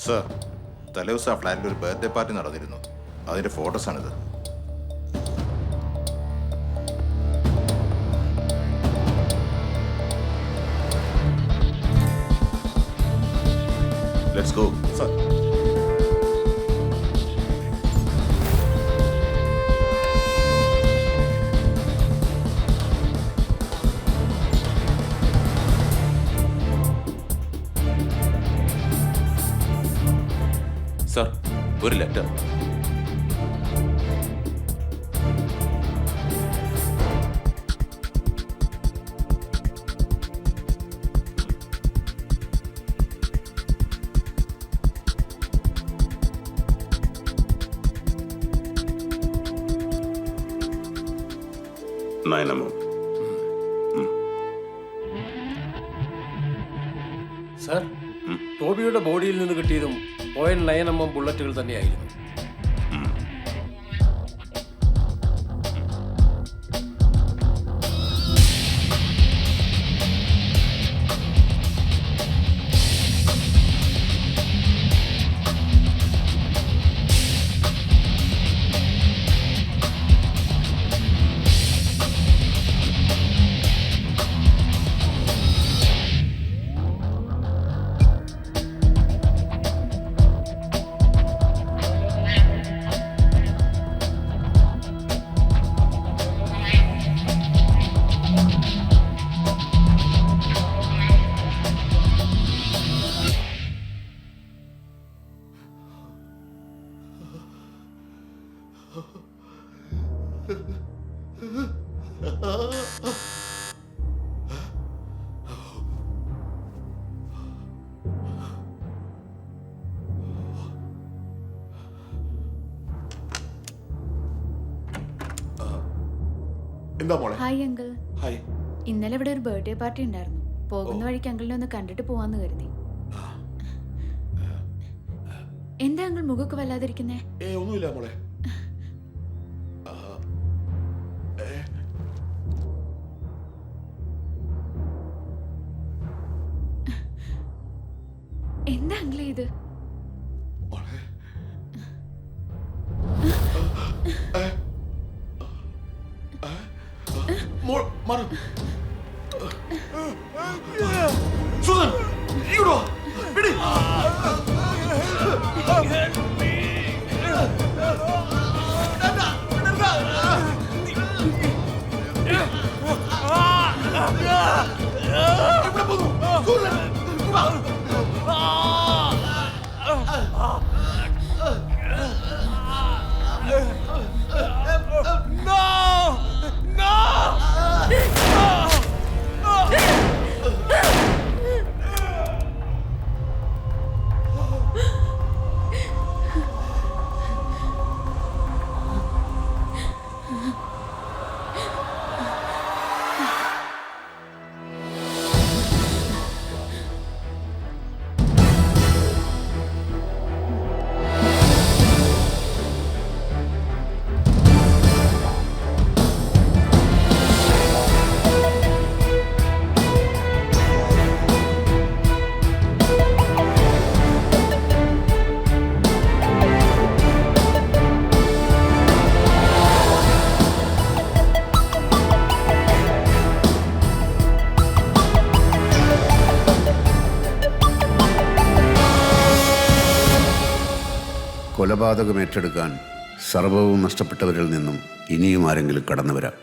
സർ, തലേദിവസം ആ ഫ്ലാറ്റിൽ ഒരു ബർത്ത്ഡേ പാർട്ടി നടന്നിരുന്നു. അതിന്റെ ഫോട്ടോസ് ആണിത്. Let's go. സർ, സർ, ഒരു ലെറ്റർ. നയനമോ, സർ, ടോബിയുടെ ബോഡിയിൽ നിന്ന് കിട്ടിയതും .9mm ബുള്ളറ്റുകൾ തന്നെയായിരുന്നു. എന്താ മോളെ? Hi uncle. ഹായ്. ഇന്നലെ ഇവിടെ ഒരു ബർത്ത്ഡേ പാർട്ടി ഉണ്ടായിരുന്നു. പോകുന്ന വഴിക്ക് അങ്കിളിനെ ഒന്ന് കണ്ടിട്ട് പോവാന്ന് കരുതി. എന്താ അങ്കിൾ മുഖമൊക്കെ വല്ലാതിരിക്കുന്നേ? ഒന്നുമില്ല മോളെ. എന്താ അങ്കിൾ ഇത്? സുസൻ, ഇങ്ങോട്ട് വാ. പിടി. എവിടെ പോകുന്നു? സുസൻ, വാ. കൊലപാതകം ഏറ്റെടുക്കാൻ സർവവും നഷ്ടപ്പെട്ടവരിൽ നിന്നും ഇനിയും ആരെങ്കിലും കടന്നു വരാം.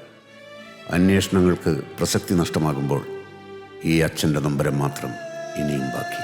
അന്വേഷണങ്ങൾക്ക് പ്രസക്തി നഷ്ടമാകുമ്പോൾ ഈ അച്ഛൻ്റെ നൊമ്പരം മാത്രം ഇനിയും ബാക്കി.